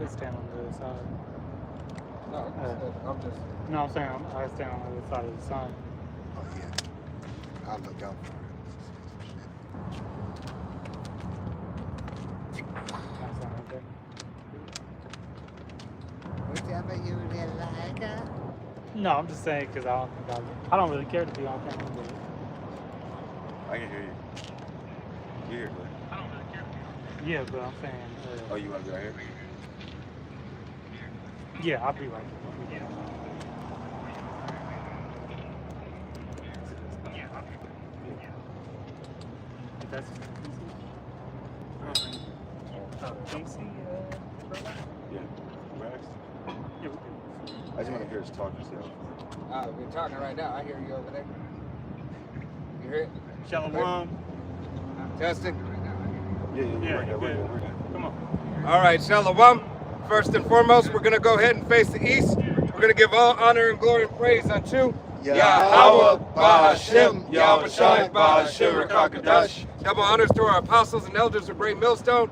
could stand on the other side. No, I'm just. No, I'm saying I stand on the other side of the sun. Oh yeah. I'll look out for it. I stand right there. Whatever you like. No, I'm just saying because I don't really care to be on camera. But I can hear you. You hear good. I don't really care to be on camera. Yeah, but I'm saying. Oh, you want to be right here? Yeah, I'll be right there. That's DC, Yeah. Max? yeah, I just want to hear us talk yourself. We're talking right now. I hear you over there. You hear it? Shalom. Testing. Yeah, Yeah, we're good. We're good. good. We're good. Come on. All right, Shalom. First and foremost, we're going to go ahead and face the east. We're going to give all honor and glory and praise unto Yahweh, Bahashem, Yahweh Shai, Bahashem, Rakakadash. Double honors to our apostles and elders of Bray Millstone.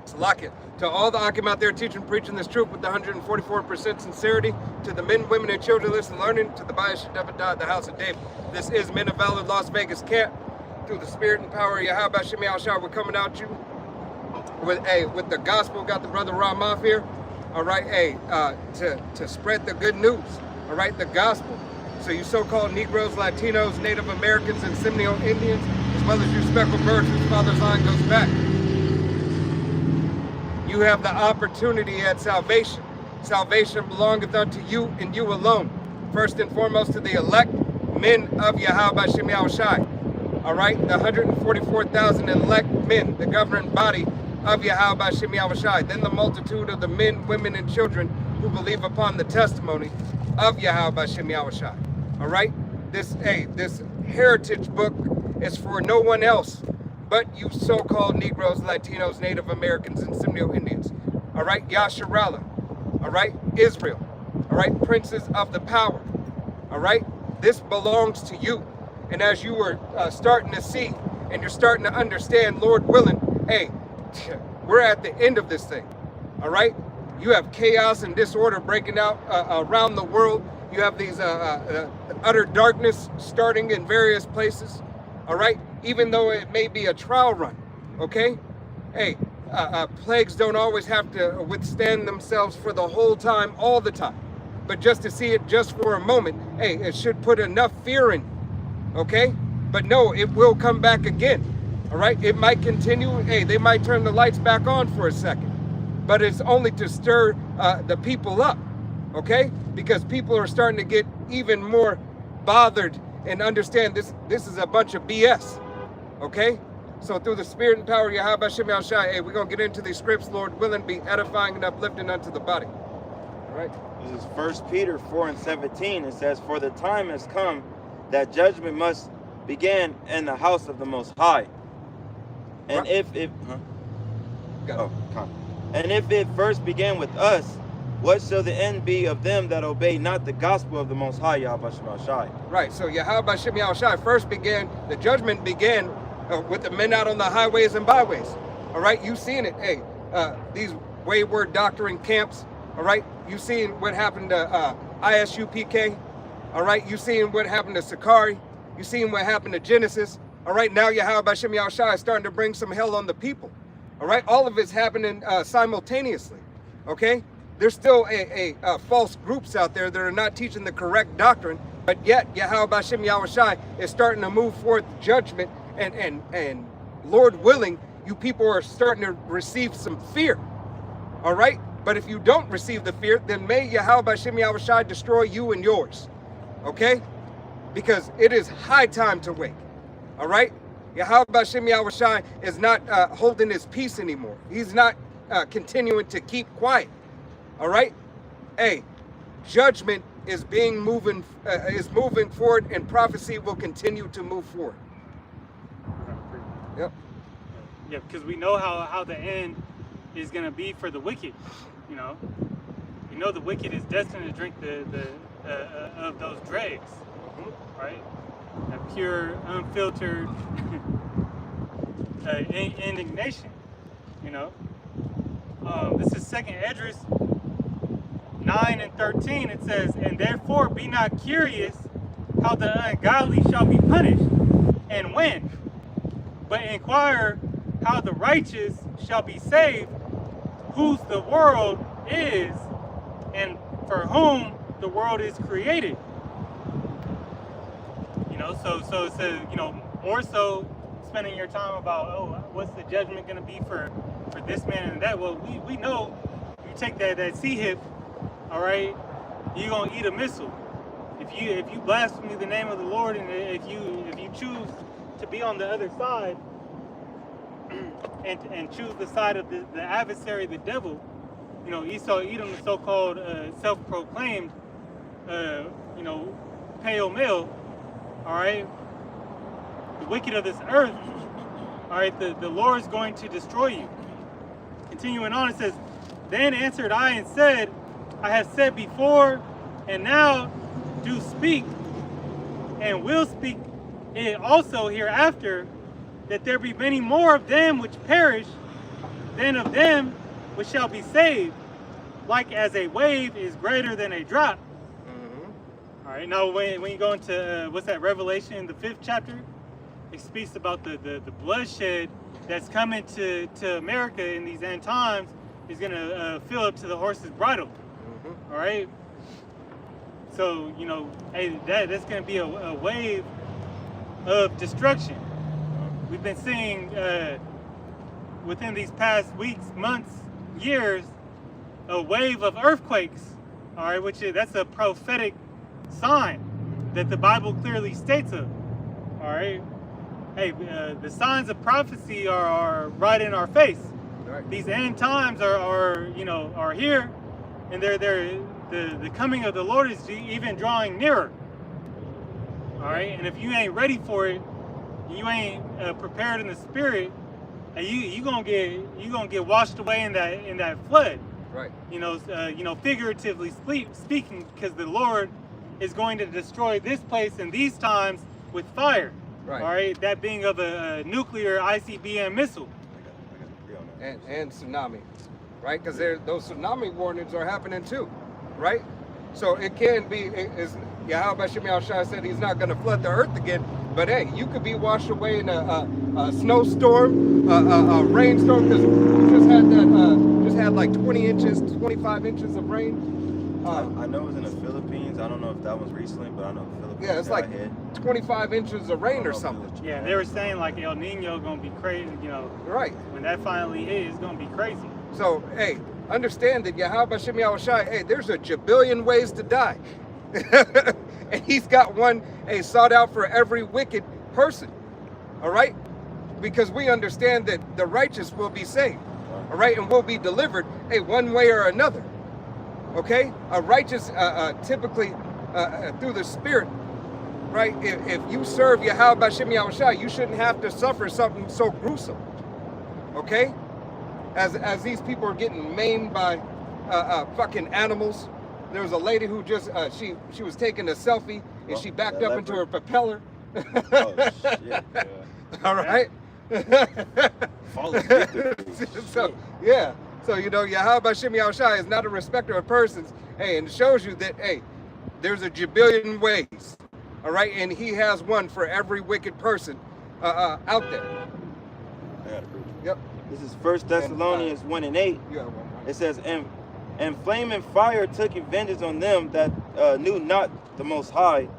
Salakia. To all the Akim out there teaching, preaching this truth with the 144% sincerity. To the men, women, and children listening, learning. To the Bayash Davidah, the house of David. This is Men of Valor Las Vegas Camp. Through the spirit and power of Yahweh Shem Yahushua, we're coming out you with the gospel. Got the brother Ramaf here. All right, to spread the good news. All right, the gospel. So you so-called Negroes, Latinos, Native Americans, and Seminole Indians, as well as you speckled birds whose father's line goes back. You have the opportunity at salvation. Salvation belongeth unto you and you alone. First and foremost to the elect men of Yahweh Shem Yahushai. All right, the 144,000 elect men, the governing body of Yahweh Shem Yahushai. Then the multitude of the men, women, and children who believe upon the testimony of Yahweh Shem Yahushai. All right, this heritage book is for no one else but you so-called Negroes, Latinos, Native Americans, and Seminole Indians. All right, Yasharallah. All right, Israel. All right, princes of the power. All right, this belongs to you. And as you were starting to see and you're starting to understand, Lord willing, hey, we're at the end of this thing. All right, you have chaos and disorder breaking out around the world. You have these utter darkness starting in various places. All right, even though it may be a trial run, okay? Hey, plagues don't always have to withstand themselves for the whole time, all the time. But just to see it just for a moment, hey, it should put enough fear in, okay? But no, it will come back again, all right? It might continue. Hey, they might turn the lights back on for a second, but it's only to stir the people up, okay? Because people are starting to get even more bothered and understand this is a bunch of BS, okay? So through the spirit and power of Yahweh Shem Yahushai, hey, we're going to get into these scripts, Lord willing, be edifying and uplifting unto the body. All right? This is 1 Peter 4:17. It says, "For the time has come that judgment must begin in the house of the Most High. And Right. And if it first began with us, what shall the end be of them that obey not the gospel of the Most High, Yahweh Shem Yahushai?" Right, so Yahweh Shem Yahushai first began, the judgment began with the men out on the highways and byways. All right, you've seen it. Hey, these wayward doctrine camps. All right, you've seen what happened to ISUPK. All right, you've seen what happened to Sakari. You've seen what happened to Genesis. All right, now Yahweh Shem Yahushai is starting to bring some hell on the people. All right, all of it's happening simultaneously. Okay, there's still a false groups out there that are not teaching the correct doctrine, but yet Yahweh Shem Yahushai is starting to move forth judgment, and Lord willing, you people are starting to receive some fear. All right, but if you don't receive the fear, then may Yahweh Shem Yahushai destroy you and yours. Okay, because it is high time to wake. All right, Yahweh Shem Yahushai is not holding his peace anymore. He's not continuing to keep quiet. All right, hey, judgment is moving forward, and prophecy will continue to move forward. Yep. Yeah, because we know how the end is going to be for the wicked. You know the wicked is destined to drink the of those dregs, right? That pure, unfiltered indignation. This is 2nd Esdras 9 and 13. It says, "And therefore be not curious how the ungodly shall be punished, and when, but inquire how the righteous shall be saved, whose the world is, and for whom the world is created." You know, so it says, you know, more so spending your time about, oh, what's the judgment going to be for this man and that. Well, we know you take that sea hip, all right, you're going to eat a missile. If you blaspheme the name of the Lord, and if you choose to be on the other side and choose the side of the adversary, the devil, you know, Esau, Edom, the so-called self-proclaimed, you know, pale male, all right, the wicked of this earth, all right, the Lord is going to destroy you. Continuing on, it says, "Then answered I and said, I have said before, and now do speak, and will speak it also hereafter, that there be many more of them which perish than of them which shall be saved, like as a wave is greater than a drop." All right, now when you go into, what's that, Revelation, the 5th chapter, it speaks about the bloodshed that's coming to America in these end times is going to fill up to the horse's bridle. All right? So, you know, hey, that's going to be a wave of destruction. We've been seeing within these past weeks, months, years, a wave of earthquakes, all right, that's a prophetic sign that the Bible clearly states of, all right? Hey, the signs of prophecy are right in our face. Right. These end times are here, and the coming of the Lord is even drawing nearer. All right, and if you ain't ready for it, you ain't prepared in the spirit, and you gonna get washed away in that flood. Right. You know, figuratively speaking, because the Lord is going to destroy this place in these times with fire. Right. All right, that being of a nuclear ICBM missile. And tsunami, right? Because those tsunami warnings are happening too, right? So it can be, as Yahweh Shem Shai said, he's not going to flood the earth again. But hey, you could be washed away in a snowstorm, a rainstorm, because we just had like 20 inches, 25 inches of rain. I know it was in the Philippines. I don't know if that was recently, but I know the Philippines. Yeah, it's like 25 inches of rain or something. Yeah, they were saying like El Nino gonna be crazy, you know. Right. When that finally hit, it's gonna be crazy. So, hey, understand that Yahweh Shem Shai, hey, there's a jabillion ways to die. And he's got one, sought out for every wicked person. All right? Because we understand that the righteous will be saved. All right? And will be delivered, one way or another. Okay? A righteous, typically through the Spirit, right? If you serve Yahweh Shem Shai, you shouldn't have to suffer something so gruesome. Okay? As these people are getting maimed by fucking animals. There was a lady who just she was taking a selfie and she backed up into her propeller. Oh shit! Yeah. All right. So yeah. So you know, Yahweh Shem Shai is not a respecter of persons. Hey, and it shows you that there's a jabillion ways. All right, and he has one for every wicked person out there. I gotta prove it. Yep. This is 1 Thessalonians 1 and 8. You have one, right? It says, and flaming fire took vengeance on them that knew not the Most High,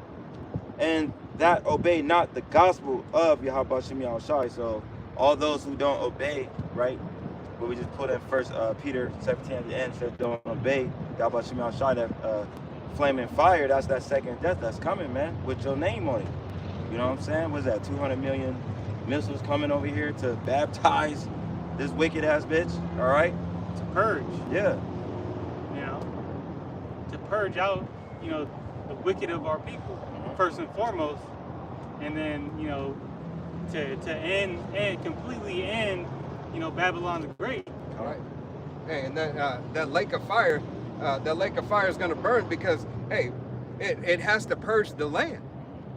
and that obeyed not the gospel of Yahweh Shem Shai. So all those who don't obey, right? What we just put in 1 Peter 17 at the end, says don't obey Yahweh Shem Shai, that flaming fire, that's that second death that's coming, man, with your name on it. You know what I'm saying? What's that, 200 million missiles coming over here to baptize this wicked ass bitch, all right? To purge. Yeah. You know, to purge out, you know, the wicked of our people, first and foremost, and then, you know, to end and completely end, you know, Babylon the Great. All right. Hey, and that lake of fire, is going to burn because, hey, it has to purge the land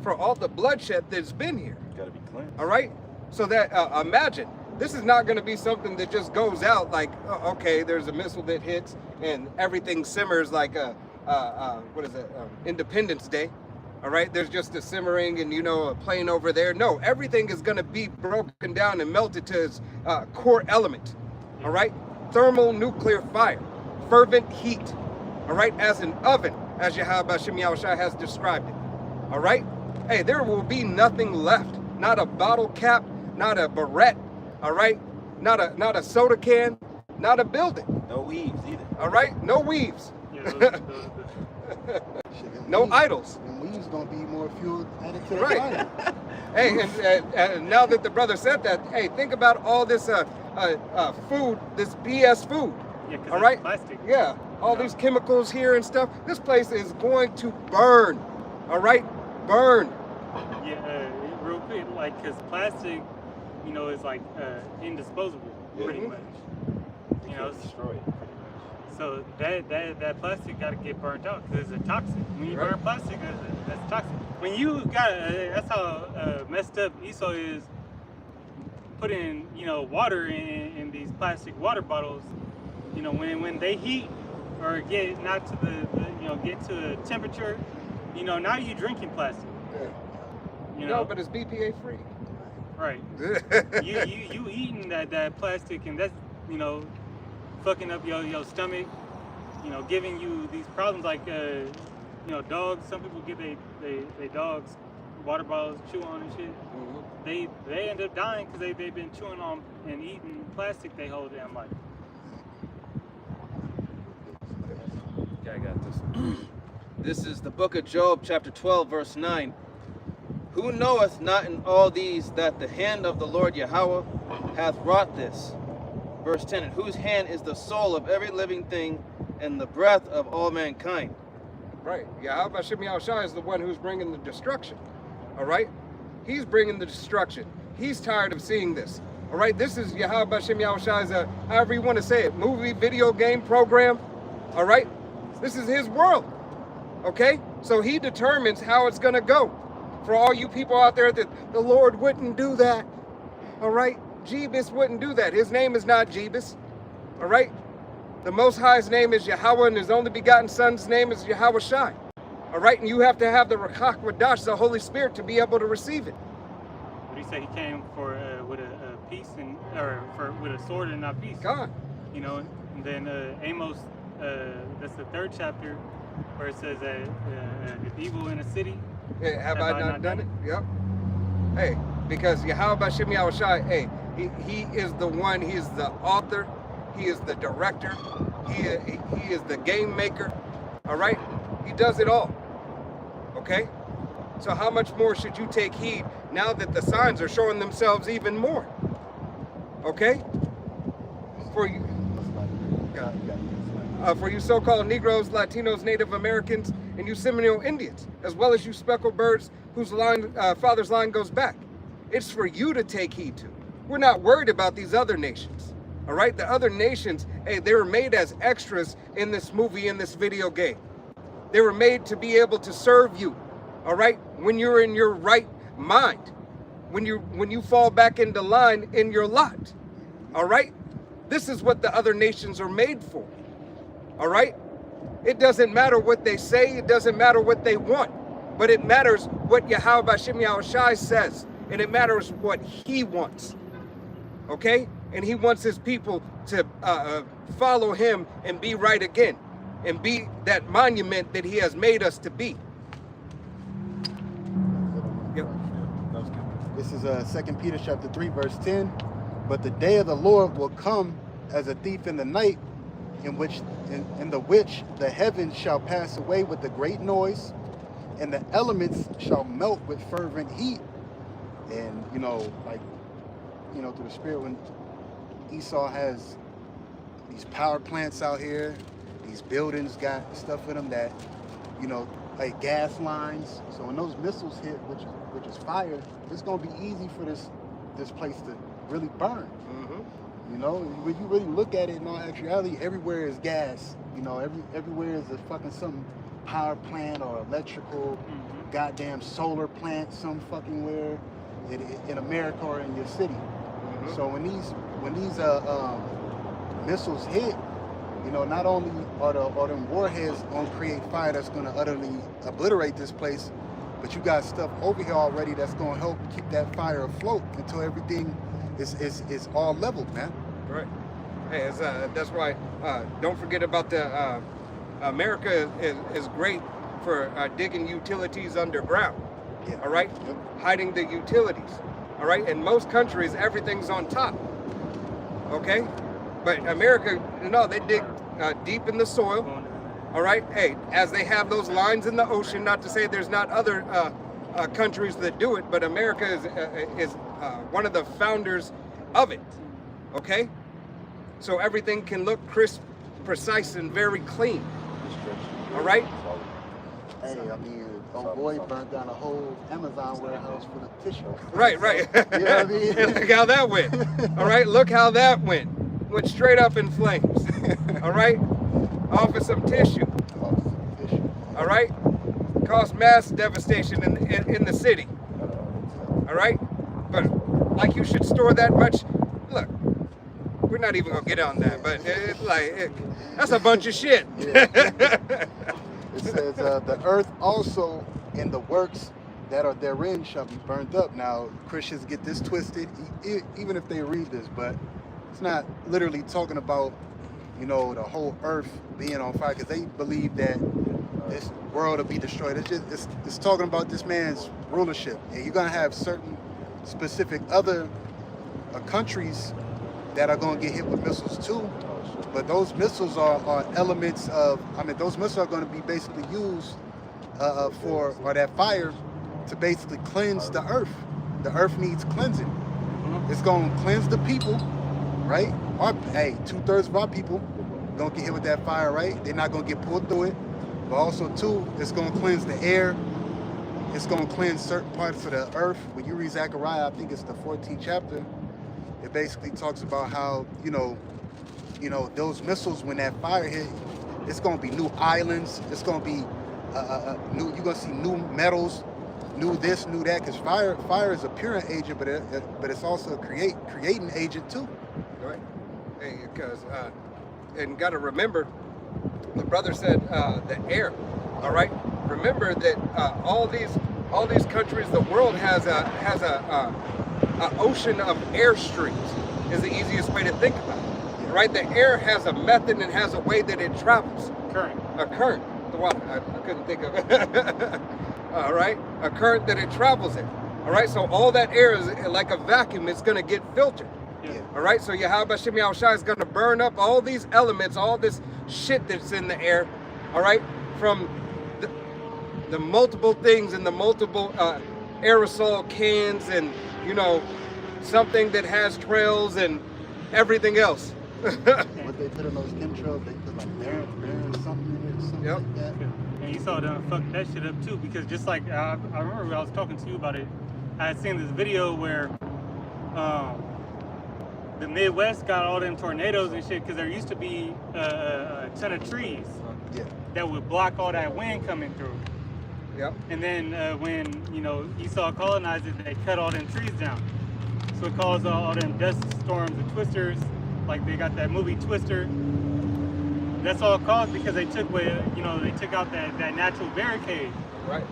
for all the bloodshed that's been here. Gotta be cleansed. All right. So that imagine This is not going to be something that just goes out like, oh, okay, there's a missile that hits and everything simmers like Independence Day. All right, there's just a simmering and, you know, a plane over there. No, everything is going to be broken down and melted to its core element. All right, thermal nuclear fire, fervent heat. All right, as an oven, as Yahweh Shem Yahushua has described it. All right, hey, there will be nothing left. Not a bottle cap, not a barrette. All right, not a soda can, not a building. No weaves either. All right, no weaves. Yeah, Shit, them No weeds- idols. Them weeds gonna be more fuel added to the Right. fire. Hey, and now that the brother said that, hey, think about all this food, this BS food. yeah, because All it's right. plastic. Yeah, all these chemicals here and stuff. This place is going to burn. All right, burn. Yeah, real quick, like, because plastic, you know, is like indisposable, pretty Mhm. much. You know, Destroyed. so that plastic got to get burnt out because it's a toxic. When you Right. burn plastic, that's toxic. When you got, that's how messed up Esau is. Putting, you know, water in these plastic water bottles. You know, when they heat or get not to the you know, get to a temperature, you know, now you drinking plastic. You know, No, but it's BPA free. right. You eating that plastic, and that's, you know, fucking up your stomach, you know, giving you these problems like you know, dogs. Some people get they dogs water bottles chew on and shit. Mhm. They end up dying because they've been chewing on and eating plastic their whole damn life. Yeah, I got this. This is the book of Job, chapter 12, verse 9. Who knoweth not in all these that the hand of the Lord Yahweh hath wrought this? Verse 10. And whose hand is the soul of every living thing and the breath of all mankind? Right. Yahweh Shem Yahushua is the one who's bringing the destruction. All right? He's bringing the destruction. He's tired of seeing this. All right? This is Yahweh Shem Yahushua's, however you want to say it, movie, video game program. All right? This is his world. Okay? So he determines how it's going to go. For all you people out there that the Lord wouldn't do that. All right? Jebus wouldn't do that. His name is not Jebus. All right? The Most High's name is Yahweh, and his only begotten Son's name is Yahweh Shai. All right? And you have to have the Rakach Wadash, the Holy Spirit, to be able to receive it. What do you say? He came for with a peace and with a sword and not peace. God. You know, and then Amos, that's the 3rd chapter, where it says that if evil in a city, Hey, have I not done it? Yep. Hey, because Yahweh Shem Yahushua, hey, he is the one, he is the author, he is the director, he is the game maker, all right? He does it all, okay? So how much more should you take heed now that the signs are showing themselves even more, okay? For you so-called Negroes, Latinos, Native Americans, and you Seminole Indians, as well as you speckled birds whose father's line goes back. It's for you to take heed to. We're not worried about these other nations, all right? The other nations, hey, they were made as extras in this movie, in this video game. They were made to be able to serve you, all right? When you're in your right mind, when you fall back into line in your lot, all right? This is what the other nations are made for. All right? It doesn't matter what they say. It doesn't matter what they want. But it matters what Yahweh Shem Yahushua says. And it matters what he wants. Okay? And he wants his people to follow him and be right again. And be that monument that he has made us to be. Yep. This is 2 Peter chapter 3, verse 10. But the day of the Lord will come as a thief in the night, in the which the heavens shall pass away with a great noise, and the elements shall melt with fervent heat. And you know, like, you know, through the spirit, when Esau has these power plants out here, these buildings got stuff in them that, you know, like gas lines. So when those missiles hit, which is fire, it's gonna be easy for this place to really burn. You know, when you really look at it in all actuality, everywhere is gas. You know, everywhere is a fucking some power plant or electrical, goddamn solar plant, some fucking where in America or in your city. So when these missiles hit, you know, not only are them warheads gonna create fire that's gonna utterly obliterate this place, but you got stuff over here already that's gonna help keep that fire afloat until everything is all leveled, man. Right. Hey, that's why. Don't forget about the America is great for digging utilities underground. Yeah. All right. Yep. Hiding the utilities. All right. In most countries, everything's on top. Okay. But America, no, they dig deep in the soil. All right. Hey, as they have those lines in the ocean. Not to say there's not other countries that do it, but America is one of the founders of it. Okay. So everything can look crisp, precise, and very clean. All right. Hey, I mean, old boy burned down a whole Amazon warehouse full of tissue. Right, right. You know what I mean? And look how that went. All right, look how that went. Went straight up in flames. All right, off of some tissue. All right, caused mass devastation in the city. All right, but like you should store that much. Look, we're not even gonna get on that, but it's like that's a bunch of shit. It says, the earth also and the works that are therein shall be burned up. Now, Christians get this twisted, even if they read this, but it's not literally talking about, you know, the whole earth being on fire, because they believe that this world will be destroyed. It's talking about this man's rulership. And you're going to have certain specific other countries that are going to get hit with missiles too. But those missiles are elements of, I mean, those missiles are going to be basically used for that fire to basically cleanse the earth. The earth needs cleansing. It's going to cleanse the people, right? Hey, 2/3 of our people going to get hit with that fire, right? They're not going to get pulled through it. But also, too, it's going to cleanse the air. It's going to cleanse certain parts of the earth. When you read Zechariah, I think it's the 14th chapter, it basically talks about how, you know, those missiles, when that fire hit, it's going to be new islands. It's going to be new. You're going to see new metals, new this, new that. Because fire is a purifying agent, but it's also a creating agent too. Right. Hey, because and got to remember, the brother said the air. All right. Remember that all these countries, the world has a ocean of air streams. Is the easiest way to think about it. Right, the air has a method and has a way that it travels. Current. A current. The water. I couldn't think of it. All right, a current that it travels in. All right, so all that air is like a vacuum. It's going to get filtered. Yeah. All right, so Yahweh Shem Yahushua is going to burn up all these elements, all this shit that's in the air. All right, from the multiple things and the multiple aerosol cans and, you know, something that has trails and everything else. What they put in those chemtrails, they put like bear something in it, something Yep. like that. And Esau done fucked that shit up too, because just like I remember when I was talking to you about it, I had seen this video where the Midwest got all them tornadoes and shit because there used to be a ton of trees Yeah. that would block all that wind coming through. Yep. And then when, you know, Esau colonized it, they cut all them trees down. So it caused all them dust storms and twisters, like they got that movie Twister. That's all caused because they took out that natural barricade. Right.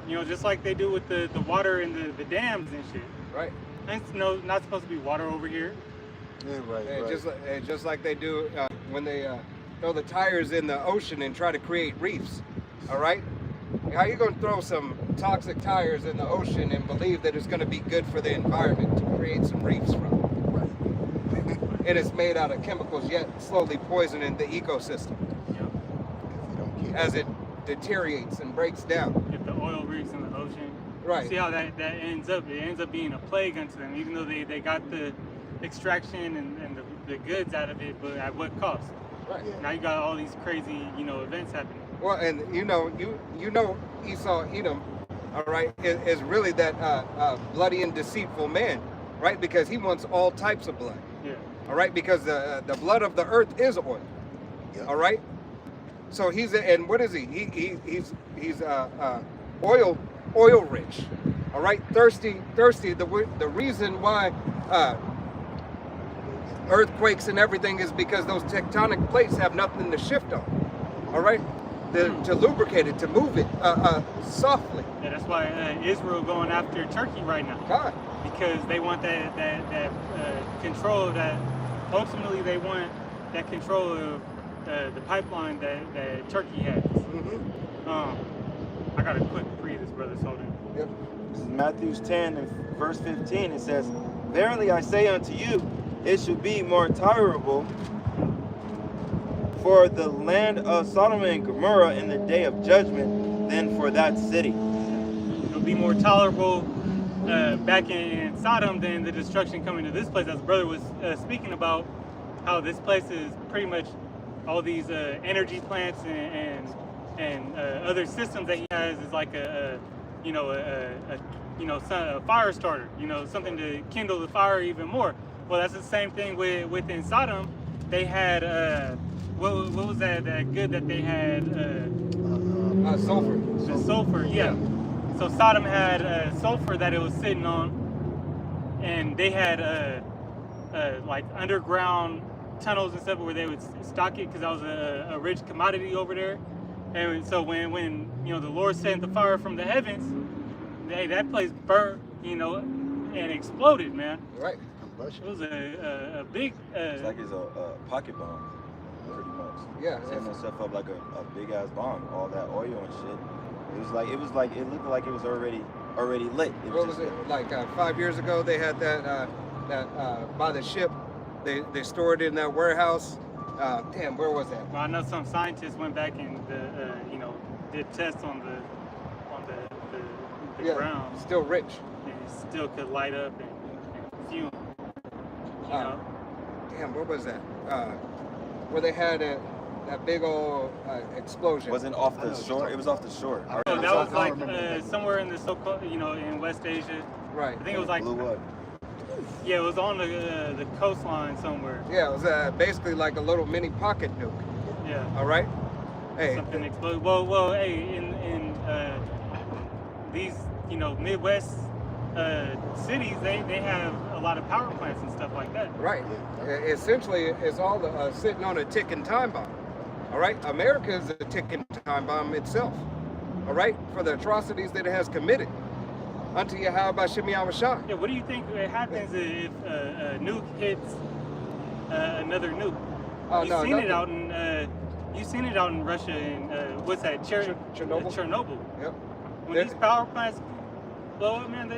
You know, just like they do with the water in the dams and shit. Right. And it's not supposed to be water over here. Yeah, right, And right. just like they do when they throw the tires in the ocean and try to create reefs. All right. How you gonna throw some toxic tires in the ocean and believe that it's gonna be good for the environment to create some reefs from? And it's made out of chemicals, yet slowly poisoning the ecosystem You don't care. as it deteriorates and breaks down. If the oil rigs in the ocean. Right. See how that ends up? It ends up being a plague unto them, even though they got the extraction and the goods out of it, but at what cost? Right. Yeah. Now you got all these crazy, events happening. Well, and you know Esau Edom, all right, is really that bloody and deceitful man, right? Because he wants all types of blood. Yeah. All right, because the blood of the earth is oil. Yep. All right. So and what is he? He's oil rich. All right, thirsty. The reason why earthquakes and everything is because those tectonic plates have nothing to shift on. All right, to lubricate it, to move it softly. Yeah, that's why Israel going after Turkey right now. God. Because they want that control. That ultimately they want that control of the pipeline that Turkey has. I got a quick read this brother's holding. Yep. This is Matthew 10 and verse 15. It says, "Verily I say unto you, it should be more tolerable for the land of Sodom and Gomorrah in the day of judgment than for that city." It'll be more tolerable back in Sodom than the destruction coming to this place. As the brother was speaking about, how this place is pretty much all these energy plants and other systems that he has is like a fire starter. Something to kindle the fire even more. Well, that's the same thing within Sodom. They had what was that good that they had? Sulfur. The sulfur, yeah. So Sodom had sulfur that it was sitting on, and they had like underground tunnels and stuff where they would stock it because that was a rich commodity over there. And so when the Lord sent the fire from the heavens, that place burnt, and exploded, man. Right. It was a big. It's like it's a pocket bomb, pretty much. Yeah. Setting itself up like a big ass bomb. All that oil and shit. It looked like it was already lit. What was it? Like 5 years ago, they had that by the ship. They stored it in that warehouse. Damn, where was that? Well, I know some scientists went back and did tests on the ground. Still rich. And it still could light up and fume. Damn, what was that? Where they had that big old explosion. Wasn't off the shore. It was off the shore. So that was like somewhere in the so-called, in West Asia. Right. I think it was like. Blew up. Yeah, it was on the coastline somewhere. Yeah, it was basically like a little mini pocket nuke. Yeah. All right. Hey. Something exploded. Well, hey, in these Midwest cities, they have a lot of power plants and stuff like that. Right. Essentially, it's all sitting on a ticking time bomb. All right. America is a ticking time bomb itself. All right, for the atrocities that it has committed unto Yahweh Shem Yahushua. Yeah. What do you think happens if a nuke hits another nuke? You've seen it out in Russia and what's that? Chernobyl. Chernobyl. Yep. When these power plants blow up, man,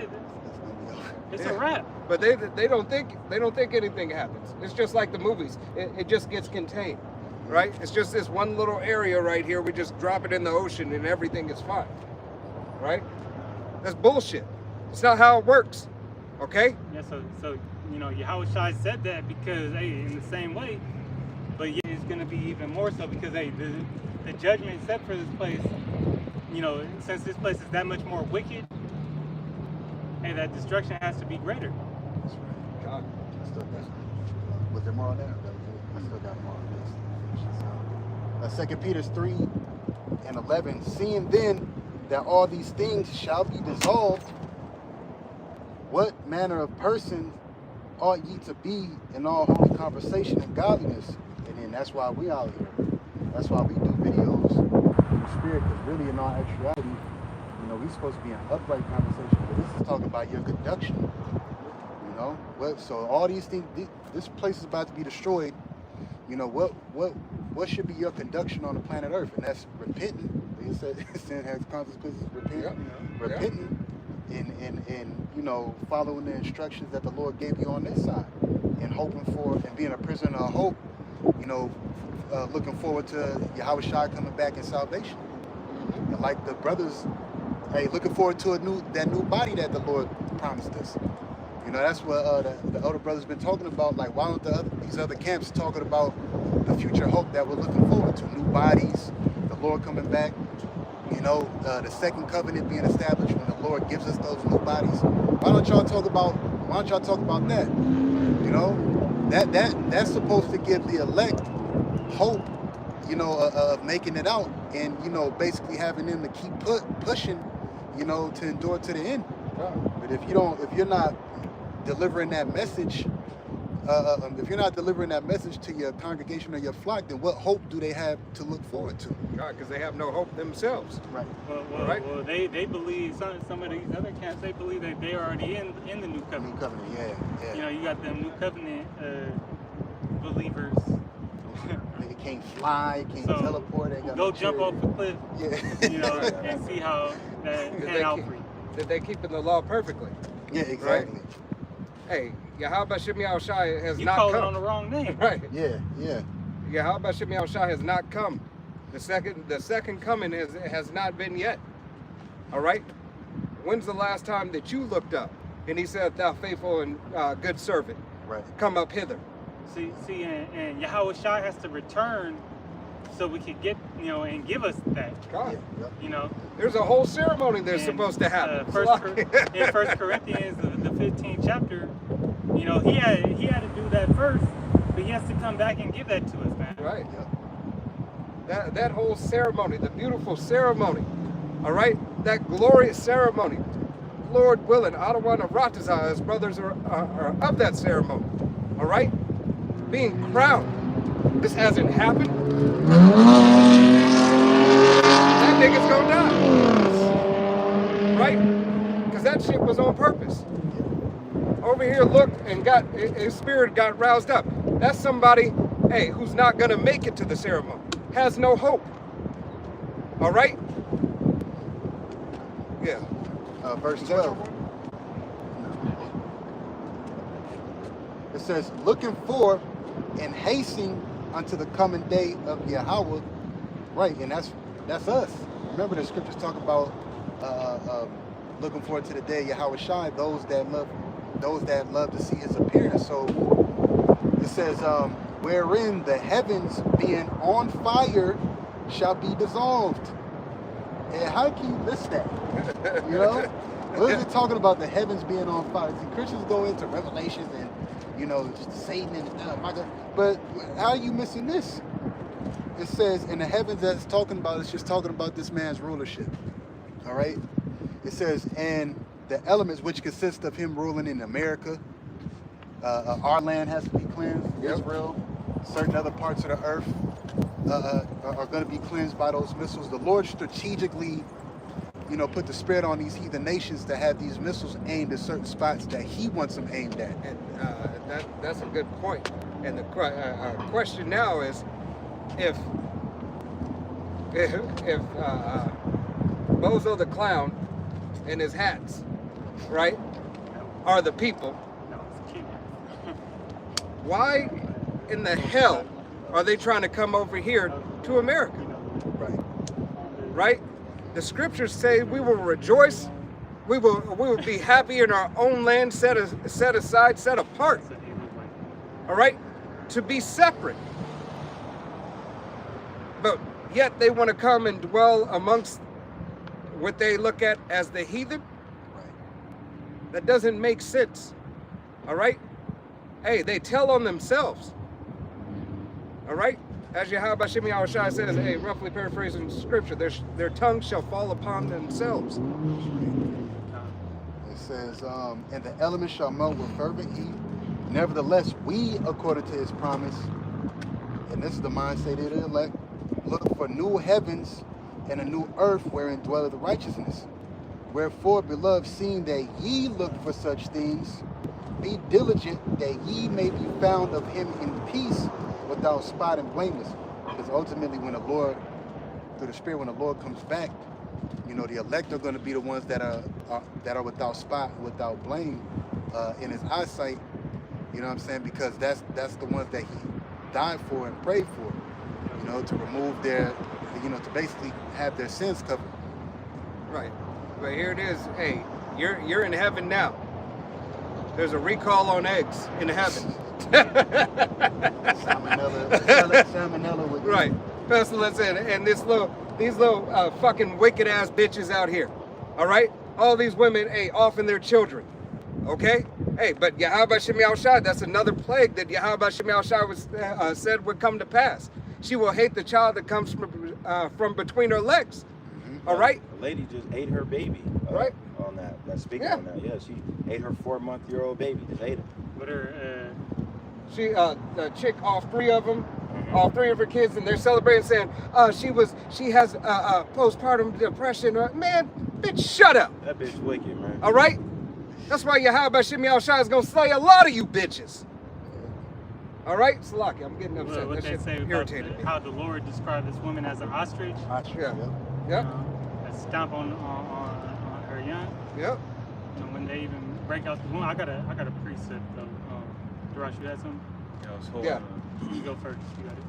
it's a wrap. But they don't think anything happens. It's just like the movies. It just gets contained, right? It's just this one little area right here. We just drop it in the ocean and everything is fine, right? That's bullshit. It's not how it works. Okay? Yeah. So Yahweh Shai said that because in the same way, but yet it's going to be even more so because the judgment set for this place. Since this place is that much more wicked, and that destruction has to be greater. That's right. God. Was there more on that? I still got more on this. 2 Peter 3 and 11. Seeing then that all these things shall be dissolved, what manner of person ought ye to be in all holy conversation and godliness? And then that's why we out here. That's why we do videos in the spirit, because really in all actuality, we're supposed to be in upright conversation, but this is talking about your conduction. So all these things, this place is about to be destroyed. What should be your conduction on the planet Earth? And that's repenting. They said sin has consequences. Repenting, and following the instructions that the Lord gave you on this side, and hoping for and being a prisoner of hope. Looking forward to Yahweh Shai coming back in salvation. And like the brothers, looking forward to that new body that the Lord promised us. That's what the elder brothers been talking about. Like, why don't these other camps talking about the future hope that we're looking forward to? New bodies, the Lord coming back. The second covenant being established when the Lord gives us those new bodies. Why don't y'all talk about that? That's supposed to give the elect hope, of making it out, and basically having them to keep pushing, to endure to the end. But if you're not delivering that message, if you're not delivering that message to your congregation or your flock, then what hope do they have to look forward to? God, because they have no hope themselves. Right. Well, they believe some of these other camps. They believe that they're already in the new covenant. New covenant, yeah. You know, you got them new covenant believers. They can't fly, can't So, teleport. They got Go no jump chariot. off the cliff, Yeah. you know, and see how that pan out for you. That they keeping the law perfectly. Yeah, exactly. Hey, Yahweh Shem Yahushai has You not calling come. on the wrong name. Right. Yeah. Yahweh Shem Yahushai has not come. The second coming has not been yet. All right. When's the last time that you looked up and he said, "Thou faithful and good servant, Right. come up hither"? See, and Yahweh Shai has to return so we could get, you know, and give us that, God. Yeah. you know. There's a whole ceremony that's And, supposed to happen. in First Corinthians, the 15th chapter, you know, he had to do that first, but he has to come back and give that to us, man. Right. Yeah. That whole ceremony, the beautiful ceremony, all right? That glorious ceremony. Lord willing, Adawan Ratazah, his brothers are of that ceremony, all right? Being crowned. This hasn't happened. That nigga's gonna die. Right? Because that shit was on purpose. Over here looked and his spirit got roused up. That's somebody, hey, who's not gonna make it to the ceremony. Has no hope. All right? Yeah. Verse Is that your 12. one? It says, looking for and hastening unto the coming day of Yahweh. Right, and that's us. Remember the scriptures talk about looking forward to the day of Yahweh Shai, those that love to see his appearance. So it says, wherein the heavens being on fire shall be dissolved. And how can you miss that? You know? What is it talking about the heavens being on fire? See, Christians go into Revelations and, you know, Satan and my God. But how are you missing this? It says in the heavens that it's talking about, it's just talking about this man's rulership. All right? It says, and the elements which consist of him ruling in America, our land has to be cleansed, Yep. Israel, certain other parts of the earth are going to be cleansed by those missiles. The Lord strategically, you know, put the spirit on these heathen nations to have these missiles aimed at certain spots that he wants them aimed at. And that's a good point. And the question now is, if Bozo the Clown and his hats, right, are the people, No, it's cute. why in the hell are they trying to come over here to America? Right. Right? The scriptures say we will rejoice, we will be happy in our own land, set aside, set apart. It's an evil way. All right, to be separate. But yet they want to come and dwell amongst what they look at as the heathen. Right. That doesn't make sense. All right. Hey, they tell on themselves. All right. As Yahweh Shem Yahushai says, hey, roughly paraphrasing scripture, their tongue shall fall upon themselves. It says, and the elements shall melt with fervent heat. Nevertheless, we, according to his promise, and this is the mindset of the elect, look for new heavens and a new earth wherein dwelleth righteousness. Wherefore, beloved, seeing that ye look for such things, be diligent that ye may be found of him in peace, without spot and blameless. Because ultimately, when the Lord, through the Spirit, when the Lord comes back, you know, the elect are going to be the ones that are without spot, without blame in his eyesight. You know what I'm saying? Because that's the ones that he died for and prayed for. You know, to remove their, you know, to basically have their sins covered. Right. But here it is. Hey, you're in heaven now. There's a recall on eggs in heaven. Salmonella with Right. Pestilence and these little fucking wicked ass bitches out here. All right? All these women, hey, offing their children. Okay? Hey, but Yahweh Shem Yahushai, that's another plague that Yahweh Shem Yahushai was said would come to pass. She will hate the child that comes from between her legs. All right? The lady just ate her baby. Right. On that. That's speaking Yeah. on that. Yeah, she ate her 4-month-old baby. Just ate it. But her, the chick off 3 of them, all 3 of her kids, and they're celebrating, saying she has postpartum depression. Man, bitch, shut up. That bitch wicked, man. All right, that's why Yahweh Shem Yahushua is gonna slay a lot of you bitches. All right, Salaki, I'm getting upset. What That they shit say about irritated me. how the Lord described this woman as an ostrich, Yeah. Yeah. Yep. that stomp on her young. Yep. When they even break out the womb. I got a precept though. Darash, you had something? Yeah, I was holding Yeah. on. You go first. You got it.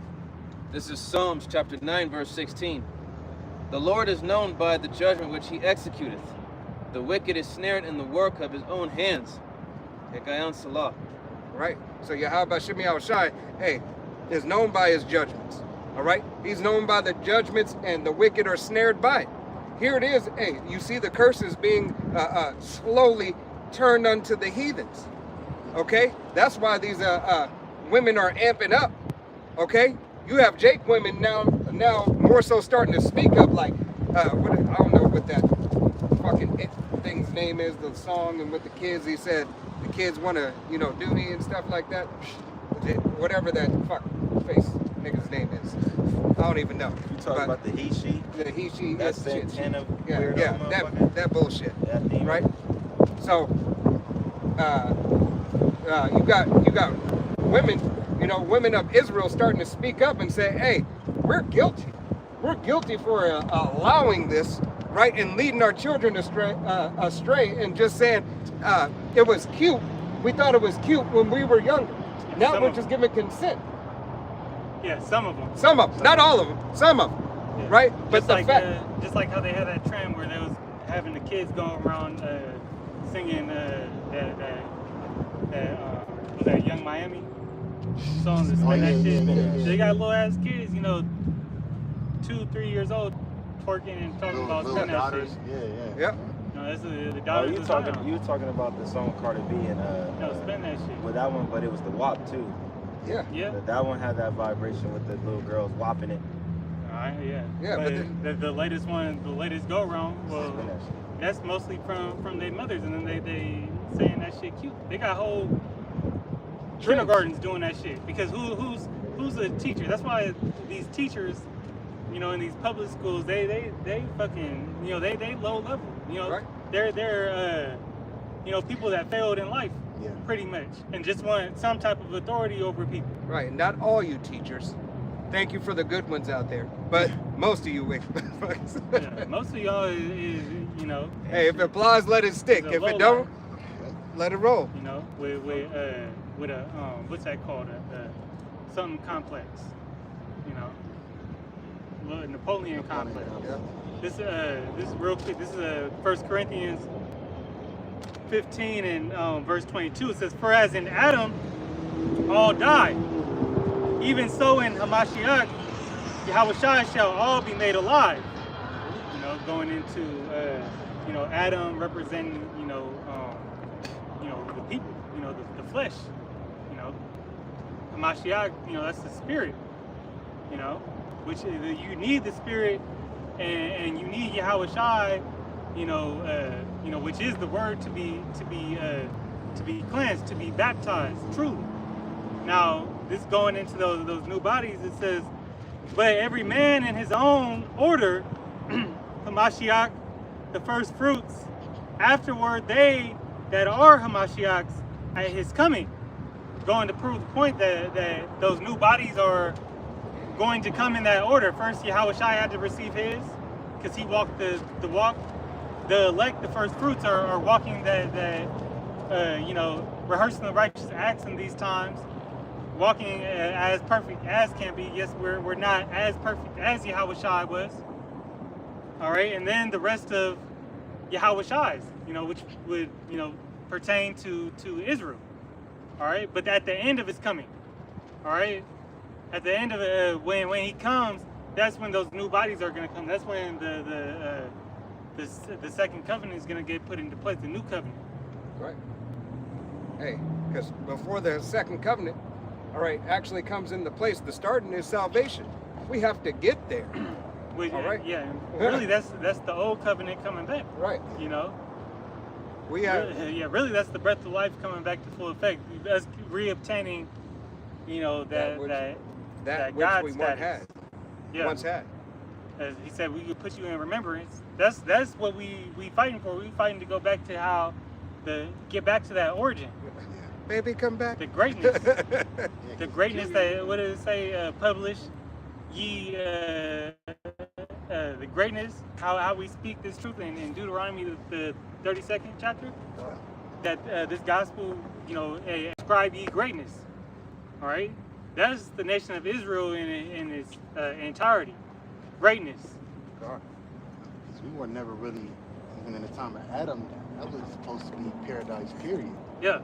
This is Psalms chapter 9, verse 16. The Lord is known by the judgment which he executeth. The wicked is snared in the work of his own hands. Hekayan Salah. Right? So Yahweh Shem Yahushua, hey, is known by his judgments. All right? He's known by the judgments, and the wicked are snared by it. Here it is. Hey, you see the curses being slowly turned unto the heathens. Okay? That's why these women are amping up. Okay? You have Jake women now more so starting to speak up, like I don't know what that fucking thing's name is, the song, and with the kids, he said the kids want to, do me and stuff like that. Whatever that fuck face nigga's name is. I don't even know. You talking about the he, she? The he, she, That's shit, Santana yeah, weirdo yeah, motherfucker? that bullshit. That demon. Right? So, you got women, women of Israel starting to speak up and say, hey, we're guilty. We're guilty for allowing this, right, and leading our children astray and just saying it was cute. We thought it was cute when we were younger. Now Some we're of just giving consent. Yeah, some of them. Some of them, not all of them, some of them, Yeah. right? But Just the like fact, just like how they had that trend where they was having the kids go around singing that Young Miami song, to spin that shit. yeah. They got little ass kids, 2, 3 years old, twerking and talking about Little spin that daughters. shit. Yeah. Yep. That's the Oh, daughters. you of talking Zion. about the song Cardi B and No, spin that shit. with that one, but it was the WAP too. Yeah. Yeah. That one had that vibration with the little girls whopping it. Alright, yeah. Yeah, but the latest one, the latest go round, well, Spin that shit. that's mostly from their mothers, and then they saying that shit cute. They got whole kindergartens doing that shit because who's a teacher? That's why these teachers, in these public schools, they fucking, they low level. Right. They're people that failed in life, Yeah. pretty much, and just want some type of authority over people. Right, not all you teachers. Thank you for the good ones out there, but most of you wicked motherfuckers. Yeah, most of y'all is Hey, if it applies, let it stick. It's a If low it don't, life. let it roll. with a what's that called? Something complex. Napoleon complex. Yeah. This is real quick. This is 1 Corinthians 15 and verse 22. It says, "For as in Adam all die, even so in Hamashiach, Yahushua shall all be made alive." Going into Adam representing the people, the flesh. Hamashiach, that's the spirit. Which you need the spirit, and you need Yahushua, which is the word to be cleansed, to be baptized truly. Now, this going into those new bodies, it says, "But every man in his own order, Hamashiach, the first fruits, afterward they that are Hamashiachs at his coming." Going to prove the point that those new bodies are going to come in that order. First, Yahushua had to receive his, because he walked the walk. The elect, the first fruits, are walking rehearsing the righteous acts in these times, walking as perfect as can be. Yes, we're not as perfect as Yahushua was. All right, and then the rest of Yahushua's, which would pertain to Israel. All right, but at the end of his coming, all right, at the end of it, when he comes, that's when those new bodies are going to come. That's when the second covenant is going to get put into place, the new covenant. Right. Hey, because before the second covenant, all right, actually comes into place, the starting is salvation. We have to get there. Which, all right. Yeah. Really, that's the old covenant coming back. Right. We have. Really, that's the breath of life coming back to full effect. Us reobtaining you know, that that God which we once status. had. Yeah. Once had. As he said, we could put you in remembrance. That's what we fighting for. We fighting to go back to how get back to that origin, Baby, come back. the greatness, the greatness that what did it say? Publish ye the greatness. How we speak this truth in Deuteronomy the 32nd chapter. That this gospel, you know, ascribe ye greatness. All right, that's the nation of Israel in its entirety. Greatness. God. Because we were never really, even in the time of Adam, that was supposed to be paradise, period. Yeah.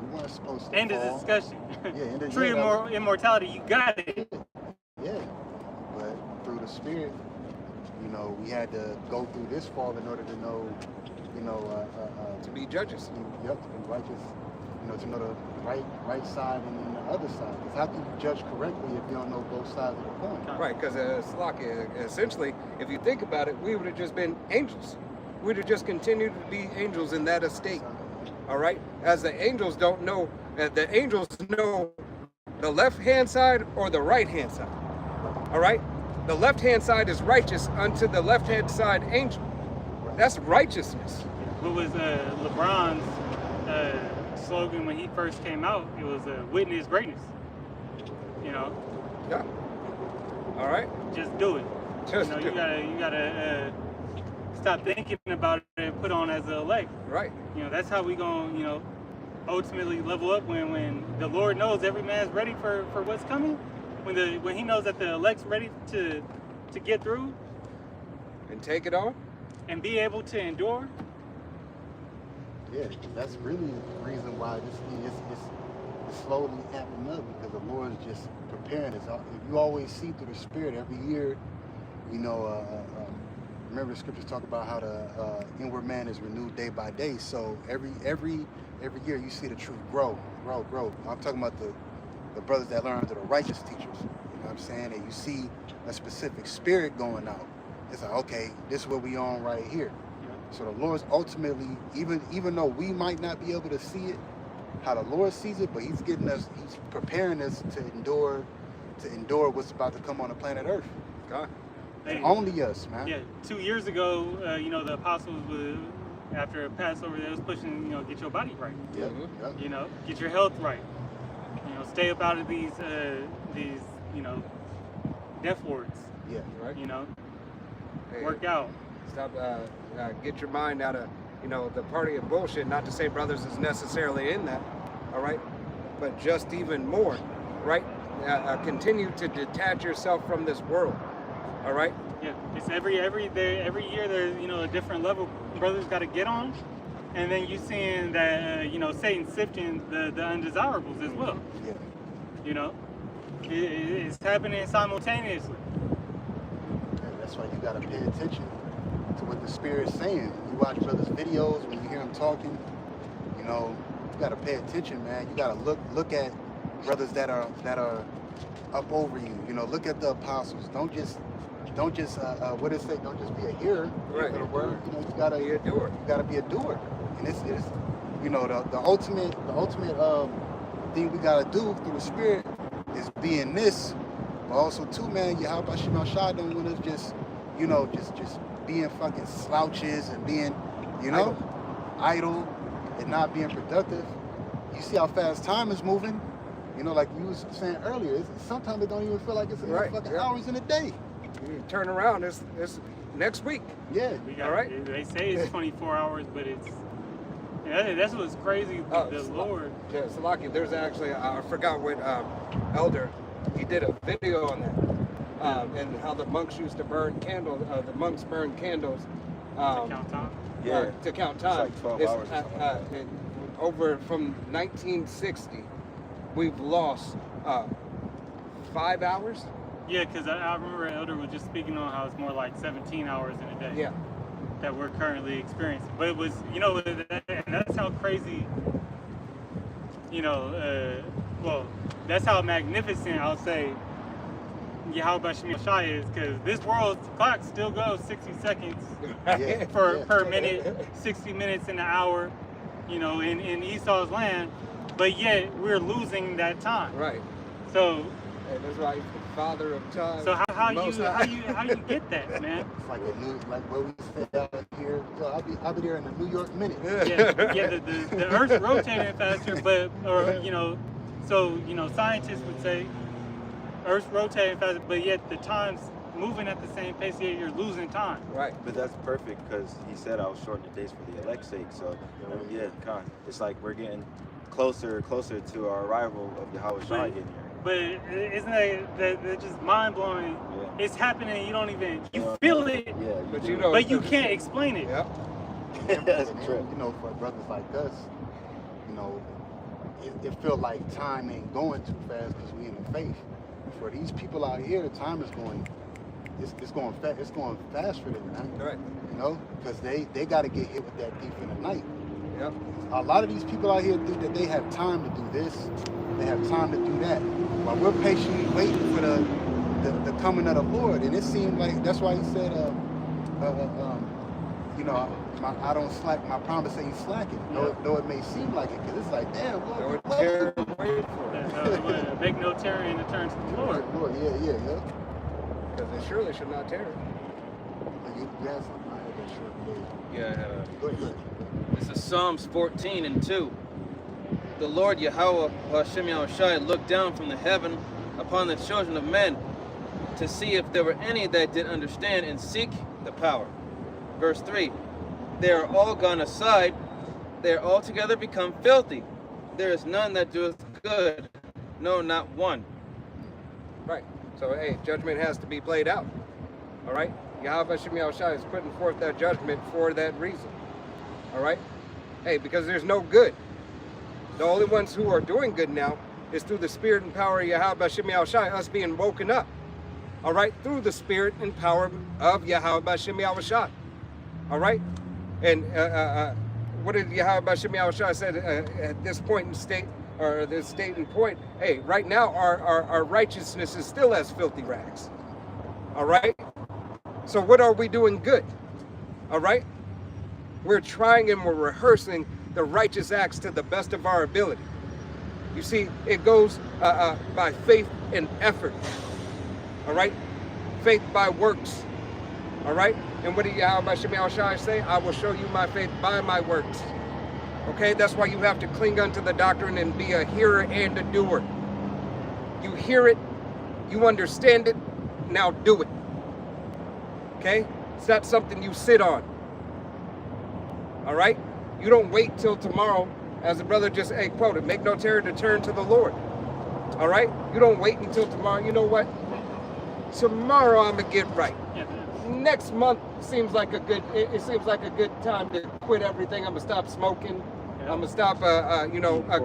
We weren't supposed to End of fall. discussion. Yeah, end of True immortality, you got it. Yeah. But through the Spirit, you know, we had to go through this fall in order to know, you know, To be judges. yep, to be righteous, you know, to know the right side and then the other side. Because how can you judge correctly if you don't know both sides of the coin? Right, because essentially, if you think about it, we would have just been angels. We'd have just continued to be angels in that estate. All right? As the angels don't know, the angels know the left-hand side or the right-hand side. All right? The left-hand side is righteous unto the left-hand side angel. That's righteousness. What was LeBron's slogan when he first came out? It was witness greatness. You know, Yeah. All right? just do it. Just you know, do you gotta stop thinking about it and put on as a elect. Right. You know, that's how we gonna, you know, ultimately level up when the Lord knows every man's ready for what's coming. When he knows that the elect's ready to get through And take it on. and be able to endure. Yeah, that's really the reason why this thing is slowly happening up, because the Lord is just preparing us. If you always see through the Spirit every year, you know, remember the scriptures talk about how the inward man is renewed day by day. So every year you see the truth grow. I'm talking about the brothers that learn under the righteous teachers. You know what I'm saying? And you see a specific spirit going out. It's like, okay, this is what we on right here. So the Lord's ultimately, even though we might not be able to see it, how the Lord sees it, but He's preparing us to endure what's about to come on the planet Earth. God. And only us, man. Yeah, 2 years ago, you know, the apostles were, after Passover, they was pushing, you know, get your body right. Yeah. Mhm. Yeah. You know, get your health right. You know, stay up out of these, you know, death wards. Yeah. Right. You know, Hey, work out. Stop. Get your mind out of, you know, the party of bullshit. Not to say brothers is necessarily in that, all right, but just even more, right? Continue to detach yourself from this world, all right? Yeah, it's every year there's, you know, a different level brothers got to get on, and then you seeing that you know, Satan sifting the undesirables as well. Yeah. You know, it's happening simultaneously. And that's why you gotta pay attention to what the Spirit's saying. You watch brothers' videos, when you hear them talking, you know, you gotta pay attention, man. You gotta look at brothers that are up over you. You know, look at the apostles. Don't just what did it say? Don't just be a hearer Right. of the word. You know, you gotta Be a doer. You gotta be a doer. And it's you know, the ultimate thing we gotta do through the Spirit is being this, but also too, man. Yahweh Shema Shah don't want us just, you know, just being fucking slouches and being, you know, idle and not being productive. You see how fast time is moving. You know, like you was saying earlier, sometimes it don't even feel like it's enough Right, fucking yeah. hours in a day. You turn around. It's next week. Yeah. We got, All right. They say it's 24 hours, but it's that's what's crazy. Oh, The Lord. Yeah, Salaki, there's actually, I forgot what elder, he did a video on that, and how the monks used to burn candles, the monks burned candles Count time. Yeah. to count It's time. like 12 hours or something. Over from 1960, we've lost 5 hours. Yeah, because I remember Elder was just speaking on how it's more like 17 hours in a day. Yeah. That we're currently experiencing. But it was, you know, and that's how crazy, you know, well, that's how magnificent, I'll say, Yahweh Shema Shai is, because this world's clock still goes 60 seconds Yeah. per minute, 60 minutes in an hour, you know, in Esau's land, but yet we're losing that time. Right. So And that's why he's the father of time. so how Most you High. how you get that, man? It's like like what we say out here. Yo, I'll be there in a New York minute. Yeah, the Earth's rotating faster, but so scientists would say Earth's rotating faster, but yet the time's moving at the same pace, yet you're losing time. Right. But that's perfect because he said I'll shorten the days for the elect's sake. So yeah, kind. It's like we're getting closer to our arrival of Yahweh Shai getting here. But isn't that just mind blowing? Yeah. It's happening. You don't even feel it, Yeah, But do. you know, but you can't explain it. Yep. That's And, true. you know, for brothers like us, it feel like time ain't going too fast because we in the faith. For these people out here, the time is going. It's going fast. It's going fast for them, man. Right. Because they got to get hit with that thief in the night. Yep. A lot of these people out here think that they have time to do this, they have time to do that, while we're patiently waiting for the coming of the Lord. And it seemed like that's why he said, I don't slack. My promise ain't slacking. Though it may seem like it, because it's like, damn, No what? terror waiting for it. Make no tarrying to turn to the Lord. Lord, yeah. Because they surely should not tarry. You had something. I had that short. Yeah. Go ahead. This is Psalms 14:2. The Lord Yahweh Hashem Yahushai looked down from the heaven upon the children of men to see if there were any that did understand and seek the power. Verse 3. They are all gone aside, they are altogether become filthy. There is none that doeth good, no, not one. Right. So, hey, judgment has to be played out. All right? Yahweh Hashem Yahushai is putting forth that judgment for that reason. All right? Hey, because there's no good. The only ones who are doing good now is through the spirit and power of Yahweh Hashem Yahushai, us being woken up. All right? Through the spirit and power of Yahweh Hashem Yahushai. All right? And what did Yahweh Hashem Yahushai said at this point in state, or this state and point? Hey, right now our righteousness is still as filthy rags. All right? So what are we doing good? All right? We're trying and we're rehearsing the righteous acts to the best of our ability. You see, it goes by faith and effort. All right? Faith by works. All right? And what did Yahweh Hashem Yahushai say? I will show you my faith by my works. Okay? That's why you have to cling unto the doctrine and be a hearer and a doer. You hear it, you understand it, now do it. Okay? It's not something you sit on. All right? You don't wait till tomorrow, as the brother just quoted, make no terror to turn to the Lord. All right? You don't wait until tomorrow. You know what? Tomorrow I'm gonna get right. Yeah, Next month seems like it seems like a good time to quit everything. I'm gonna stop smoking. Yeah. I'm gonna stop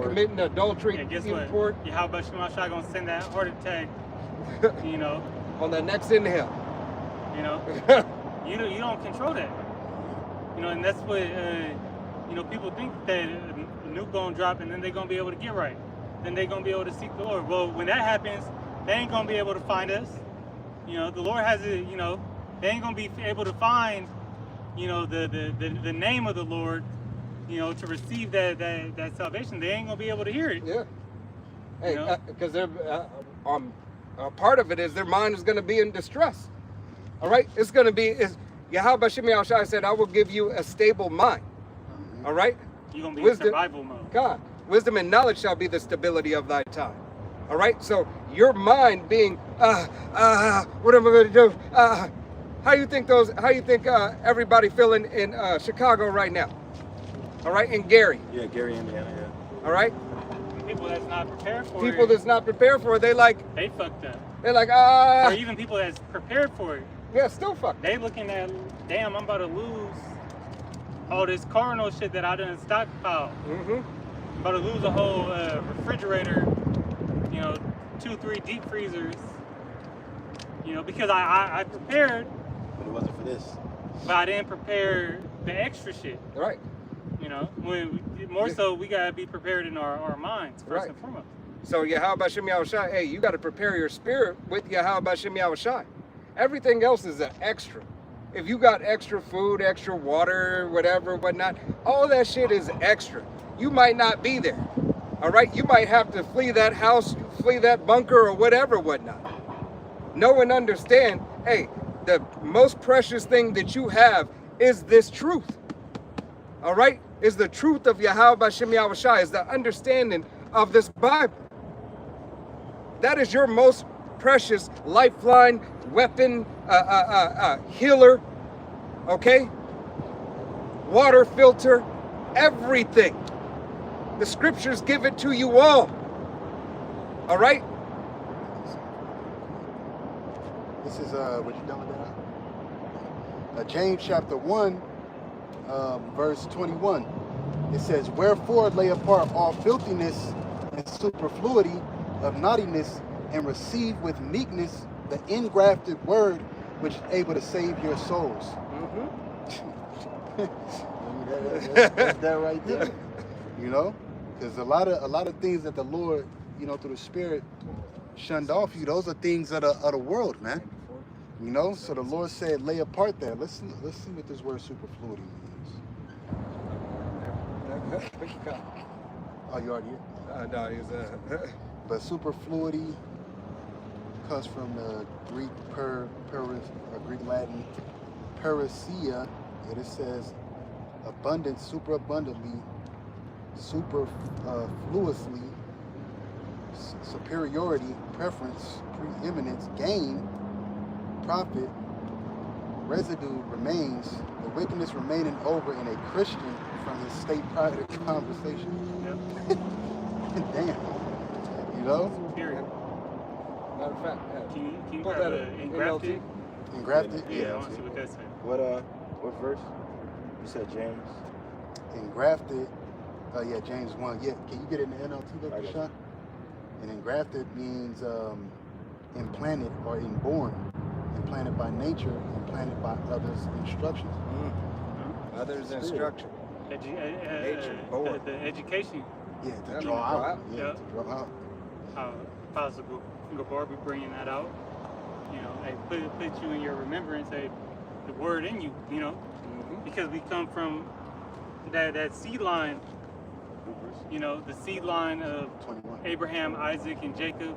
committing adultery. yeah, guess import what? Yahweh Shemashai gonna send that heart attack, on the next inhale. you don't control that. And that's what people think that a nuke gonna drop and then they're gonna be able to get right. Then they're gonna be able to seek the Lord. Well, when that happens, they ain't gonna be able to find us. The Lord has it. They ain't gonna be able to find, the name of the Lord, to receive that salvation. They ain't gonna be able to hear it. Yeah. Hey, because they're part of it is their mind is going to be in distress. All right, it's going to be Yahweh Hashem Yahushai said, "I will give you a stable mind." All right, You're gonna be Wisdom- in survival mode. God, wisdom and knowledge shall be the stability of thy time. All right, so your mind being what am I going to do? How you think everybody feeling in Chicago right now? All right, in Gary. Yeah, Gary, Indiana, yeah. All right, People that's not prepared for people it, that's not prepared for it, they fucked up. they're like Or even people that's prepared for it, yeah, still fucked. they looking at, damn, I'm about to lose all this carnal shit that I didn't stockpile. Mm-hmm. I'm about to lose a whole refrigerator, 2-3 deep freezers, because I prepared, But it wasn't for this. but I didn't prepare the extra shit. Right. So we gotta be prepared in our minds first Right. and foremost. So Yahweh Hashem Yahushai, hey, you got to prepare your spirit with Yahweh Hashem Yahushai. Everything else is an extra. If you got extra food, extra water, whatever, whatnot, all that shit is extra. You might not be there. All right, you might have to flee that house, flee that bunker or whatnot. Know and understand, hey, the most precious thing that you have is this truth. All right? Is the truth of Yahweh B'Shem Yahushai, is the understanding of this Bible. That is your most precious lifeline, weapon, healer, okay? Water filter, everything. The scriptures give it to you all. All right? This is what you done with that? James chapter 1, verse 21. It says, "Wherefore lay apart all filthiness and superfluity of naughtiness, and receive with meekness the ingrafted word, which is able to save your souls." That's that right there. You know, because a lot of things that the Lord, you know, through the Spirit shunned off you, those are things of the world, man. You know, so the Lord said, lay apart that. Let's see what this word superfluity means. Oh, you already here? No, he's But superfluity comes from the Greek Greek Latin parousia. It says abundance, super abundantly, superfluously, superiority, preference, preeminence, gain, profit, residue remains, the wickedness remaining over in a Christian from his state private conversation. Yep. Damn. You know? Period. matter of fact, Can you pull grab that a in engrafted? Engrafted? Yeah, I want to see what that says. What verse? You said James. Engrafted. Yeah, James 1. Yeah, can you get it in the NLT there, I got Sean? And engrafted means implanted or inborn. Implanted by nature, implanted by others' instructions. others' instruction. Nature, born. The education. Yeah, Yeah, to draw draw out. out. Yeah, Yeah. to draw out. How possible Gabar be bringing that out? You know, hey, put you in your remembrance, hey, the word in you. You know, because we come from that seed line. You know, the seed line of 21. Abraham, Isaac, and Jacob.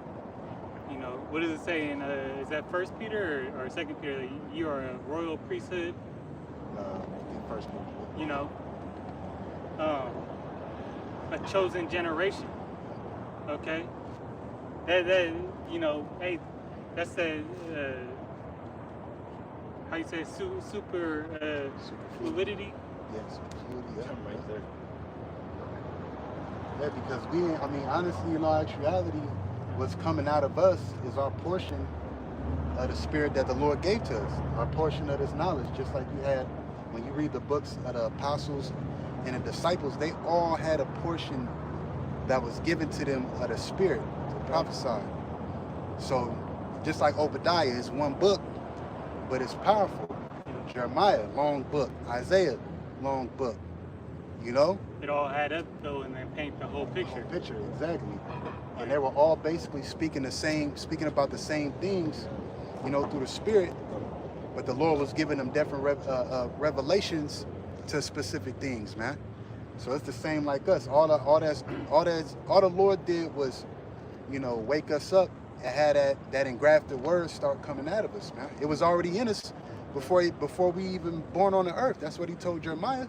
You know, what does it say in, is that 1 Peter or 2 Peter? You are a royal priesthood, I think first book. you know, a chosen generation, okay? That you know, hey, that's the, how you say, super fluidity? Yes, absolutely. Yeah, Something right there. Yeah, because I mean, honestly, in all actuality, what's coming out of us is our portion of the spirit that the Lord gave to us, our portion of this knowledge. Just like you had, when you read the books of the apostles and the disciples, they all had a portion that was given to them of the spirit to prophesy. So just like Obadiah is one book, but it's powerful. Jeremiah, long book. Isaiah, long book. You know? It all add up though, and then paint the whole picture. Picture, exactly. And they were all basically speaking about the same things, you know, through the Spirit. But the Lord was giving them different revelations to specific things, man. So it's the same like us. All the Lord did was, you know, wake us up and had that engrafted word start coming out of us, man. It was already in us before we even born on the earth. That's what He told Jeremiah.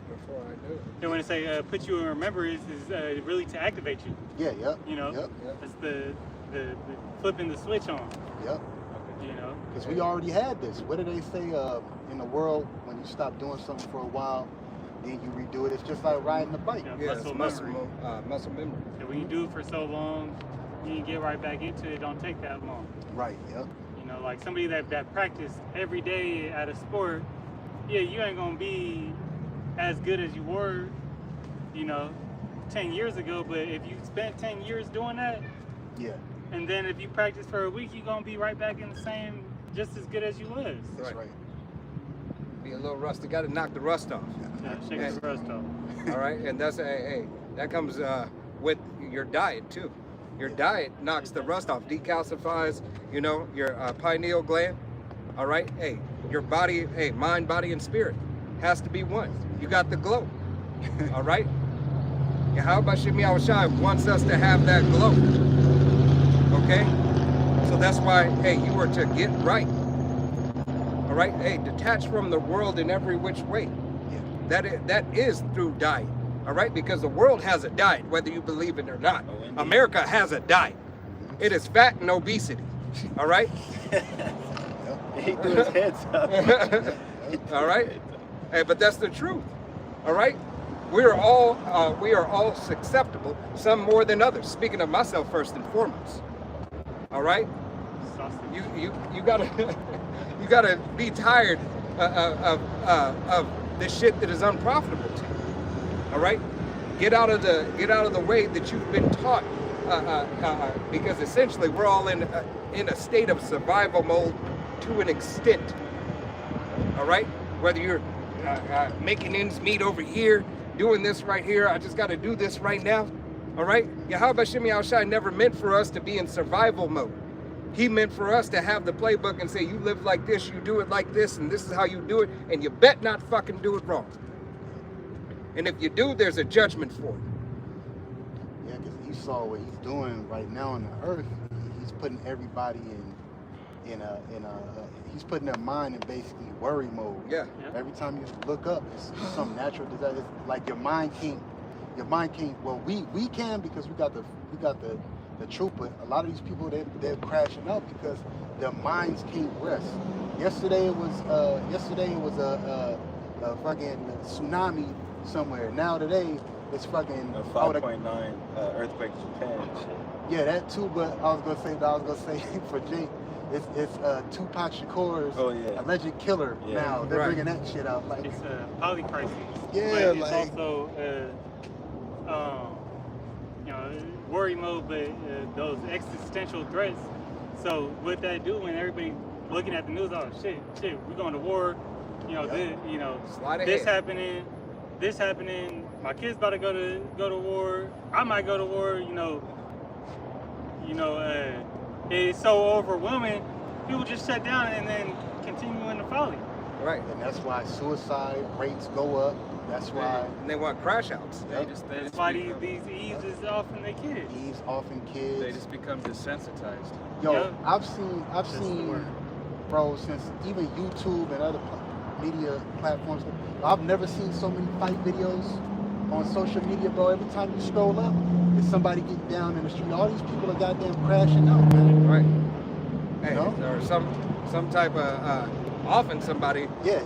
Before I knew it. And when I say put you in remembrance is really to activate you. Yeah, yep. You know, Yep, it's the flipping the switch on. yep. You know, Because we already had this. What do they say in the world when you stop doing something for a while, then you redo it? It's just like riding a bike. Yeah. Yeah, Muscle it's muscle memory. muscle memory. and when you do it for so long, you get right back into it. It don't take that long. Right, yep. You know, like somebody that practiced every day at a sport, yeah, you ain't gonna be as good as you were, you know, 10 years ago. But if you spent 10 years doing that, Yeah, and then if you practice for a week, you're gonna be right back in the same, just as good as you was. that's Right. right. Be a little rusty. Got to knock the rust off. Yeah, shake the rust off. All right, and that's hey, that comes with your diet too. Your diet knocks the rust off, decalcifies, you know, your pineal gland. All right, hey, your body, hey, mind, body, and spirit has to be one. You got the glow. All right. Yahweh B'Shem Yahushai wants us to have that glow. Okay? So that's why, hey, you are to get right. All right? Hey, detach from the world in every which way. That is through diet. All right? Because the world has a diet, whether you believe it or not. Oh, indeed. America has a diet. It is fat and obesity. All right? He threw his heads up. All right? Hey, but that's the truth. All right? We are all susceptible, some more than others. Speaking of myself first and foremost. All right? You gotta you gotta be tired of the shit that is unprofitable to you. All right? Get out of the way that you've been taught, because essentially we're all in a state of survival mode to an extent. All right? Whether you're making ends meet over here, doing this right here, I just got to do this right now. All right? Yahweh Shem Yahushai never meant for us to be in survival mode. He meant for us to have the playbook and say, you live like this, you do it like this, and this is how you do it, and you bet not fucking do it wrong. And if you do, there's a judgment for it. Yeah, because Esau, what he's doing right now on the earth, he's putting everybody he's putting their mind in basically worry mode. Yeah. Every time you look up, it's some natural disaster. It's like your mind can't. Well, we can, because we got the truth, but a lot of these people they're crashing out because their minds can't rest. Yesterday it was a fucking tsunami somewhere. Now today it's fucking A 5.9 earthquake in Japan. yeah, that too. But I was gonna say for Jake, it's Tupac Shakur's alleged killer. Yeah. Now they're Right. bringing that shit out. Like, It's polycrisis. Yeah, but it's like- also worry mode, but those existential threats. So what that do when everybody looking at the news? Oh shit, we're going to war. Slide This ahead. happening. My kid's about to go to war. I might go to war. It's so overwhelming. People just shut down and then continue in the folly. Right. and that's why suicide rates go up. That's why And they want crash outs. They just That's why become- these eaves is often the kids. these often kids. they just become desensitized. Yo, Yeah. I've seen, the word. bro, since even YouTube and other media platforms, I've never seen so many fight videos on social media, bro. Every time you scroll up, it's somebody getting down in the street. All these people are goddamn crashing out, man. Right. Hey, No? or some type of often somebody, Yeah.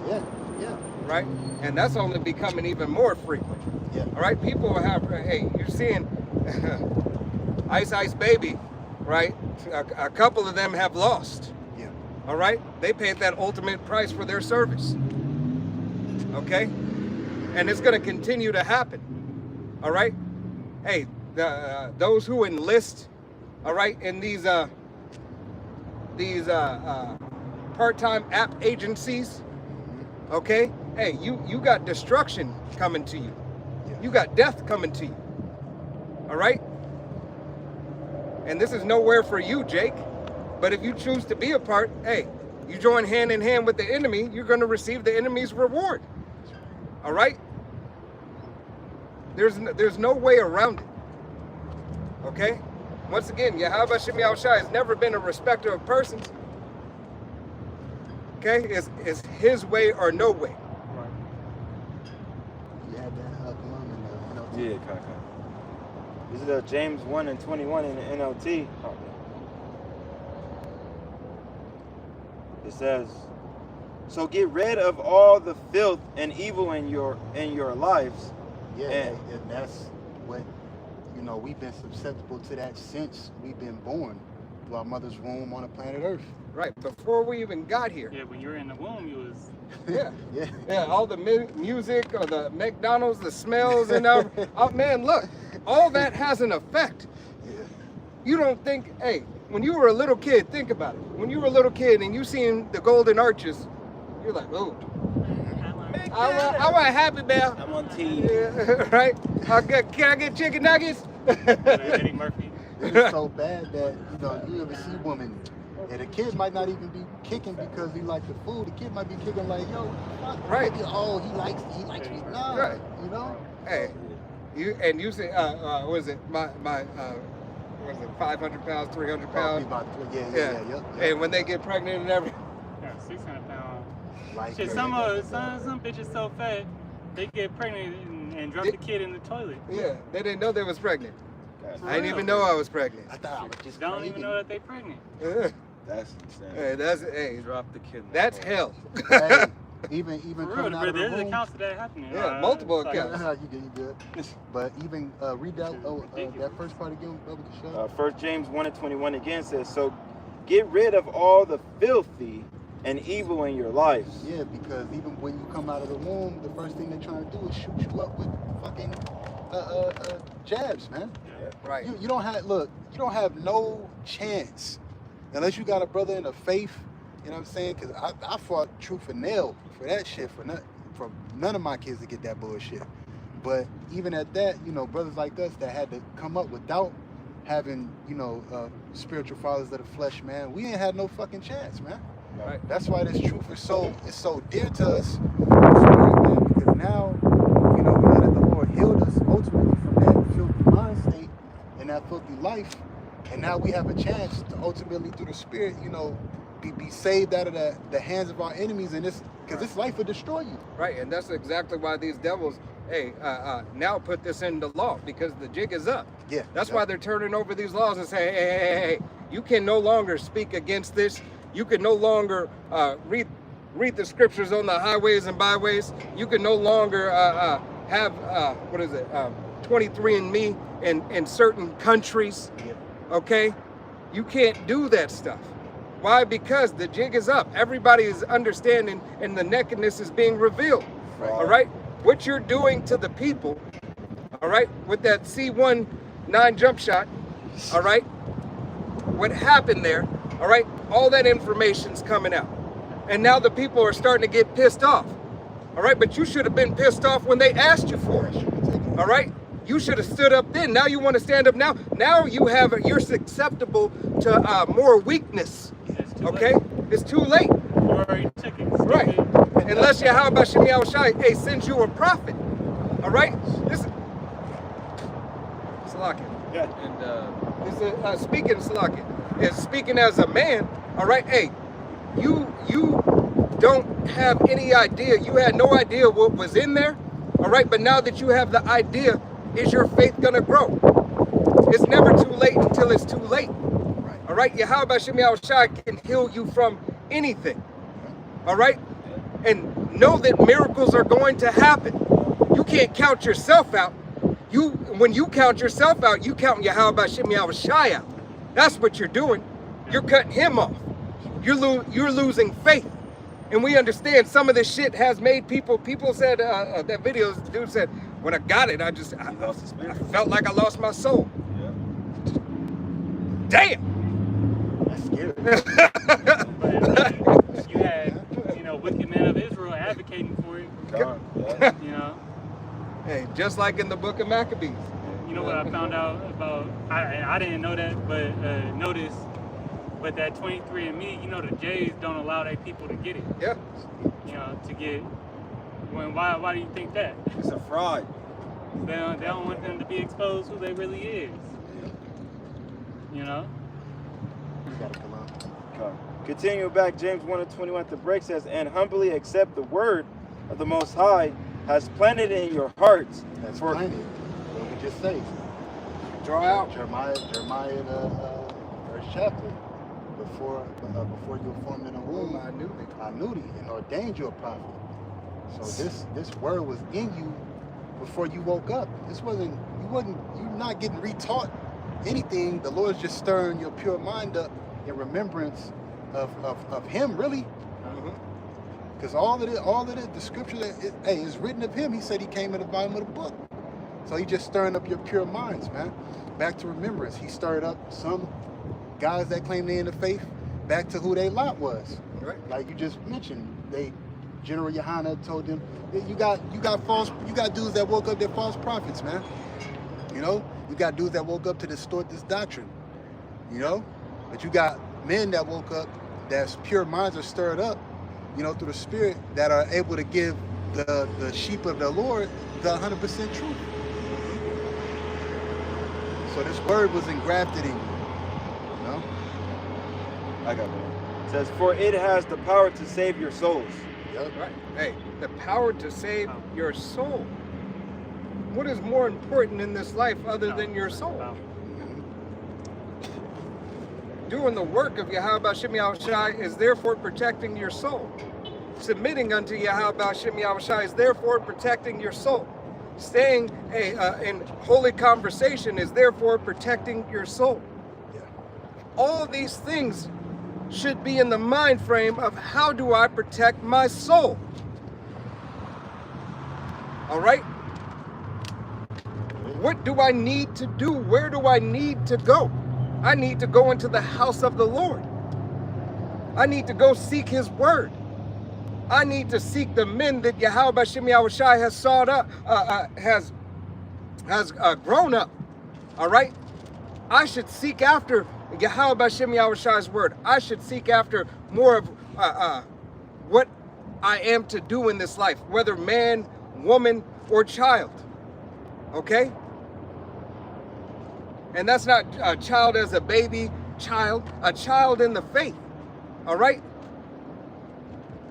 right? And that's only becoming even more frequent. Yeah. All right, people have. Hey, you're seeing Ice Ice Baby, right? A couple of them have lost. Yeah. All right, they paid that ultimate price for their service. Okay, and it's going to continue to happen. All right. Hey, those who enlist, all right, in these part-time app agencies. Okay. Hey, you got destruction coming to you. Yeah. You got death coming to you. All right? And this is nowhere for you, Jake. But if you choose to be a part, hey, you join hand in hand with the enemy, you're going to receive the enemy's reward. All right? There's no way around it. Okay? Once again, Yahweh Shem Yahushai has never been a respecter of persons. Okay? It's his way or no way. You had that come on in the NLT. Yeah, Kaka. This is James 1 and 21 in the NLT. It says, "So get rid of all the filth and evil in your lives." Yeah, And- and that's what, we've been susceptible to that since we've been born through our mother's womb on the planet Earth. Right, before we even got here. Yeah, when you were in the womb, you was Yeah. Yeah. Yeah, all the music or the McDonald's, the smells and all. Oh, man, look, all that has an effect. Yeah. You don't think, hey, when you were a little kid, think about it. When you were a little kid and you seen the golden arches, you're like, oh, I want a Happy Meal. I'm on T. Yeah, right? Can I get chicken nuggets? Eddie Murphy. It is so bad that, you ever see women, and the kid might not even be kicking because he likes the food. The kid might be kicking like, yo, fuck, Right. oh, he likes me. Nah, Right. you know? Hey, you say, what is it? My was it 500 pounds, 300 Probably pounds? about yeah. And when they get pregnant and everything. Yeah, 600 pounds. Like, Shit, some bitches so fat they get pregnant and drop the kid in the toilet. Yeah, they didn't know they was pregnant. For I didn't real. even know I was pregnant. I thought I was just Don't craving even know that they pregnant. Yeah. That's insane. Hey, Drop the kid. in the that's toilet. hell. Hey, even For real, coming out of the there's womb. accounts of that happening. Yeah, multiple it's like- accounts. You good. But even read that Ridiculous. that first part again, Brother Kishore. 1 James 1:21 again says, so get rid of all the filthy and evil in your life. Yeah, because even when you come out of the womb, the first thing they're trying to do is shoot you up with fucking jabs, man. Right. You don't have no chance unless you got a brother in the faith. You know what I'm saying? Because I fought truth and nail for that shit for none of my kids to get that bullshit. But even at that, brothers like us that had to come up without having, spiritual fathers of the flesh, man, we ain't had no fucking chance, man. Right. That's why this truth is so dear to us, man, because now, we know that the Lord healed us ultimately from that filthy mind state and that filthy life, and now we have a chance to ultimately, through the Spirit, be saved out of the hands of our enemies, and because this life will destroy you. Right, and that's exactly why these devils, now put this into law, because the jig is up. Yeah, That's why they're turning over these laws and saying, hey, you can no longer speak against this. You can no longer read the scriptures on the highways and byways. You can no longer have 23andMe in certain countries. Yeah. Okay, you can't do that stuff. Why? Because the jig is up. Everybody is understanding, and the nakedness is being revealed. Right. All right, what you're doing to the people. All right, with that C19 jump shot. All right, what happened there? All right, all that information's coming out. And now the people are starting to get pissed off. All right, but you should have been pissed off when they asked you for it. All right, you should have stood up then. Now you want to stand up now. Now you're susceptible to more weakness. It's too Okay, late. it's too late. You already took it. Right. Stupid. Unless Yahweh Shem Yahushai sends you a prophet. All right, this Salakia. Yeah. And speaking Salakia is speaking as a man. All right, hey, you don't have any idea. You had no idea what was in there. All right, but now that you have the idea, is your faith gonna grow? It's never too late until it's too late. Right. All right, Yahweh Shem Yahushai can heal you from anything. All right, and know that miracles are going to happen. You can't count yourself out. When you count yourself out, you count Yahweh Shem Yahushai out. That's what you're doing. You're cutting him off. You're losing faith. And we understand some of this shit has made people said, that video, the dude said, when I got it, I lost his spirit. felt like I lost my soul. Yeah. Damn. That's scary. But you had, wicked men of Israel advocating for it. God, yeah. Hey, just like in the book of Maccabees. You know what I found out about? I didn't know that, but notice. But that 23andMe, the Jays don't allow their people to get it. Yeah. To get. Why do you think that? It's a fraud. They don't want them to be exposed who they really is. You gotta come out. Okay. Continue back, James 1:21 at the break says, and humbly accept the word of the Most High has planted in your hearts. That's for planet. What we just say. Draw out. Jeremiah, the first chapter. Before you were formed in the womb, I knew thee and ordained you a prophet. So this word was in you before you woke up. You're not getting retaught anything. The Lord's just stirring your pure mind up in remembrance of Him, really. Because all of the scripture that is written of Him. He said He came in the volume of the book. So He just stirring up your pure minds, man. Back to remembrance. He stirred up some guys that claim they in the faith back to who they lot was. Right. Like you just mentioned, General Yohana told them, you got dudes that woke up, they're false prophets, man. You got dudes that woke up to distort this doctrine. But you got men that woke up, that's pure minds are stirred up, through the Spirit, that are able to give the sheep of the Lord the 100% truth. So this word was engrafted in you. You know? I got one. It says, for it has the power to save your souls. Yep. Right. Hey, the power to save your soul. What is more important in this life other than your soul? Doing the work of Yahweh Shem Shai is therefore protecting your soul. Submitting unto Yahweh Shem Shai is therefore protecting your soul. Staying in holy conversation is therefore protecting your soul. Yeah. All these things should be in the mind frame of how do I protect my soul? All right? What do I need to do? Where do I need to go? I need to go into the house of the Lord. I need to go seek his word. I need to seek the men that Yahweh Shem Shai has sought up, has grown up. All right? I should seek after Yahweh Shem Shai's word. I should seek after more of what I am to do in this life, whether man, woman, or child. Okay? And that's not a child as a baby child, a child in the faith. All right?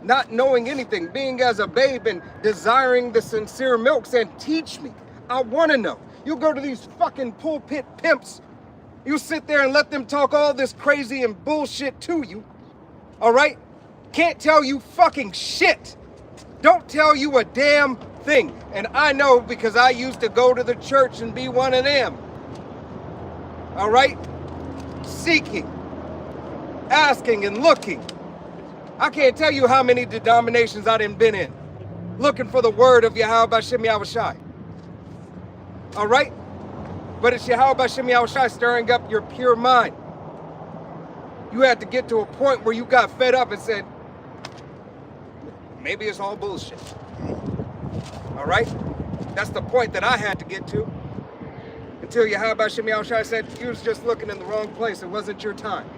Not knowing anything, being as a babe and desiring the sincere milk, saying, teach me. I want to know. You go to these fucking pulpit pimps. You sit there and let them talk all this crazy and bullshit to you. All right? Can't tell you fucking shit. Don't tell you a damn thing. And I know because I used to go to the church and be one of them. All right? Seeking, asking, and looking. I can't tell you how many denominations I done been in. Looking for the word of Yahweh Shem Shai. All right? But it's Yahweh Shem Shai stirring up your pure mind. You had to get to a point where you got fed up and said, maybe it's all bullshit. All right? That's the point that I had to get to. Until Yahweh Shem Shai said, you was just looking in the wrong place. It wasn't your time.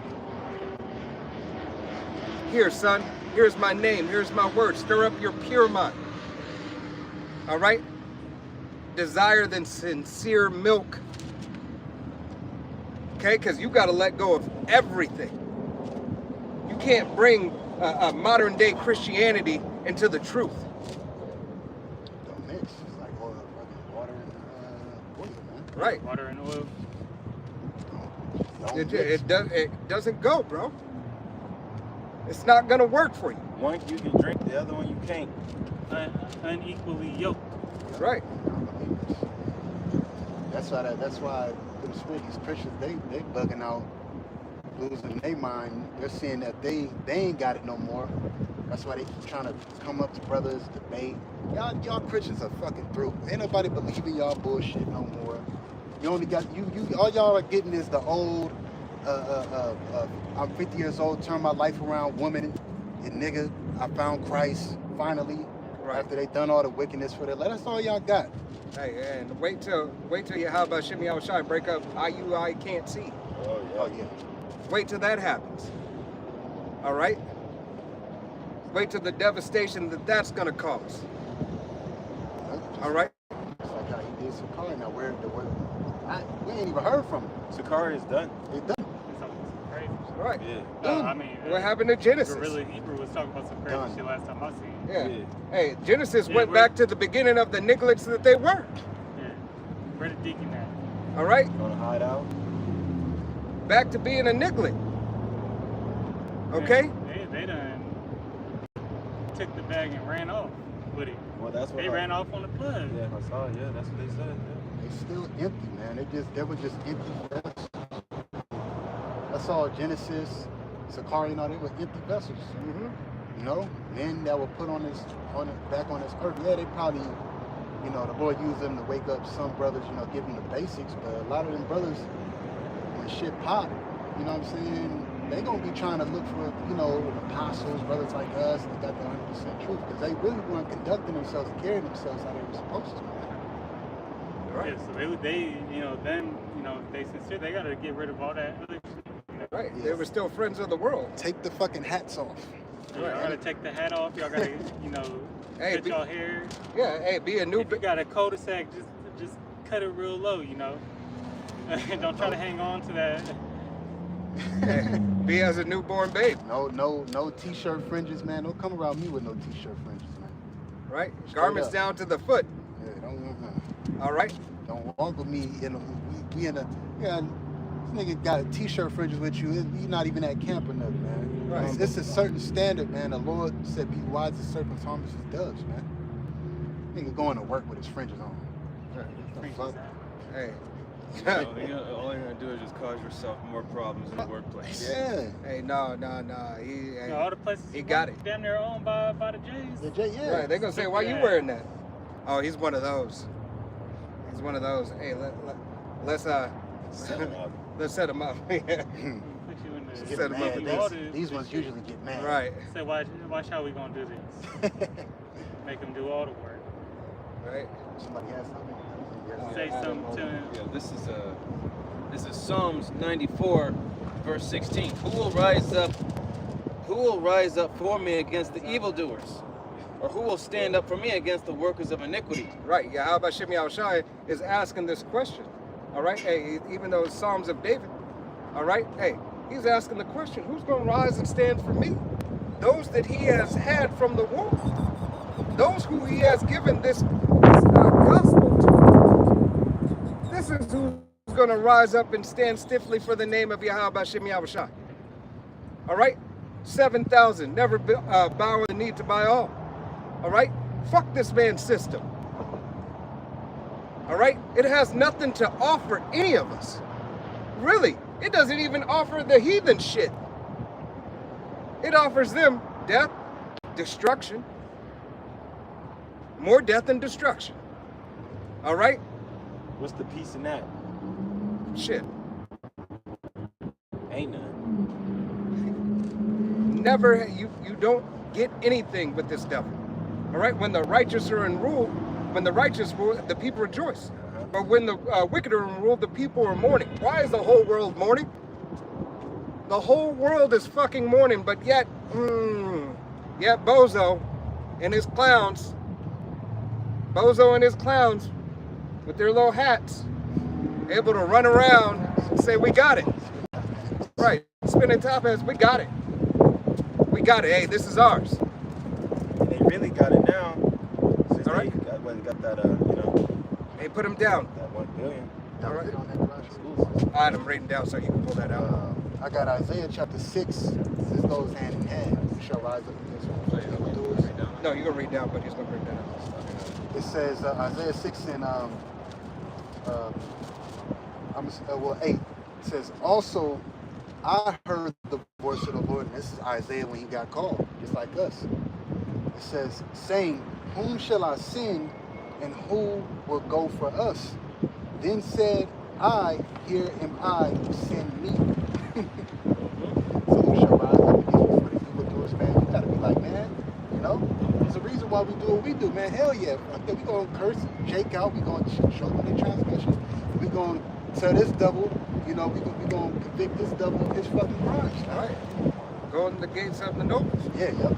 Here, son. Here's my name. Here's my word. Stir up your pure mind. All right? Desire the sincere milk. Okay? Because you got to let go of everything. You can't bring a modern day Christianity into the truth. Don't mix. It's like oil, water and oil, man. Right. Water and oil. Don't mix. It doesn't go, bro. It's not going to work for you. One you can drink, the other one you can't. Unequally yoked. Right. That's why these Christians, they bugging out, losing their mind. They're seeing that they ain't got it no more. That's why they keep trying to come up to brothers, debate. Y'all Christians are fucking through. Ain't nobody believing y'all bullshit no more. You only got you all y'all are getting is the old I'm 50 years old, turn my life around, woman and nigga. I found Christ finally. Right. After they done all the wickedness for their life. That's all y'all got. Hey, and wait till Yahweh Shem Shai break up IUI can't see. Oh yeah. Oh yeah. Wait till that happens. All right? Wait till the devastation that's going to cause. All right? It's like how he did Sakari. Now, we ain't even heard from him. Sakari is done. He done. It's crazy. Right. Yeah. I mean, What happened to Genesis? Gorilla Hebrew was talking about some crazy Done. shit last time I seen. Yeah. Yeah. Hey, Genesis Yeah, went we're- back to the beginning of the nigglets that they were. Yeah. Where the deacon at? All right? Gonna hide out. Back to being a niglet. Okay? They done took the bag and ran off with it. Well, that's what They ran off on the plug. Yeah, I saw it. Yeah, that's what they said. Yeah. They still empty, man. They were just empty vessels. That's all Genesis, Sakari, they were empty vessels. Mm-hmm. You know, men that were put back on this earth. Yeah, they probably, the Lord used them to wake up some brothers, give them the basics. But a lot of them brothers, when shit pop, you know what I'm saying? They gonna be trying to look for, apostles, brothers like us that got the 100% truth, because they really weren't conducting themselves, carrying themselves how they were supposed to. Right. Yeah, so if they sincere, they gotta get rid of all that other shit. Right. Yes. They were still friends of the world. Take the fucking hats off. Y'all gotta take the hat off. Y'all gotta, Hey, cut y'all hair. Yeah, hey, be a new... If you got a cul-de-sac, just cut it real low, Don't try to hang on to that. Hey, be as a newborn babe, No t-shirt fringes, man. Don't come around me with no t-shirt fringes, man. right? Straight Garments up. down to the foot. Yeah, All right. don't walk with me in a, we in a, yeah, this nigga got a t-shirt fringes with you. You're not even at camp or nothing, man. Right. It's a certain standard, man. The Lord said, be wise as serpents, harmless as doves, man. Nigga going to work with his fringes on. The fuck? Hey. All you're gonna do is just cause yourself more problems in the workplace. Yeah. Hey, no. He, You know, all the places he you got work it. damn near owned by the Jays. Yeah. Right, they're gonna say, why you Yeah. wearing that? Oh, he's one of those. He's one of those. Hey, let's Set 'em up. let's set him up. Yeah. Put you in the Get Set 'em up mad. with all These ones usually get mad. Right, Say, watch how we gonna do this. Make them do all the work. right. Somebody has something. Say something to him. Yeah, this is Psalms 94, verse 16. Who will rise up for me against the evildoers? Or who will stand up for me against the workers of iniquity? Right. Yeah, how about Shimei Shai is asking this question. All right. Hey, even though it's Psalms of David. All right. Hey, he's asking the question, who's going to rise and stand for me? Those that he has had from the womb. Those who he has given this gospel to. This is who's going to rise up and stand stiffly for the name of Yahweh Shimei Shai. All right. 7,000 never bow the knee to Baal. All right? Fuck this man's system. All right? It has nothing to offer any of us. Really, it doesn't even offer the heathen shit. It offers them death, destruction, more death and destruction. All right? What's the peace in that? Shit. Ain't none. Never, you don't get anything with this devil. All right? When the righteous are in rule, when the righteous rule, the people rejoice. But when the wicked are in rule, the people are mourning. Why is the whole world mourning? The whole world is fucking mourning, but yet Bozo and his clowns, with their little hats, able to run around and say, we got it. Right, spinning top hats, we got it. We got it, hey, this is ours. And they really got it now. Since All right. they got that, Hey, put him down. that 1 billion. That was Alright. it on that garage. I had him written down so you can pull that out. I got Isaiah chapter 6. This goes hand in hand. We shall rise up against evildoers. No, you're gonna read down, but he's gonna bring that out. It says Isaiah 6 and 8. It says, also I heard the voice of the Lord, and this is Isaiah when he got called, just like us. It says, saying, whom shall I send, and who will go for us? Then said I, here am I, send me. So who shall rise up against me for the evildoers, man? You gotta be like, man, you know, there's a reason why we do what we do, man. Hell yeah. Fuck that. We gonna curse Jake out, we gonna show them their transgressions, we gonna tell this devil, you know, we gonna convict this devil of his fucking crimes. All right. Go in the gates of the nobles. Yeah, yep.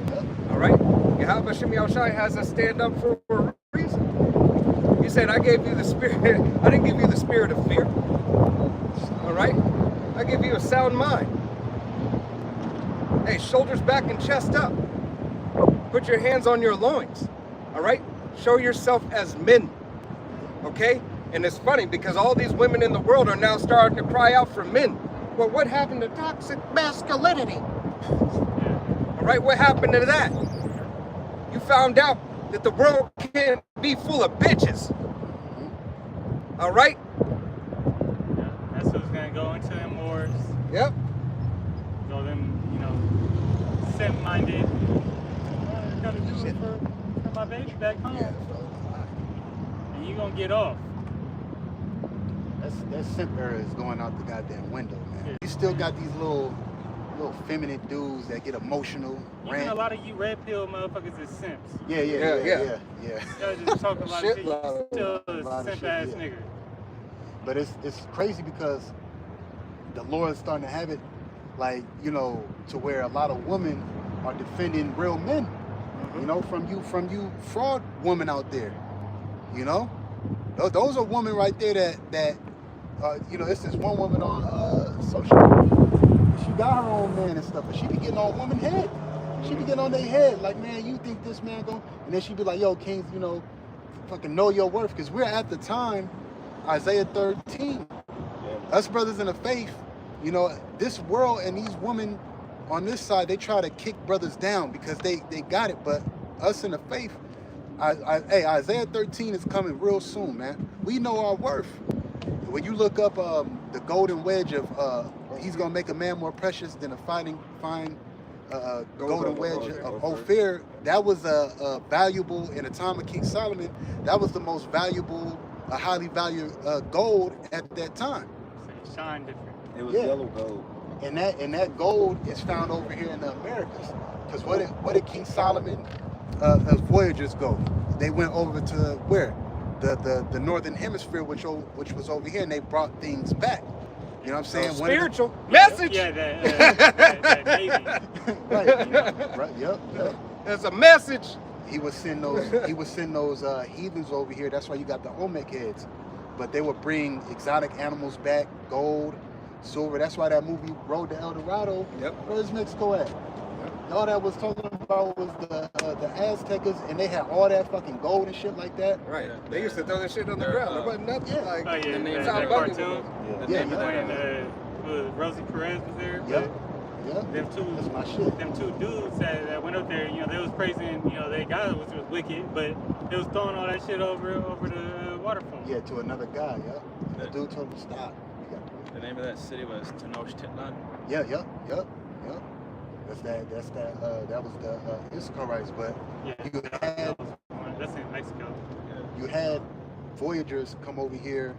All right. Yahweh Shimei Shai has us stand up for a reason. He said, I gave you the spirit. I didn't give you the spirit of fear. All right. I give you a sound mind. Hey, shoulders back and chest up. Put your hands on your loins. All right. Show yourself as men. Okay. And it's funny because all these women in the world are now starting to cry out for men. Well, what happened to toxic masculinity? All right, what happened to that? You found out that the world can't be full of bitches. All right? Yeah, that's who's gonna go into them wars. Yep. Go them, you know, simp-minded. I gotta do it for my baby back home. Yeah. And you gonna get off. That simp era is going out the goddamn window, man. Yeah. You still got these little feminine dudes that get emotional, Even rant. a lot of you red pill motherfuckers is simps. Yeah. Y'all just talk about shit. You Shitload. still A a lot of simp shit, ass yeah. nigga. But it's crazy because the Lord's starting to have it, like, you know, to where a lot of women are defending real men. You know, from you fraud women out there. You know, those are women right there that you know, it's this one woman on social. She got her own man and stuff, but she be getting on woman head. She be getting on their head, like, man, you think this man gon'? And then she be like, yo, Kings, you know, fucking know your worth, because we're at the time, Isaiah 13. Us brothers in the faith, you know, this world and these women on this side, they try to kick brothers down because they got it, but us in the faith, hey, Isaiah 13 is coming real soon, man. We know our worth. When you look up the golden wedge of he's gonna make a man more precious than a fine golden wedge of Ophir, that was a valuable in the time of King Solomon. That was the most valuable, highly valued gold at that time. So it shine different. It was Yeah. yellow gold. And that gold is found over here in the Americas. Because what did King Solomon voyagers go? They went over to where? The northern hemisphere, which was over here, and they brought things back. You know what I'm saying? So One of the- spiritual message. Yeah, that Navy. right, yep. There's a message. He would send those heathens over here. That's why you got the Olmec heads. But they would bring exotic animals back, gold, silver. That's why that movie Road to El Dorado. Yep. Where's Mexico at? All that was talking about was the Aztecas, and they had all that fucking gold and shit like that. Right. They used to throw that shit on the ground. There wasn't nothing Yeah. like. Oh yeah, The name that of that cartoon. The Yeah, name of When that. Rosie Perez was there. Yep. Yeah. Them two, That's my shit. them two dudes that went up there, you know, they was praising, you know, their God, which was wicked, but they was throwing all that shit over the waterfall. Yeah, to another guy. Yeah. And the dude told him to stop. The name of that city was Tenochtitlan. Yeah. Yep. That was the Issacharites, but Yeah, you had that's in Mexico. you had voyagers come over here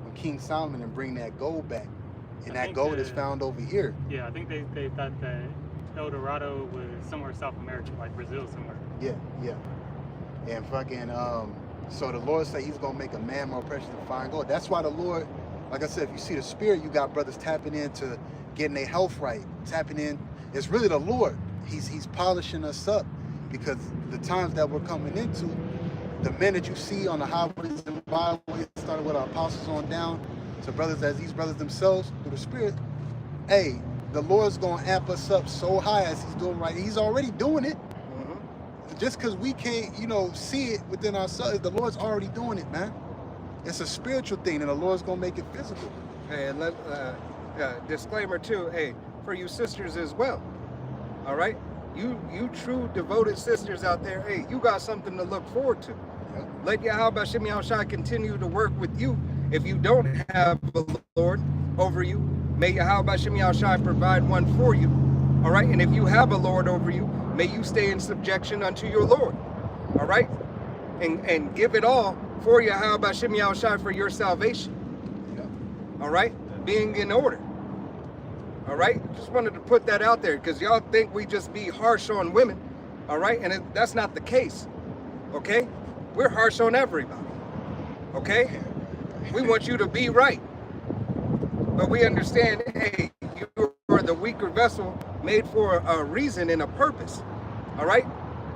with King Solomon and bring that gold back, and I that think gold is found over here. Yeah, I think they thought that El Dorado was somewhere South America, like Brazil somewhere. Yeah. And fucking so the Lord said He's gonna make a man more precious than fine gold. That's why the Lord, like I said, if you see the Spirit, you got brothers tapping into getting their health right, tapping in. It's really the Lord. He's polishing us up, because the times that we're coming into, the men that you see on the highways and byways, starting with our apostles on down to brothers as these brothers themselves through the Spirit. Hey, the Lord's gonna amp us up so high as He's doing right. He's already doing it. Just because we can't, you know, see it within ourselves, the Lord's already doing it, man. It's a spiritual thing, and the Lord's gonna make it physical. Hey, and disclaimer too. Hey, for you sisters as well. All right, you true devoted sisters out there. Hey, you got something to look forward to. Yeah. Let Yahweh Shem Yahushua continue to work with you. If you don't have a Lord over you, may Yahweh Shem Yahushua provide one for you. All right, and if you have a Lord over you, may you stay in subjection unto your Lord. All right, and give it all for Yahweh Shem Yahushua for your salvation. Yeah. All right, being in order. All right, just wanted to put that out there, because y'all think we just be harsh on women. All right, and that's not the case. Okay, we're harsh on everybody. Okay, we want you to be right, but we understand, hey, you are the weaker vessel made for a reason and a purpose. All right,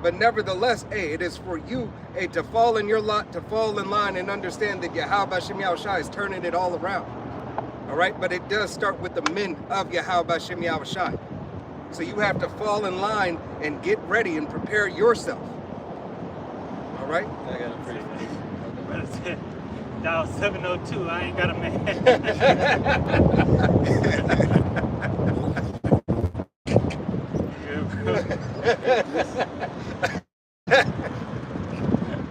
but nevertheless, hey, it is for you, hey, to fall in your lot, to fall in line, and understand that Yahweh Shem Yahushua is turning it all around. All right, but it does start with the men of Yahweh Shem Yahushua. So you have to fall in line and get ready and prepare yourself. All right? I got a pretty But it said, dial 702, I ain't got a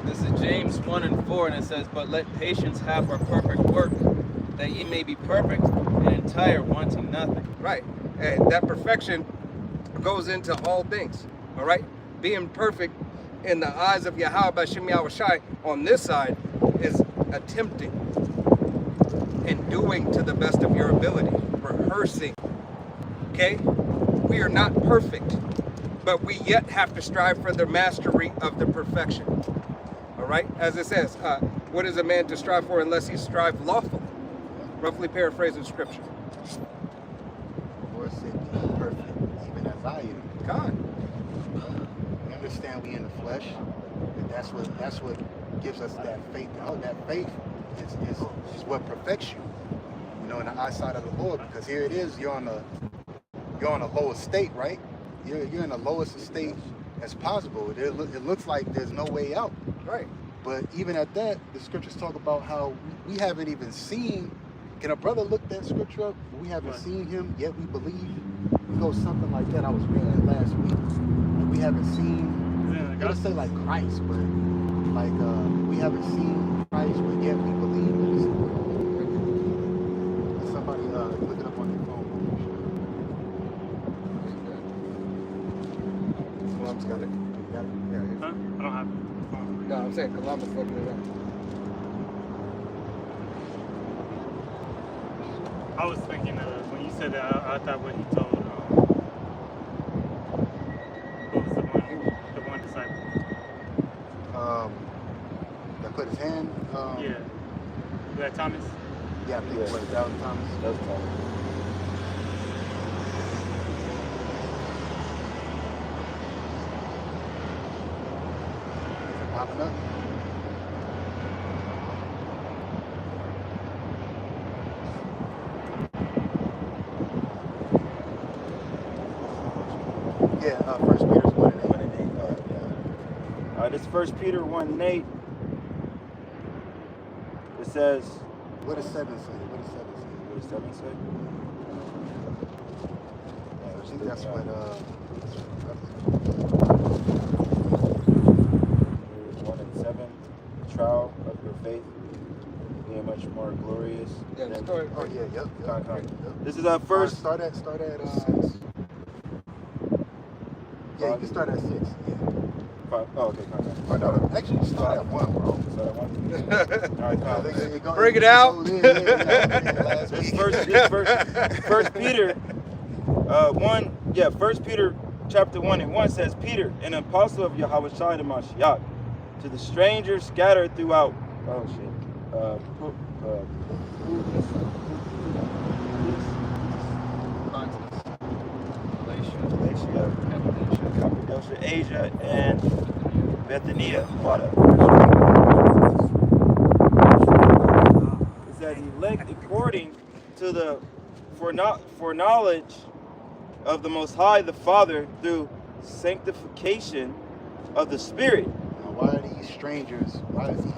This is James 1:4, and it says, "But let patience have her perfect work, that ye may be perfect and entire, wanting nothing." Right. And that perfection goes into all things. All right? Being perfect in the eyes of Yahweh Shem Yahushua on this side is attempting and doing to the best of your ability, rehearsing. Okay? We are not perfect, but we yet have to strive for the mastery of the perfection. All right? As it says, what is a man to strive for unless he strive lawfully? Roughly paraphrasing scripture. The Lord said, "Be perfect, even as I am." God. We understand we in the flesh, and that's what gives us that faith. Oh, that faith is what perfects you. you know, in the eyesight of the Lord, because here it is, you're on a lower state, right? You're in the lowest estate as possible. It looks like there's no way out. Right. But even at that, the scriptures talk about how we haven't even seen. Can a brother look that scripture up? We haven't What? seen him, yet we believe. It goes something like that. I was reading it last week. Like we haven't seen, Is it in the I gotta say gospel? like Christ, but like we haven't seen Christ, but yet we believe. Let me see. Somebody look it up on their phone. Columbus got it. You got it? Yeah, yeah. Huh? I don't have it. No, I'm saying Columbus looking it up. I was thinking when you said that, I thought what he told. What was the one disciple? That put his hand. Yeah. Was that Thomas? Yeah, I think it Yeah. was that was Thomas. That's tough. Popping up. Yeah, 1 Peter's 1 and 8. 1 and 8. This is 1 Peter 1 and 8. It says, What does 7 say? What does 7 say? what does 7 say? I think that's what 1 and 7. The trial of your faith being much more glorious. Yeah, the than- story. Oh yeah, yep. This is our first. Start at yeah, you can start at 6. Yeah. Oh, okay, contact. Oh, no, actually start at 1, bro. So that one. All right, I think contact. Bring it out. This first Peter 1 Peter chapter 1 and 1 says, Peter, an apostle of Yahweh Shai the Mashiach, to the strangers scattered throughout Cappadocia, Asia, and Bithynia. Is that elect according to the foreknowledge of the Most High, the Father, through sanctification of the Spirit. Now, why are these strangers? Why is he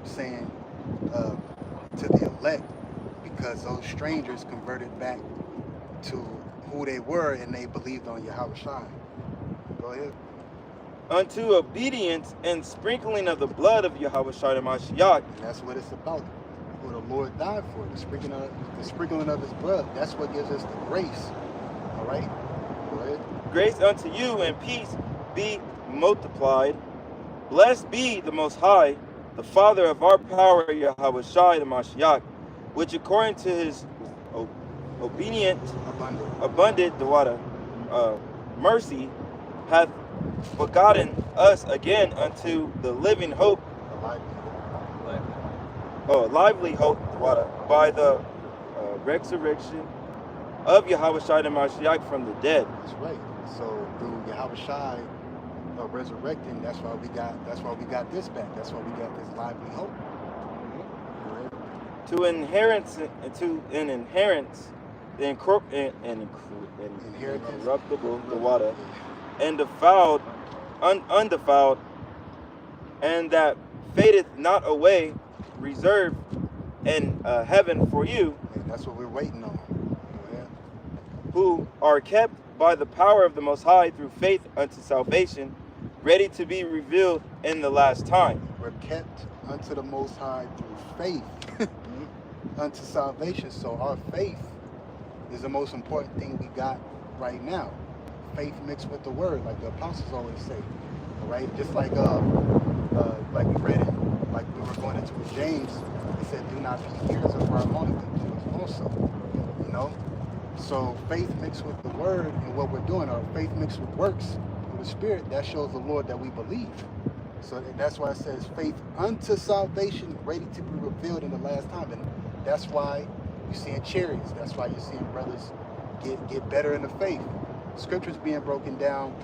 saying to the elect? Because those strangers converted back to who they were and they believed on Yahweh Shai. Go ahead. Unto obedience and sprinkling of the blood of Yahweh Shai the Mashiach. And that's what it's about. What the Lord died for, the sprinkling of his blood. That's what gives us the grace. All right? Go ahead. Grace unto you and peace be multiplied. Blessed be the Most High, the Father of our power, Yahweh Shai the Mashiach, which according to his obedient, abundant mercy, hath begotten us again unto the living hope, lively hope, by the resurrection of Yahweh Shai the Mashiach from the dead. That's right. So through Yahweh Shai resurrecting, that's why we got this back. That's why we got this lively hope. To inheritance, the incorruptible, the water, and defiled, undefiled, and that fadeth not away, reserved in heaven for you, And that's what we're waiting on. who are kept by the power of the Most High through faith unto salvation, ready to be revealed in the last time. We're kept unto the Most High through faith unto salvation. So our faith is the most important thing we got right now. Faith mixed with the word, like the apostles always say. All right, just like we read it, like we were going into James, it said, "Do not be hearers of word only, but doers also." You know. So faith mixed with the word and what we're doing, our faith mixed with works through the Spirit, that shows the Lord that we believe. So that's why it says faith unto salvation, ready to be revealed in the last time. And that's why you're seeing chariots. That's why you're seeing brothers get better in the faith. Scriptures being broken down,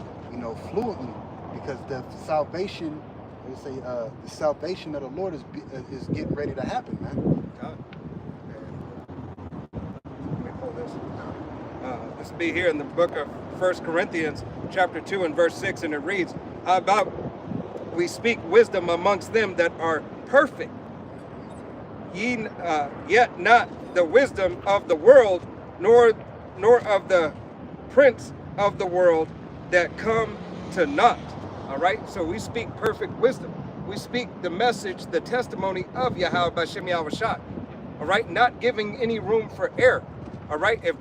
fluently, because the salvation, the salvation of the Lord is getting ready to happen, man. this. This will be here in the book of 1 Corinthians, chapter 2 and verse 6, and it reads, about we speak wisdom amongst them that are perfect, yet not the wisdom of the world, nor of the prince of the world that come to naught. All right, so we speak perfect wisdom. We speak the message, the testimony of Yahweh B'Shem Yahushua. All right, not giving any room for error. All right, if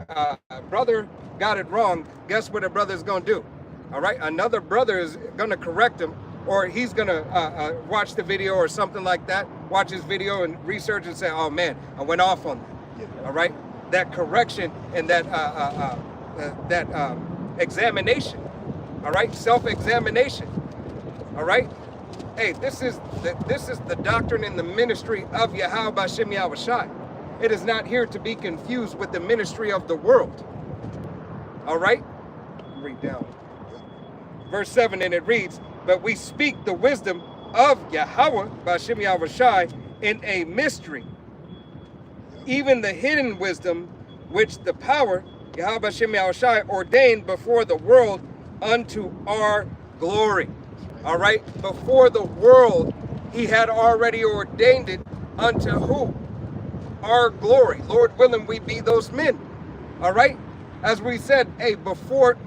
a brother got it wrong, guess what a brother is going to do? All right, another brother is going to correct him, or he's going to watch the video or something like that, watch his video and research and say, oh man, I went off on that. All right, that correction and that examination. All right, self-examination. All right. Hey, this is the doctrine and the ministry of Yahweh B'Shem Yahushua. It is not here to be confused with the ministry of the world. All right? Read down. Verse 7, and it reads, but we speak the wisdom of Yahweh B'Shem Yahushua in a mystery, even the hidden wisdom which the power Yahweh B'Shem Yahushua ordained before the world unto our glory. All right? Before the world, he had already ordained it unto who? Our glory. Lord willing, we be those men. All right? As we said, hey, before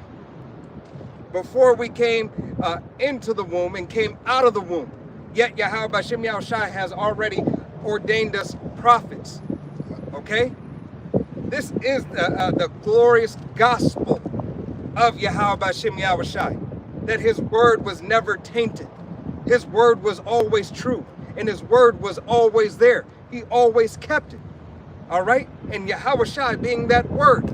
we came into the womb and came out of the womb, yet Yahweh B'Shem Yahushua has already ordained us prophets. Okay? This is the glorious gospel of Yahweh B'Shem Yahushua, that his word was never tainted. His word was always true, and his word was always there. He always kept it. All right? And Yahushua being that word,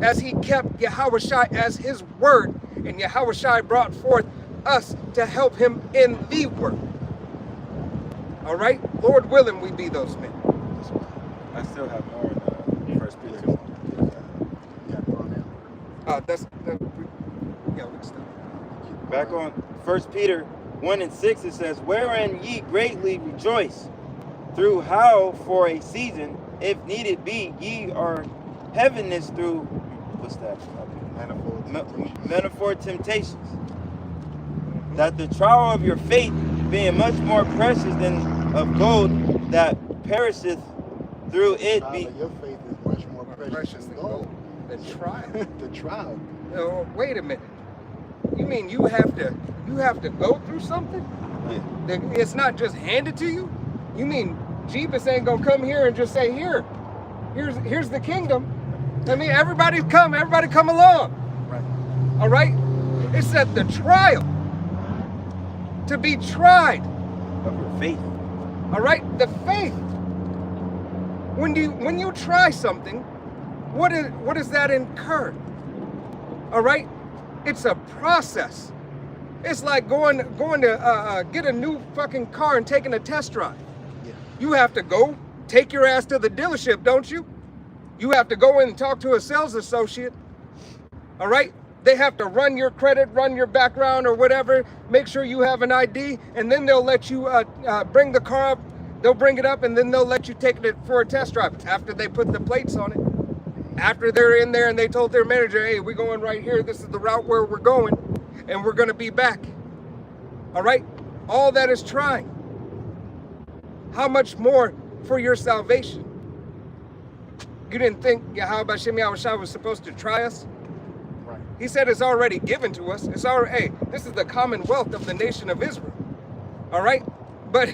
as he kept Yahushua as his word, and Yahushua brought forth us to help him in the word. All right? Lord willing, we be those men. I still have more in 1 Peter 2. We can stop. Back on 1 Peter 1 and 6, it says, wherein ye greatly rejoice, through how for a season, if needed be, ye are heaviness through, what's that? Manifold temptations. That the trial of your faith, being much more precious than of gold that perisheth, through it be. Your faith is much more precious than gold. The trial. The trial. Oh, wait a minute. You mean you have to go through something? Yeah. It's not just handed to you? You mean Jeebus ain't gonna come here and just say, here's the kingdom. I mean, everybody come along. Right. All right? It said the trial. To be tried. Of your faith. All right? The faith. When you try something, what does that incur? All right? It's a process. It's like going to get a new fucking car and taking a test drive. Yeah. You have to go take your ass to the dealership, don't you? You have to go in and talk to a sales associate. All right? They have to run your credit, run your background or whatever, make sure you have an ID, and then they'll let you bring the car up. They'll bring it up, and then they'll let you take it for a test drive after they put the plates on it. After they're in there and they told their manager, hey, we're going right here. This is the route where we're going, and we're going to be back. All right? All that is trying. How much more for your salvation? You didn't think Yahweh B'Shem Yahushua was supposed to try us? Right. He said it's already given to us. It's already, hey, this is the commonwealth of the nation of Israel. All right? But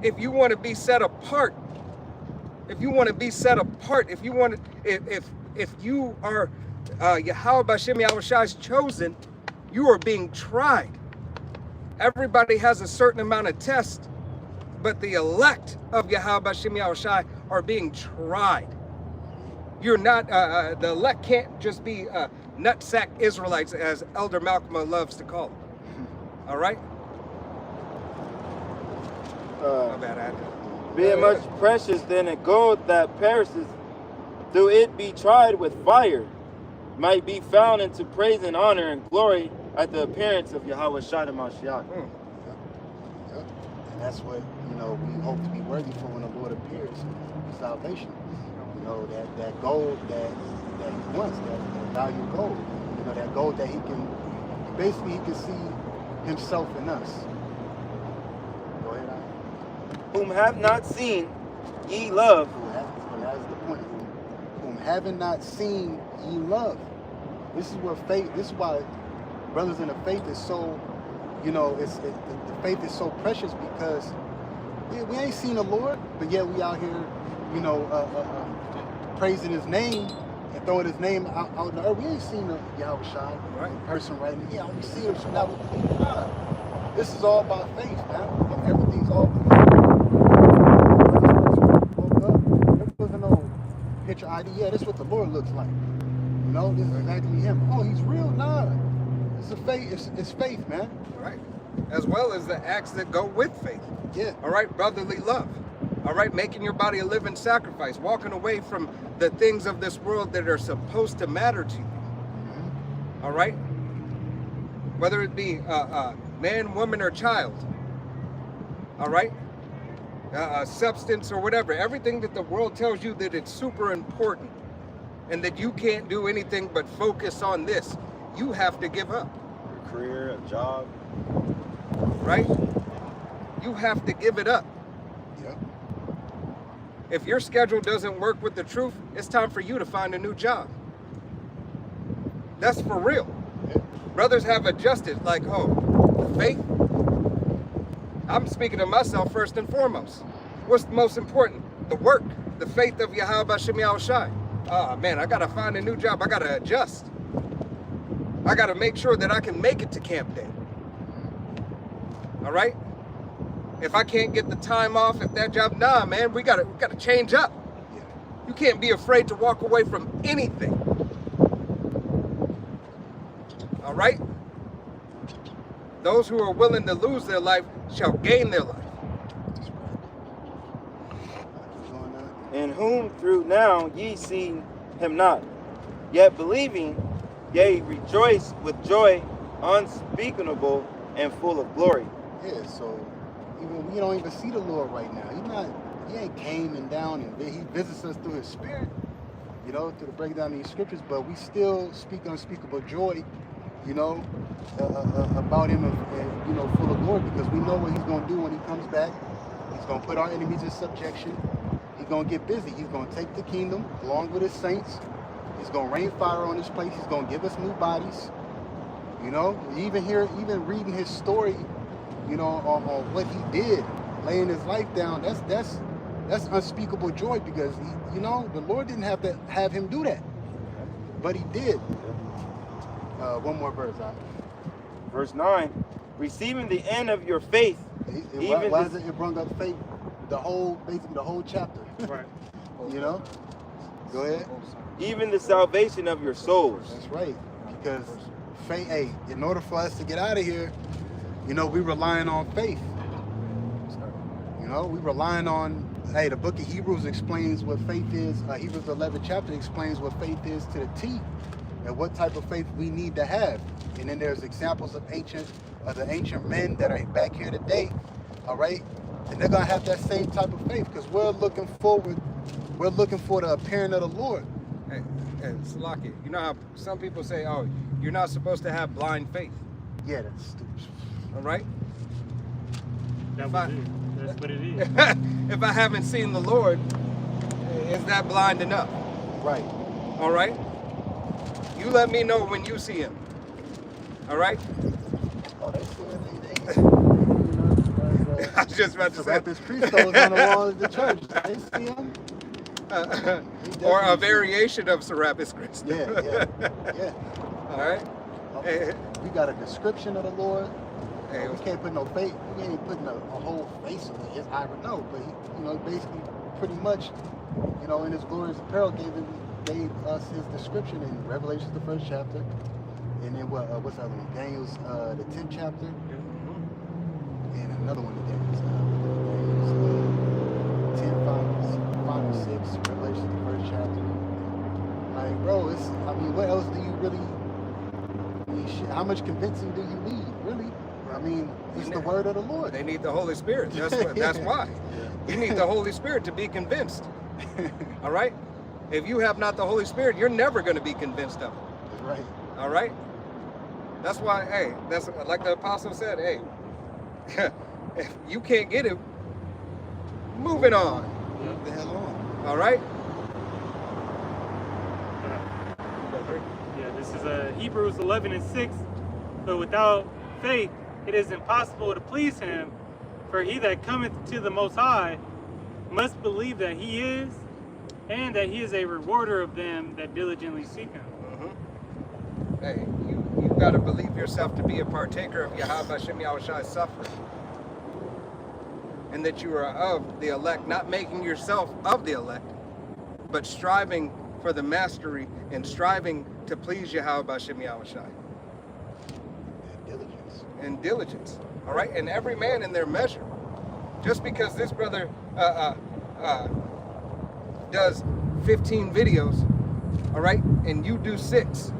if you want to be set apart, if you are Yahweh B'Shem Yahushua's chosen, you are being tried. Everybody has a certain amount of tests, but the elect of Yahweh B'Shem Yahushua are being tried. You're not, the elect can't just be nutsack Israelites, as Elder Malcolm loves to call them. All right? My bad, I had to. Being much precious than a gold that perisheth, though it be tried with fire, might be found into praise and honor and glory at the appearance of Yahweh Shai Mashiach. Yep. And that's what, we hope to be worthy for when the Lord appears, salvation. You know, that gold that he wants, that valued gold. You know, that gold that he can see himself in us. Go ahead, Al. Whom have not seen, ye love. That's the point. Whom having not seen, ye love. This is where faith. This is why brothers in the faith is so, you know, the faith is so precious, because we ain't seen the Lord, but yet we out here, you know, praising His name and throwing His name out in the earth. We ain't seen the Yahweh Shai, right? Person right now. Yeah, we see Him, so now we believe God. This is all about faith, man. And everything's all about there wasn't no picture ID. Yeah, this is what the Lord looks like. You know, this is exactly Him. Oh, He's real? Nah. It's a faith. It's faith, man. Right. As well as the acts that go with faith. Yeah. All right, brotherly love. All right, making your body a living sacrifice, walking away from the things of this world that are supposed to matter to you. All right, whether it be man, woman, or child. All right, substance or whatever, everything that the world tells you that it's super important and that you can't do anything but focus on this, you have to give up. Your career, a job. Right? You have to give it up. Yeah. If your schedule doesn't work with the truth, it's time for you to find a new job. That's for real. Yeah. Brothers have adjusted, like, oh, the faith. I'm speaking to myself first and foremost. What's the most important? The work, the faith of Yahweh B'Shem Yahushai. Oh man, I gotta find a new job. I gotta adjust. I gotta make sure that I can make it to camp day. All right? If I can't get the time off, if that job, nah, man, we gotta change up. Yeah. You can't be afraid to walk away from anything. All right? Those who are willing to lose their life shall gain their life. That's right. In whom through now ye see Him not, yet believing, yea, rejoice with joy unspeakable and full of glory. Yeah, so we don't even see the Lord right now. He ain't came and down, and He visits us through His Spirit, you know, through the breakdown of these scriptures, but we still speak unspeakable joy, you know, about Him, and, you know, full of glory, because we know what He's going to do when He comes back. He's going to put our enemies in subjection. He's going to get busy. He's going to take the kingdom along with His saints. He's going to rain fire on this place. He's going to give us new bodies. You know, even reading His story, you know, on what He did, laying His life down, that's unspeakable joy, because you know, the Lord didn't have to have Him do that, but He did. One more verse. Verse 9, receiving the end of your faith. Why is it brought up faith? Basically the whole chapter. Right. You know. Go ahead. Even the salvation of your souls. That's right. Because faith. Hey, in order for us to get out of here, you know, we relying on faith. You know, we relying on. Hey, the book of Hebrews explains what faith is. Hebrews 11th chapter explains what faith is to the T, and what type of faith we need to have. And then there's examples of the ancient men that are back here today. All right, and they're gonna have that same type of faith, because we're looking for the appearing of the Lord. Hey, Salaki, you know how some people say, oh, you're not supposed to have blind faith. Yeah, that's stupid. All right? That's what it is. If I haven't seen the Lord, is that blind enough? Right. All right? You let me know when you see Him. All right? Oh, they see it. I was just about to say. Serapis Christos on the wall of the church. They see Him. Or a variation of Serapis Christos. Yeah. All right? Hey. We got a description of the Lord. Hey, We can't put no face. We ain't putting a whole face of His ivory. No, but He, you know, basically, pretty much, you know, in His glorious apparel gave us His description in Revelation, the 1st chapter, and then what's the other one? Daniel's the 10th chapter, and another one of Daniel's 10, 5 and 6, Revelation, the 1st chapter. Like, bro, what else do you really? How much convincing do you need, really? I mean, it's the word of the Lord. They need the Holy Spirit. That's why. You need the Holy Spirit to be convinced. All right? If you have not the Holy Spirit, you're never going to be convinced of it. That's right. All right? That's why, hey, that's like the apostle said, hey, if you can't get it, moving on. Move the hell on. All right? Yeah, this is Hebrews 11:6. But without faith, it is impossible to please him. For he that cometh to the Most High must believe that he is, and that he is a rewarder of them that diligently seek him. Hey, you've got to believe yourself to be a partaker of Yahweh Hashem Yahushai's suffering. And that you are of the elect, not making yourself of the elect, but striving for the mastery and striving to please Yahweh Hashem Yahushai. And diligence. And diligence. All right? And every man in their measure. Just because this brother does 15 videos, all right, and you do 6,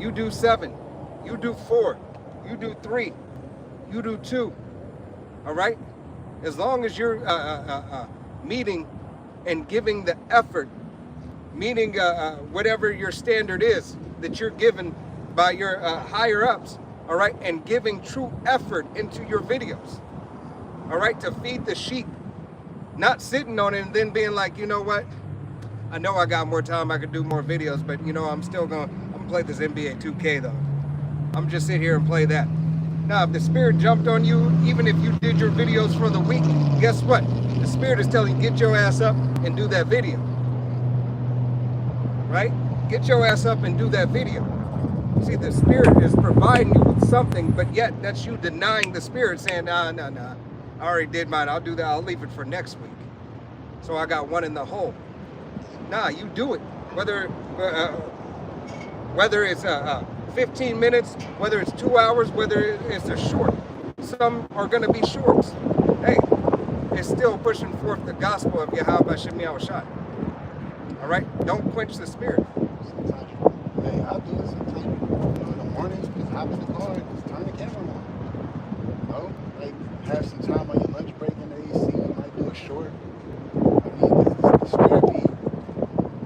you do 7, you do 4, you do 3, you do 2, all right? As long as you're meeting and giving the effort, meeting whatever your standard is that you're given by your higher ups, all right, and giving true effort into your videos, all right, to feed the sheep, not sitting on it and then being like, you know what, I know I got more time, I could do more videos, but you know, I'm gonna play this NBA 2K though. I'm just sit here and play that. Now, if the Spirit jumped on you, even if you did your videos for the week, guess what? The Spirit is telling you, get your ass up and do that video. Right? Get your ass up and do that video. See, the Spirit is providing you with something, but yet that's you denying the Spirit, saying, nah, I already did mine, I'll do that, I'll leave it for next week. So I got one in the hole. Nah, you do it. Whether it's 15 minutes, whether it's 2 hours, whether it's a short. Some are going to be shorts. Hey, it's still pushing forth the gospel of Yahweh Hashem Yahushai. All right? Don't quench the Spirit. Sometimes, hey, I'll do it sometimes. In the mornings, just hop in the car and just turn the camera on. You know, like have some time on your lunch break in the AC. You might do a short. I mean, the Spirit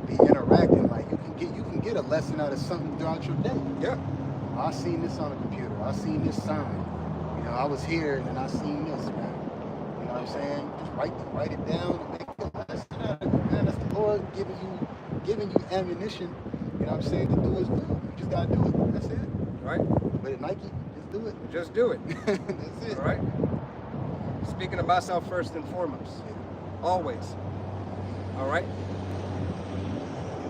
be interacting. Like you can get a lesson out of something throughout your day. Yeah. I seen this on a computer. I seen this sign. You know, I was here and then I seen this, man. You know what I'm saying? Just write it down and make a lesson out of it, man. That's the Lord giving you ammunition. You know what I'm saying? To do His will. You just gotta do it. That's it. Right? But at Nike, just do it. Just do it. That's it. All right? Speaking of myself first and foremost. Always. All right?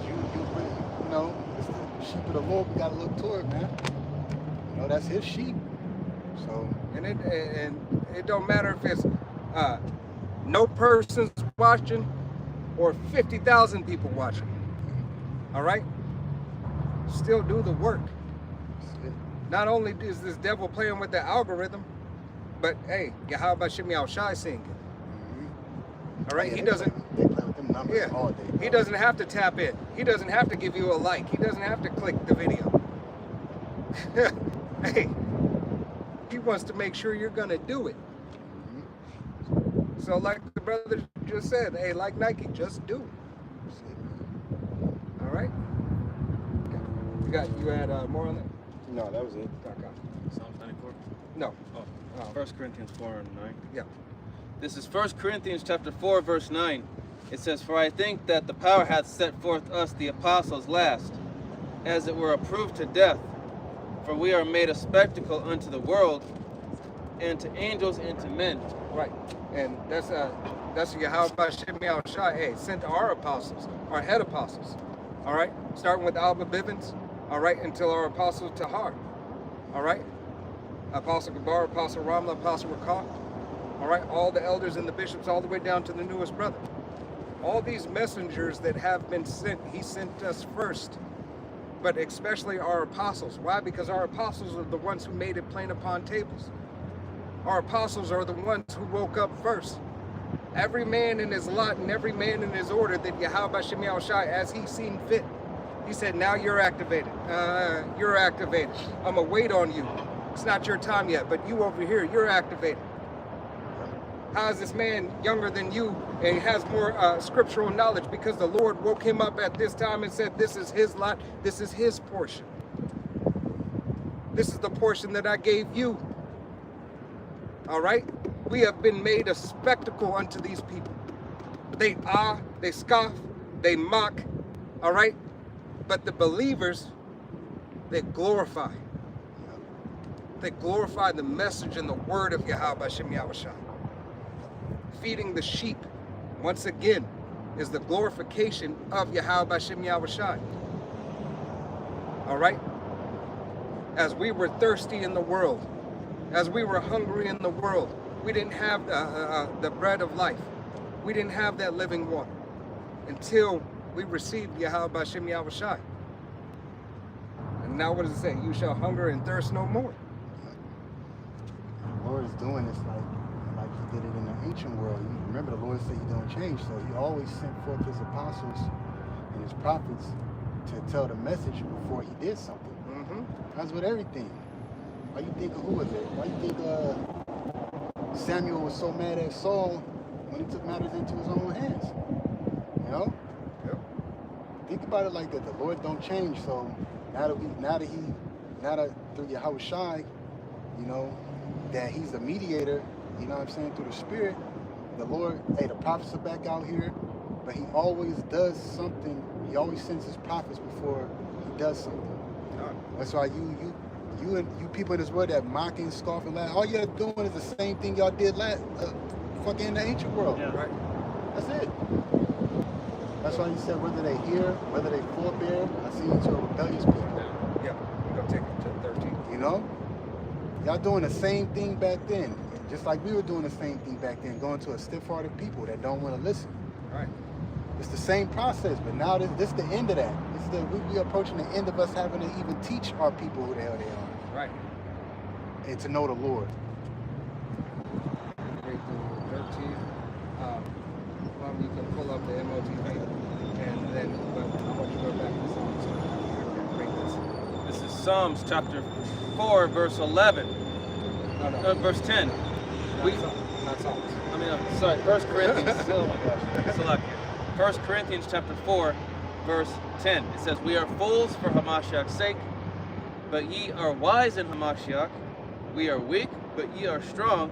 You know, it's the sheep of the Lord. We gotta look toward, man. You know, that's His sheep. So. And it don't matter if it's no person's watching or 50,000 people watching. All right? Still do the work. Not only is this devil playing with the algorithm, but hey, Yahweh Hashem Yahushai seeing it. All right? He doesn't. They play with them numbers all day. He doesn't have to tap in. He doesn't have to give you a like. He doesn't have to click the video. Hey, he wants to make sure you're gonna do it. So like the brother just said, hey, like Nike, just do it. All right? You had more on that? No, that was it. Okay. Psalms 94? No. Oh, 1 Corinthians 4:9. Yeah. This is 1 Corinthians chapter 4, verse 9. It says, "For I think that the power hath set forth us the apostles last, as it were approved to death. For we are made a spectacle unto the world, and to angels, and to men." Right. And that's Yahweh Hashem Yahushai. Hey, sent our apostles, our head apostles. All right? Starting with Alba Bivens, all right, until our apostle Tahar. All right? Apostle Gabar, Apostle Ramla, Apostle Rakah. All right? All the elders and the bishops, all the way down to the newest brother. All these messengers that have been sent, he sent us first. But especially our apostles. Why? Because our apostles are the ones who made it plain upon tables. Our apostles are the ones who woke up first. Every man in his lot and every man in his order that Yahweh Hashem Yahushai, as he seen fit. He said, now you're activated. You're activated. I'm going to wait on you. It's not your time yet, but you over here, you're activated. How is this man younger than you and has more scriptural knowledge? Because the Lord woke him up at this time and said, this is his lot, this is his portion. This is the portion that I gave you. All right? We have been made a spectacle unto these people. They scoff, they mock, all right? But the believers, they glorify. They glorify the message and the word of Yahweh Shem Yahushua. Feeding the sheep, once again, is the glorification of Yahweh Shem Yahushua. All right? As we were thirsty in the world, as we were hungry in the world, we didn't have the bread of life. We didn't have that living water until we received Yahweh Shem Yahushua. And now what does it say? You shall hunger and thirst no more. The Lord is doing this like he did it in the ancient world. You remember, the Lord said he don't change, so he always sent forth his apostles and his prophets to tell the message before he did something. That's with everything. Why you think, who was it? Why you think Samuel was so mad at Saul when he took matters into his own hands? You know? Yep. Think about it like that. The Lord don't change. So now that through Yahweh Shai, you know, that he's the mediator, you know what I'm saying, through the Spirit, the Lord, hey, the prophets are back out here, but he always does something. He always sends his prophets before he does something. That's why you people in this world that mocking, scoffing, laugh, all you're doing is the same thing y'all did fucking in the ancient world. Yeah. Right? That's it. That's why he said whether they hear, whether they forbear, I see you to a rebellious people. Yeah. We're going to take it to 13. You know? Y'all doing the same thing back then. Just like we were doing the same thing back then, going to a stiff-hearted people that don't want to listen. Right. It's the same process, but now this is the end of that. We approaching the end of us having to even teach our people who the hell they are. Right. And to know the Lord. Great through 13. You can pull up the MOTV and then I want you to go back to Psalms. I can break this. This is Psalms chapter 4, verse 11. No. Verse 10. Not Psalms. I mean, sorry, 1 Corinthians. Oh my gosh. Salakia. 1 Corinthians chapter 4, verse 10. It says, we are fools for Hamashiach's sake, but ye are wise in Hamashiach. We are weak, but ye are strong.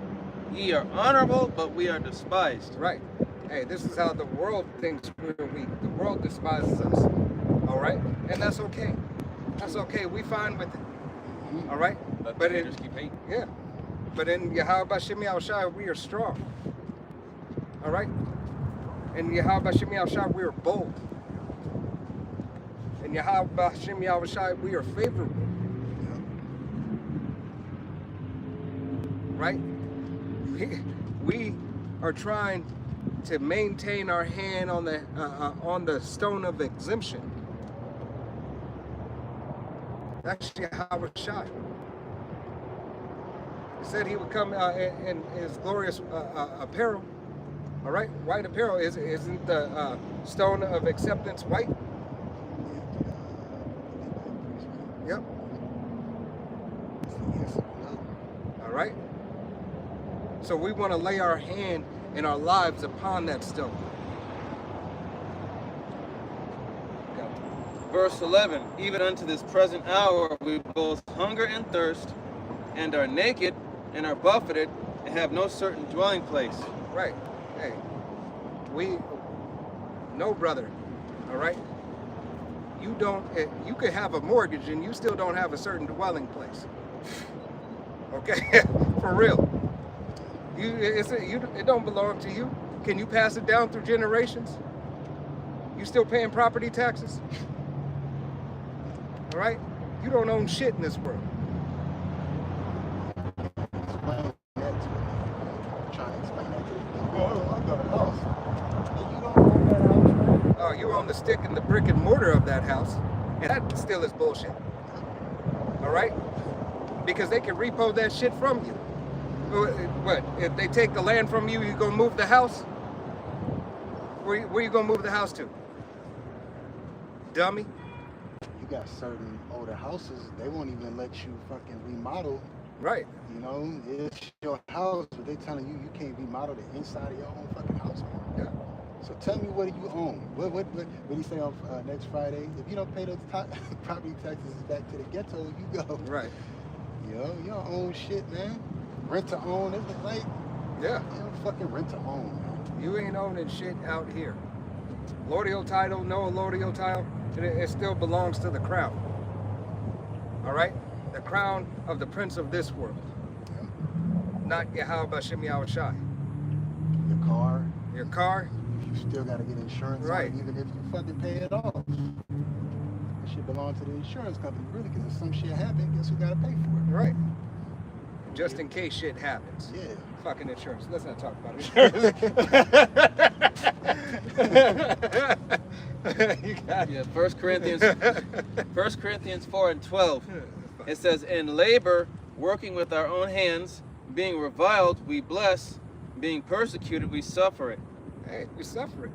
Ye are honorable, but we are despised. Right. Hey, this is how the world thinks we're weak. The world despises us. All right? And that's okay. That's okay. We fine with it. All right? But they just keep hating. Yeah. But in Yahweh Shem Yahushua, we are strong. All right? In Yahweh Shem Yahushua, we are bold. In Yahweh Shem Yahushua, we are favorable. Right? We are trying to maintain our hand on the stone of exemption. That's Yahweh Shai. He said he would come in his glorious apparel. All right, white apparel. Isn't the stone of acceptance white? Yep. All right. So we want to lay our hand and our lives upon that stone. Verse 11, even unto this present hour we both hunger and thirst, and are naked, and are buffeted, and have no certain dwelling place. Right. Hey, no brother, all right? You could have a mortgage and you still don't have a certain dwelling place. Okay, for real. It don't belong to you. Can you pass it down through generations? You still paying property taxes? All right? You don't own shit in this world. Explain that to me. I'm trying to explain that to me. Oh, I got a house. And you don't own that house, right? Oh, you own the stick and the brick and mortar of that house. And that still is bullshit. All right? Because they can repo that shit from you. What? If they take the land from you, you gonna move the house? Where you gonna move the house to? Dummy? You got certain older houses, they won't even let you fucking remodel Right. You know, it's your house, but they telling you you can't remodel the inside of your own fucking house. Yeah. So tell me, what do you own? What do you say on next Friday? If you don't pay those property taxes back to the ghetto, you go. Right. You know, you don't own shit, man. Rent to own, it's like, Yeah. you don't fucking rent to own, man. You ain't owning shit out here. Allodial title, no allodial title, it still belongs to the crown. All right? The crown of the prince of this world. Not Yahweh Bashem Yahushai. Your car, Your car, you still gotta get insurance on Right. it, even if you fucking pay it off. That shit belongs to the insurance company, really, because if some shit happens, guess who gotta pay for right? Just in case shit happens. it? Yeah. Fucking insurance. Let's not talk about insurance. You got Yeah, 1 Corinthians 4:12. It says, "In labor, working with our own hands, being reviled, we bless, being persecuted, we suffer it." Hey, we suffer it.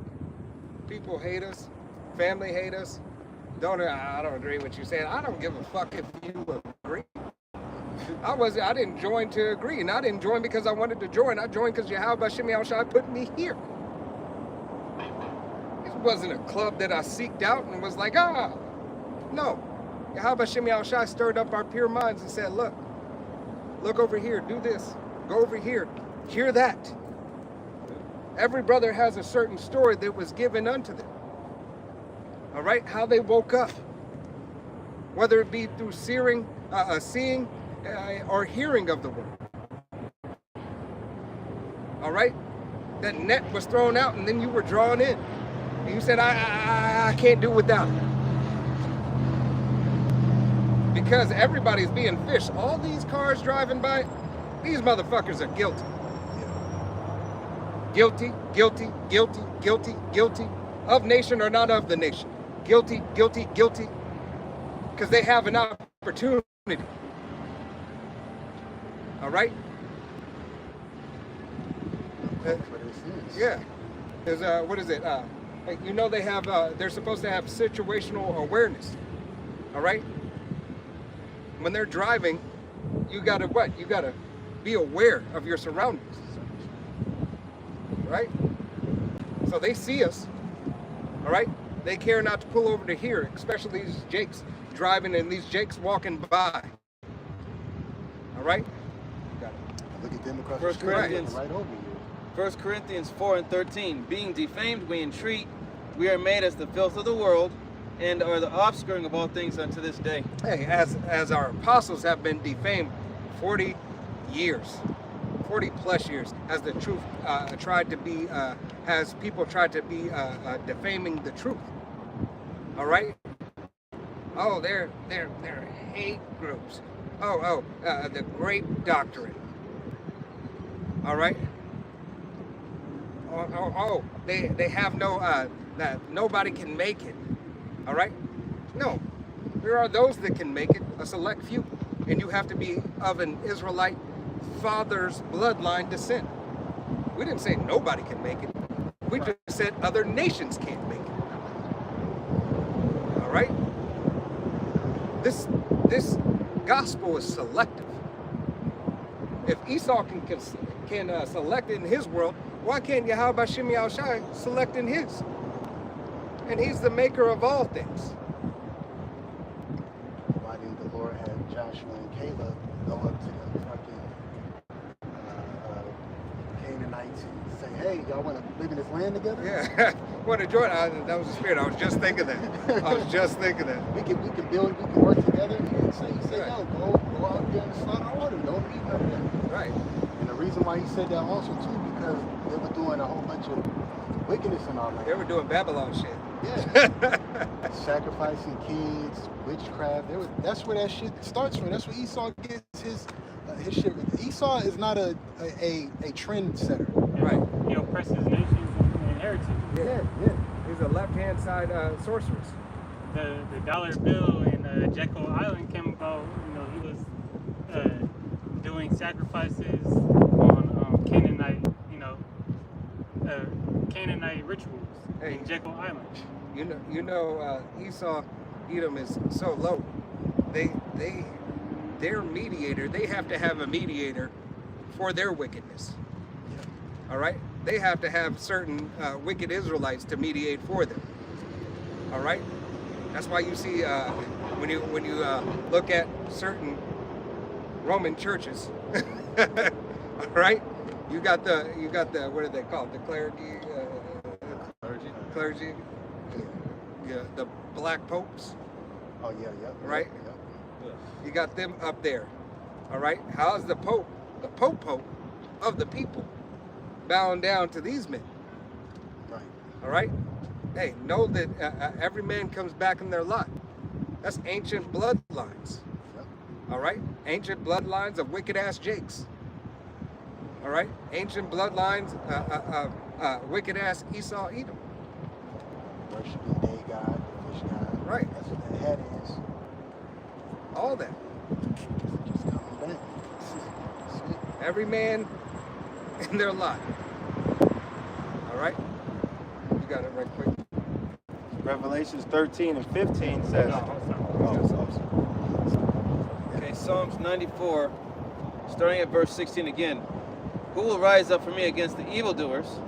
People hate us. Family hate us. I don't agree with you saying. I don't give a fuck if you agree. I didn't join to agree, and I didn't join because I wanted to join. I joined because Yahweh Bashem Yahushai put me here. It wasn't a club that I seeked out and was like, no. Yahweh Bashem Yahushai stirred up our pure minds and said, look over here, do this, go over here, hear that. Every brother has a certain story that was given unto them. All right, how they woke up, whether it be through seeing or hearing of the word. All right, that net was thrown out, and then you were drawn in, and you said, "I can't do without it," because everybody's being fished. All these cars driving by, these motherfuckers are guilty. Guilty, guilty, guilty, guilty, guilty, of nation or not of the nation. Guilty, guilty, guilty, because they have an opportunity. All right? For their sins. Yeah. There's, what is it? You know they have, they're supposed to have situational awareness. All right? When they're driving, you gotta what? You gotta be aware of your surroundings. Right? So they see us, all right? They care not to pull over to here, especially these Jakes driving and these Jakes walking by. All right? Got it. Look at them across First the street, Corinthians. right over you. 1 Corinthians 4:13, "Being defamed, we entreat, we are made as the filth of the world, and are the offspring of all things unto this day." Hey, as our apostles have been defamed 40 years, 40 plus years, as the truth tried to be, has people tried to be defaming the truth. All right? Oh, they're hate groups. The grape doctrine. All right? They have no, that nobody can make it. All right? No. There are those that can make it, a select few. And you have to be of an Israelite father's bloodline descent. We didn't say nobody can make it. We just said other nations can't make it. All right? This gospel is selective. If Esau can select in his world, why can't Yahweh Bashem Yahushai select in his? And he's the maker of all things. Why didn't the Lord have Joshua and Caleb go up to the fucking Canaanites and say, "Hey, y'all want to live in this land together? Yeah. What a joy. That was the spirit. I was just thinking that. We can build, we can work together." And say, Right. "Yo, go out there and slaughter order. Don't be none of that." Right. And the reason why he said that also too, because they were doing a whole bunch of wickedness in our land. They were doing Babylon shit. Yeah. Sacrificing kids, witchcraft. That's where that shit starts from. That's where Esau gets his shit. Esau is not a trend setter. Right. He oppresses nations and inheritance. Yeah. He's a left-hand side sorceress. The dollar bill in Jekyll Island came about. You know, he was doing sacrifices on Canaanite rituals in Jekyll Island. You know, Esau, Edom is so low. They their mediator, they have to have a mediator for their wickedness. All right? They have to have certain wicked Israelites to mediate for them. All right? That's why you see when you look at certain Roman churches, all right? You got the what are they called? The clergy, yeah, the black popes. Oh yeah, Right? Yeah. You got them up there. All right? How is the pope of the people, bowing down to these men? Right. All right? Hey, know that every man comes back in their lot. That's ancient bloodlines. Yep. All right? Ancient bloodlines of wicked ass Jakes. All right? Ancient bloodlines wicked ass Esau Edom. Worshiping day god, the fish god. Right. That's what the head is. All that. Just coming back. That's it. Every man in their lot. All right? You got it right quick. Revelations 13 and 15 says. Okay, Psalms 94, starting at verse 16 again. Who will rise up for me against the evildoers?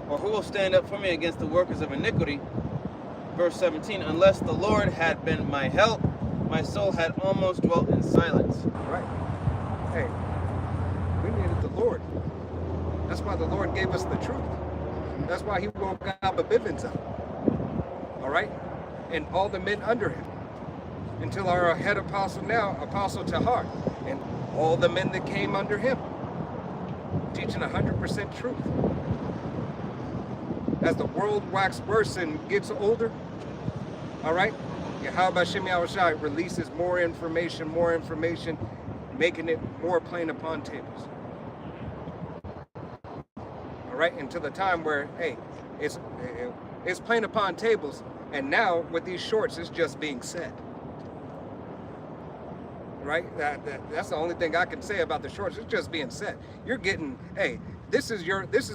Or who will stand up for me against the workers of iniquity? Verse 17, unless the Lord had been my help, my soul had almost dwelt in silence. Right. Hey, we needed the Lord. That's why the Lord gave us the truth. That's why he woke Abba Bivens up. All right? And all the men under him. Until our head apostle now, Apostle Tahar, and all the men that came under him. Teaching 100% truth. As the world waxes worse and gets older, all right? Yahweh Shem Shai releases more information, making it more plain upon tables. All right, until the time where, hey, it's plain upon tables, and now with these shorts, it's just being said. Right? That's the only thing I can say about the shorts. It's just being said. You're getting, hey, this is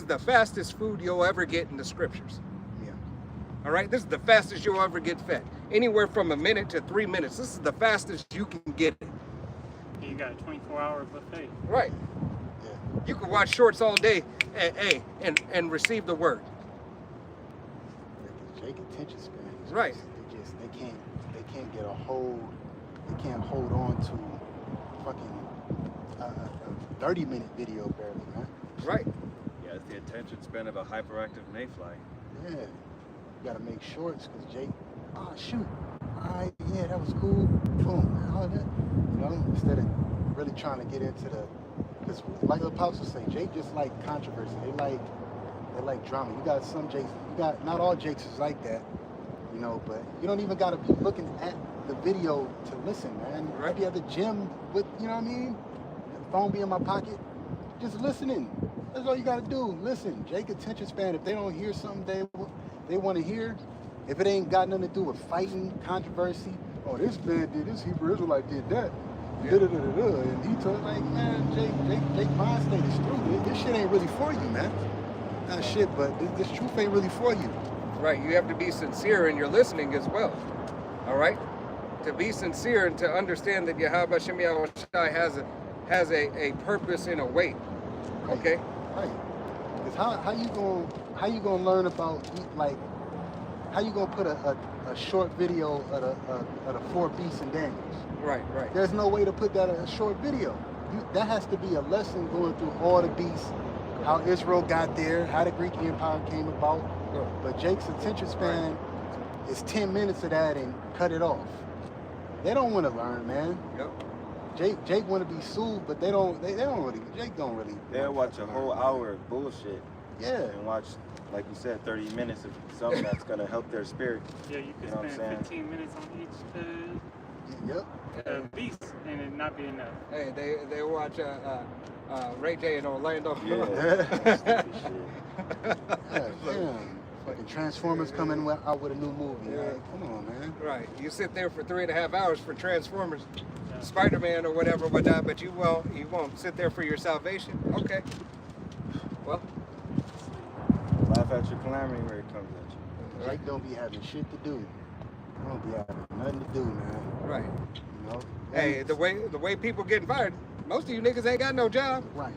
the fastest food you'll ever get in the scriptures. Yeah. All right, this is the fastest you'll ever get fed. Anywhere from a minute to 3 minutes. This is the fastest you can get it. You got a 24-hour buffet. Right. Yeah. You can watch shorts all day, and receive the word. Jake attention span is Right. they can't get a hold. They can't hold on to fucking a 30-minute video barely, man. Right. Yeah, it's the attention span of a hyperactive mayfly. Yeah. You gotta make shorts because Jake, oh shoot, all right, yeah, that was cool. Boom, all that. You know, instead of really trying to get into the, because like the apostles say, Jake just like controversy. They like drama. You got some Jakes, not all Jakes is like that, you know, but you don't even gotta be looking at the video to listen, man. Right. I'd be at the gym with, you know what I mean? The phone be in my pocket, just listening. That's all you gotta do. Listen. Jake attention span. If they don't hear something they want to hear, if it ain't got nothing to do with fighting, controversy, oh this man did this, Hebrew Israelite did that, Yeah. da-da-da-da-da, and he told like, man, Jake mind state is through. This shit ain't really for you, man. Not shit, but this truth ain't really for you. Right. You have to be sincere in your listening as well. All right. To be sincere and to understand that Yahweh Shem Shai has a purpose and a weight. Okay. Right. Because how you gonna learn about, like, how you gonna put a short video of the 4 beasts in Daniels? Right. Right. There's no way to put that in a short video. That has to be a lesson going through all the beasts, how Israel got there, how the Greek Empire came about. But Jake's attention span is 10 minutes of that and cut it off. They don't want to learn, man. Yep. Jake want to be soothed, but they don't really. Jake don't really. They'll watch a whole hour of bullshit Yeah. and watch, like you said, 30 minutes of something that's gonna help their spirit. Yeah, you could You know what I'm spend saying? 15 minutes on each Yep. beast and it not be enough. Hey, they watch Ray J in Orlando. Yeah. Stupid shit. Yeah, damn. Fucking Transformers coming out with a new movie. Yeah. Like, come on, man. Right. You sit there for 3.5 hours for Transformers, Yeah. Spider-Man or whatever, whatnot, but you won't sit there for your salvation. Okay. Well, Laugh at your calamity where it comes at you. Jake don't be having shit to do. Don't be having nothing to do, man. right. You know. Hey, And- the way people getting fired, most of you niggas ain't got no job. right.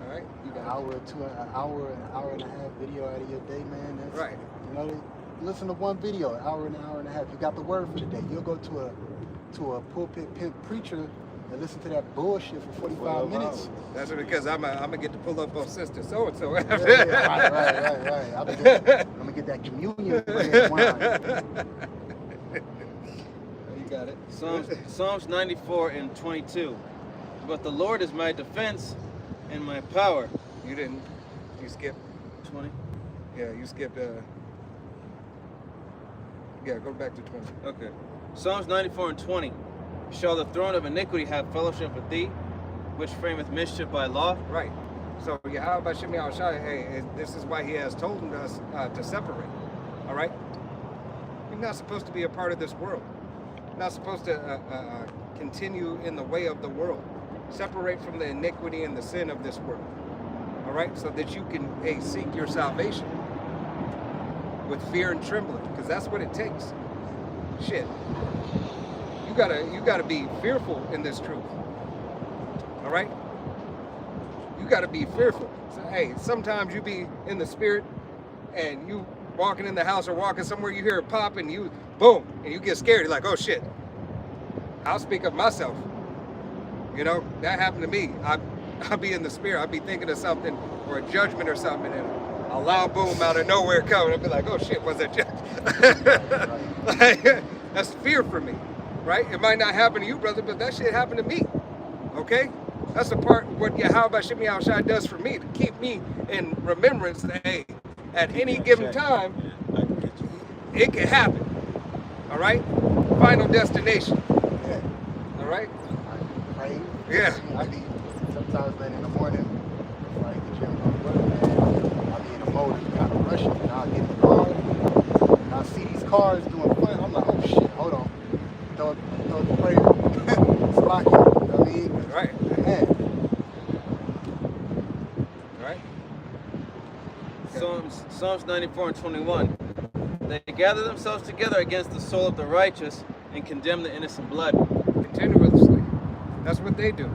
All right, you An got hour to an hour and a half video out of your day, man. That's, Right. You know, listen to one video, an hour and a half. You got the word for the day. You'll go to a pulpit pimp preacher and listen to that bullshit for 45 minutes. That's because I'm gonna get to pull up on sister so and so. Yeah, right. I'm gonna get that communion bread wine. You got it. Psalms 94 and 22. But the Lord is my defense and my power. You didn't. You skipped. 20. Yeah, you skipped. Yeah, go back to 20. Okay. Psalms 94 and 20. Shall the throne of iniquity have fellowship with thee, which frameth mischief by law? Right. So Yahweh Shem Yahushai, hey, this is why he has told us to separate. All right. You're not supposed to be a part of this world. You're not supposed to continue in the way of the world. Separate from the iniquity and the sin of this world. All right, so that you can seek your salvation with fear and trembling, because that's what it takes. Shit. You gotta be fearful in this truth. All right? You gotta be fearful. So, hey, sometimes you be in the spirit and you walking in the house or walking somewhere, you hear it pop and you boom, and you get scared. You're like, oh shit. I'll speak of myself. You know, that happened to me. I'll be in the spirit. I'll be thinking of something or a judgment or something, and a loud boom out of nowhere coming. I'll be like, oh shit, was that judgment? That's fear for me, right? It might not happen to you, brother, but that shit happened to me. Okay? That's a part of what Yahweh Shem Yahushai does for me, to keep me in remembrance that, hey, at any given time, it can happen. All right? Final destination. Yeah. All right? I pray. Yeah. I be sometimes late in the morning before I get gym from work, man. I be in a mode of kind of rushing, and I'll get in the car, and I'll see these cars doing fun. I'm like, oh shit, hold on. Throw the prayer. It's locky. You know what I mean? Right. Man. All right? Psalms 94 and 21. They gather themselves together against the soul of the righteous and condemn the innocent blood. Continuously. That's what they do.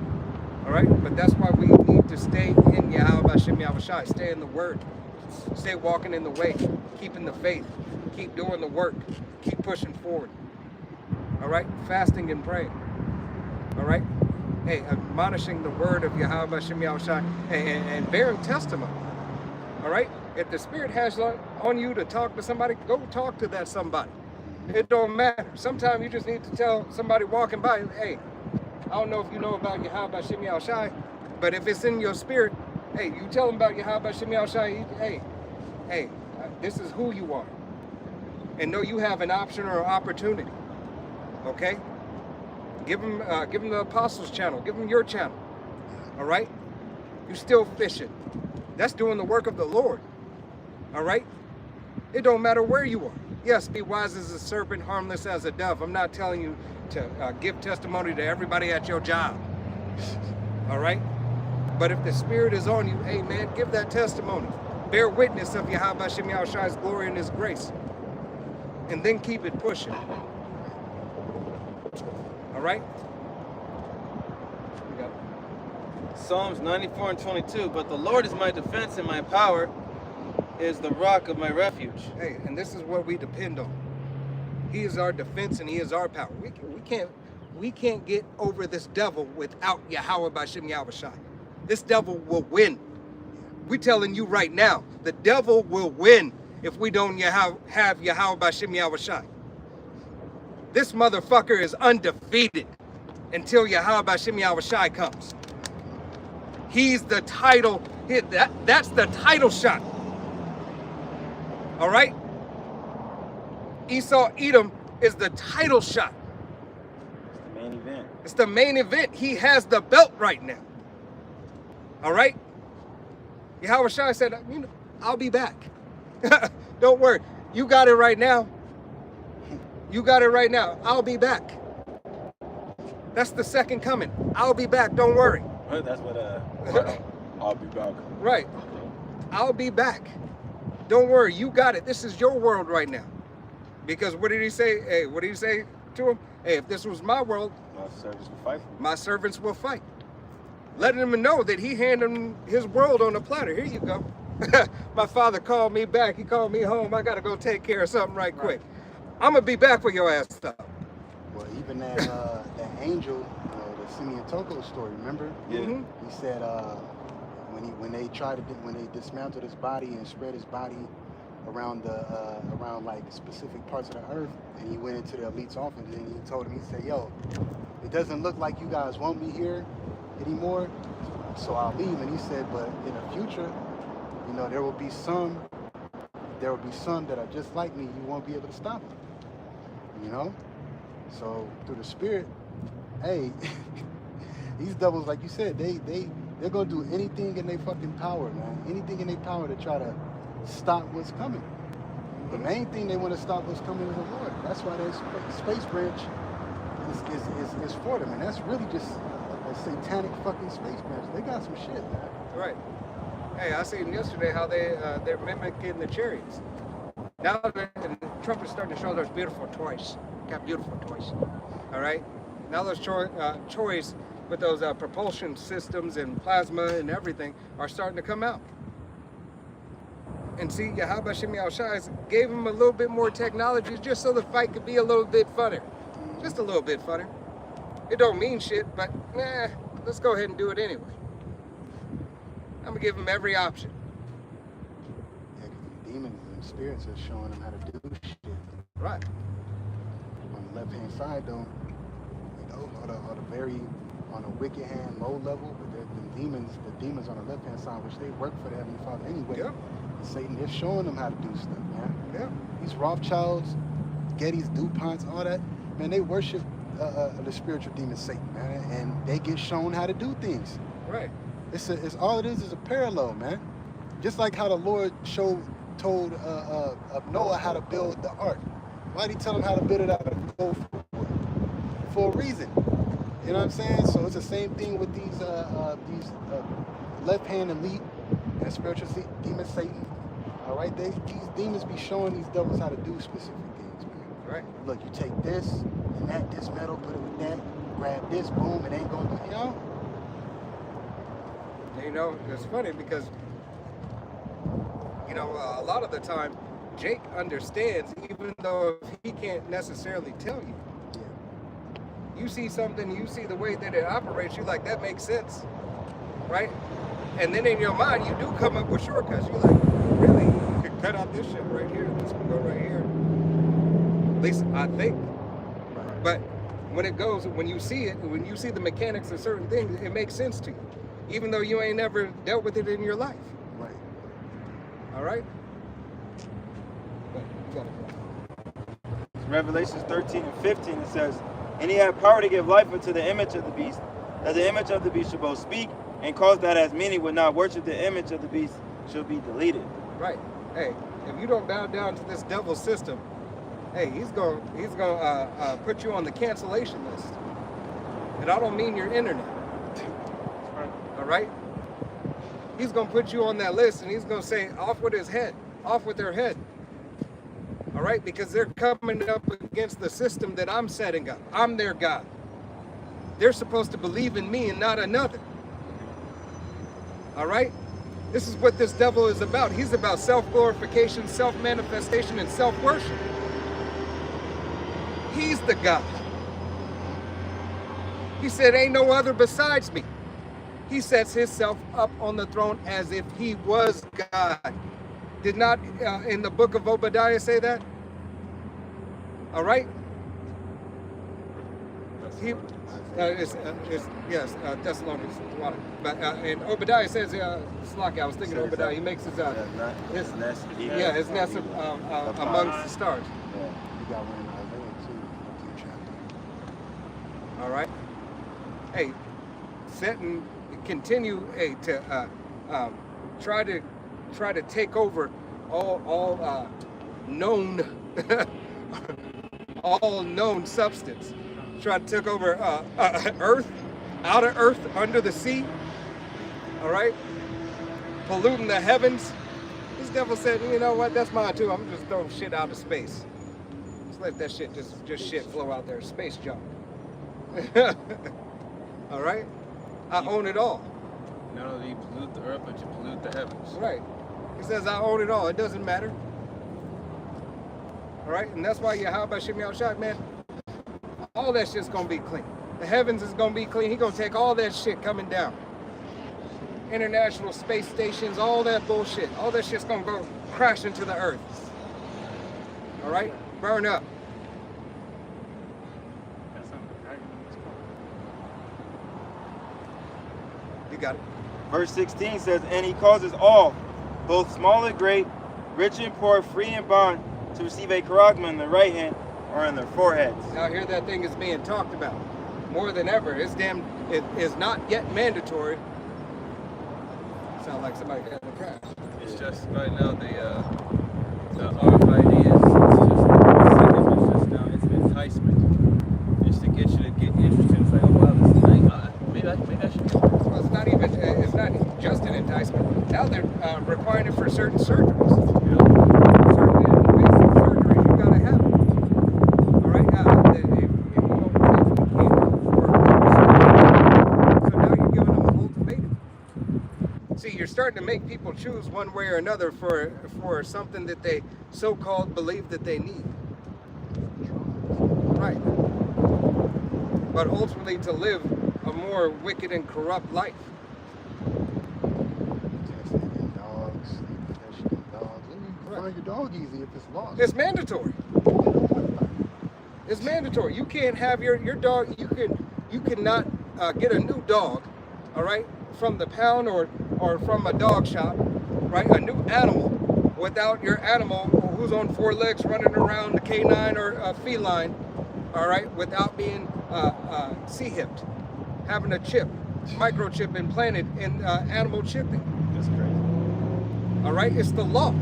All right? But that's why we need to stay in Yahweh Shem Yahushai. Stay in the word. Stay walking in the way. Keeping the faith. Keep doing the work. Keep pushing forward. All right? Fasting and praying. All right? Hey, admonishing the word of Yahweh Shem Yahushai and bearing testimony. All right? If the Spirit has on you to talk to somebody, go talk to that somebody. It don't matter. Sometimes you just need to tell somebody walking by, hey, I don't know if you know about Yahweh Shem Yahushai, but if it's in your spirit, hey, you tell them about Yahweh Shem Yahushai, hey, this is who you are. And know you have an option or an opportunity. Okay? Give them the Apostles channel. Give them your channel. All right? You still fishing. That's doing the work of the Lord. All right? It don't matter where you are. Yes, be wise as a serpent, harmless as a dove. I'm not telling you to give testimony to everybody at your job. All right? But if the Spirit is on you, hey man, give that testimony. Bear witness of Yahweh Shem Yahushai's glory and His grace. And then keep it pushing. All right? We got it. Psalms 94 and 22. But the Lord is my defense and my power is the rock of my refuge. Hey, and this is what we depend on. He is our defense and He is our power. We can't get over this devil without Yahweh B'Shem Yahushai. This devil will win. We're telling you right now, the devil will win if we don't have Yahweh B'Shem Yahushai. This motherfucker is undefeated until Yahweh B'Shem Yahushai comes. He's the title. That's the title shot. All right? Esau Edom is the title shot. It's the main event. It's the main event. He has the belt right now. All right? Yahweh Shai said, I'll be back. Don't worry. You got it right now. You got it right now. I'll be back. That's the second coming. I'll be back. Don't worry. That's what I'll be back. Right. I'll be back. Don't worry. You got it. This is your world right now. Because what did he say? Hey, what did he say to him? Hey, if this was my world, My servants will fight for me. my servants will fight. Letting him know that he handed him his world on a platter. Here you go. My father called me back. He called me home. I got to go take care of something right quick. I'm going to be back for your ass stuff. Well, even that that angel, the Simeon Toko story, remember? Yeah. Mhm. He said when they dismantled his body and spread his body around around like specific parts of the earth, and he went into the elite's office and he told him, he said, "Yo, it doesn't look like you guys want me here anymore, so I'll leave." And he said, "But in the future, there will be some that are just like me. You won't be able to stop them." So through the spirit, hey, these devils, like you said, they're gonna do anything in their fucking power, man. Anything in their power to try to stop what's coming. The main thing they want to stop what's coming is the Lord. That's why that space branch is for them, and that's really just a satanic fucking space branch. They got some shit, man. Right. Hey, I seen yesterday how they're mimicking the chariots. Now Trump is starting to show those beautiful toys. Got beautiful toys. All right. Now those toys with those propulsion systems and plasma and everything are starting to come out. And see, Yahweh Shem Shai gave him a little bit more technology just so the fight could be a little bit funner. Just a little bit funner. It don't mean shit, but let's go ahead and do it anyway. I'm gonna give him every option. Yeah, 'cause the demons and spirits are showing them how to do shit. Right. On the left hand side, though, or the very on a wicked hand, low level, but the demons on the left hand side, which they work for the Heavenly Father anyway. Yeah. Satan is showing them how to do stuff, man. Yeah. These Rothschilds, Gettys, DuPonts, all that, man, they worship the spiritual demon Satan, man, and they get shown how to do things. Right. It's all it is a parallel, man. Just like how the Lord told Noah how to build the ark. Why did he tell him how to build it out of gold? For a reason. You know what I'm saying? So it's the same thing with these left-hand elite and spiritual demon Satan. All right, these demons be showing these devils how to do specific things, man. Right. Look, you take this and this metal, put it with that, grab this, boom, it ain't gonna do, It's funny because, a lot of the time, Jake understands, even though he can't necessarily tell you. Yeah. You see something, you see the way that it operates, you're like, that makes sense, right? And then in your mind, you do come up with shortcuts. You're like, really? You could cut out this shit right here. This can go right here. At least I think. Right. But when you see it, when you see the mechanics of certain things, it makes sense to you, even though you ain't never dealt with it in your life. Right. All right? But you gotta go. Revelations 13 and 15, it says, "And he had power to give life unto the image of the beast, that the image of the beast should both speak, and cause that as many would not worship the image of the beast should be deleted." Right. Hey, if you don't bow down to this devil's system, hey, he's gonna put you on the cancellation list. And I don't mean your internet. All right? He's gonna put you on that list, and he's gonna say, off with his head, off with their head. All right? Because they're coming up against the system that I'm setting up. I'm their God. They're supposed to believe in me and not another. All right? This is what this devil is about. He's about self-glorification, self-manifestation, and self-worship. He's the God. He said, ain't no other besides me. He sets himself up on the throne as if he was God. Did not in the book of Obadiah say that? All right? Thessalonians 1. But in Obadiah says, Slaki, I was thinking Obadiah, he makes his nest amongst the stars. You got one in Isaiah too, 14th chapter. All right. Hey, set and continue to try to take over all known all known substance. Try to take over earth, outer earth, under the sea. All right, polluting the heavens. This devil said, you know what? That's mine too. I'm just throwing shit out of space. Just let that shit just shit flow out there. Space junk. All right? I own it all. Not only you pollute the earth, but you pollute the heavens. Right. He says, I own it all. It doesn't matter. All right? And that's why Yahweh Shem Yahushua, man, all that shit's going to be clean. The heavens is going to be clean. He's going to take all that shit coming down. International space stations, all that bullshit. All that shit's going to go crash into the earth. All right? Burn up. That's something, right? You got it. Verse 16 says, and he causes all, both small and great, rich and poor, free and bond, to receive a charagma in their right hand or in their foreheads. Now here that thing is being talked about more than ever. It is not yet mandatory. Sound like somebody got in a crash. It's just right now the RFID it's an enticement. It's to get you to get interested. It's like, oh wow, this thing, maybe I should. Well, it's not just an enticement. Now they're requiring it for certain surgeries. Certain basic surgeries you gotta have. All right, if you don't so now you're giving them an ultimatum. See, you're starting to make people choose one way or another for something that they so-called believe that they need. Right. But ultimately to live a more wicked and corrupt life. Testing dogs, testing dogs. You can find your dog easy if it's lost. It's mandatory. It's mandatory. You can't have your dog. You cannot get a new dog, all right, from the pound or from a dog shop, right? A new animal without your animal who's on 4 legs running around the canine or feline, all right, without being C-hipped, having a chip, microchip implanted in animal chipping. That's crazy. All right, it's the law.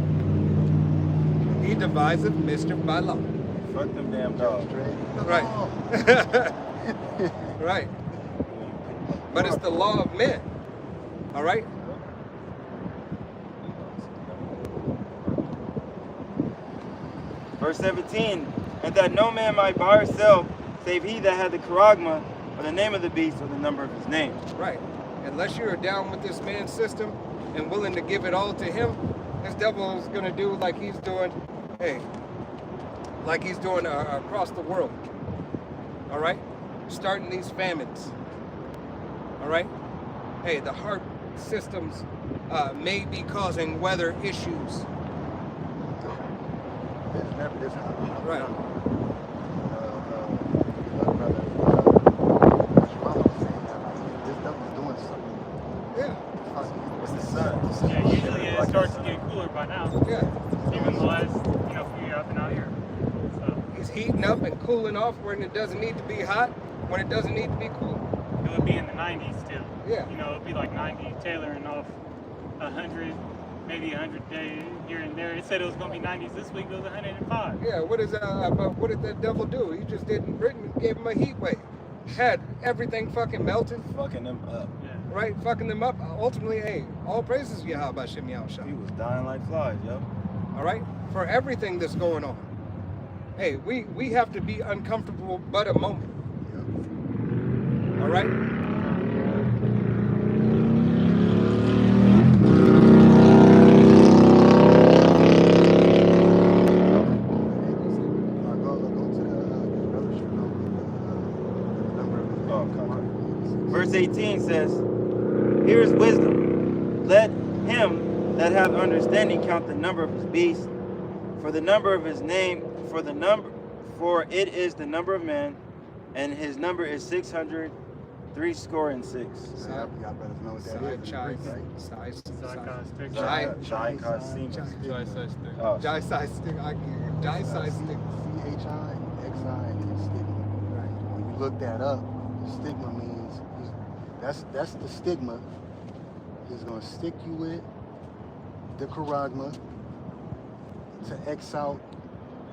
He deviseth mischief by law. Fuck them damn dogs. Right. Right. But it's the law of men. All right? Verse 17, and that no man might buy or sell, save he that had the charagma, or the name of the beast, or the number of his name. Right. Unless you're down with this man's system and willing to give it all to him, this devil is going to do like he's doing, like he's doing across the world. All right? Starting these famines. All right? Hey, the heart systems may be causing weather issues. It's never this high. Right. This devil's doing something. Yeah. It's the sun. Yeah, usually it starts to get cooler by now. Yeah. Even the last, few years I've been out here. So He's heating up and cooling off when it doesn't need to be hot, when it doesn't need to be cool. it would be in the 90s still. Yeah. It'd be like 90, tailoring off 100, maybe 100 days here and there. It said it was going to be 90s this week. It was 105. Yeah, what did that devil do? He just did in Britain, gave him a heat wave. Had everything fucking melted, Fucking them up. Yeah. right? Fucking them up. Ultimately, hey, all praises to Yahweh Shem He Yahushua. was dying like flies, yo. All right? For everything that's going on. Hey, we have to be uncomfortable but a moment. All right? Verse 18 says, here is wisdom. Let him that hath understanding count the number of his beasts, for the number of his name, for it is the number of men, and his number is 600, 66. Y'all better know what that is. Jai CHI, XI, and stigma. When you look that up, stigma means that's the stigma. He's gonna stick you with the charagma. To X out,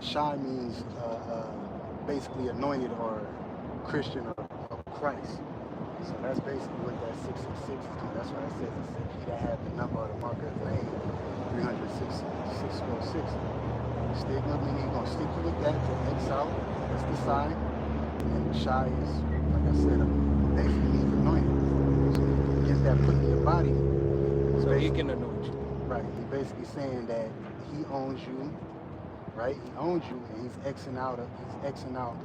Shai means basically anointed or Christian of Christ. So that's basically what that 666 is doing. That's why it says he that had the number of the mark of his name, 366. Stigma meaning he's gonna stick you with that to X out. That's the sign. And Shai is, like I said, basically means anointed. So you get that put in your body. So he can anoint you. Right. He's basically saying that he owns you, right? He owns you, and he's Xing out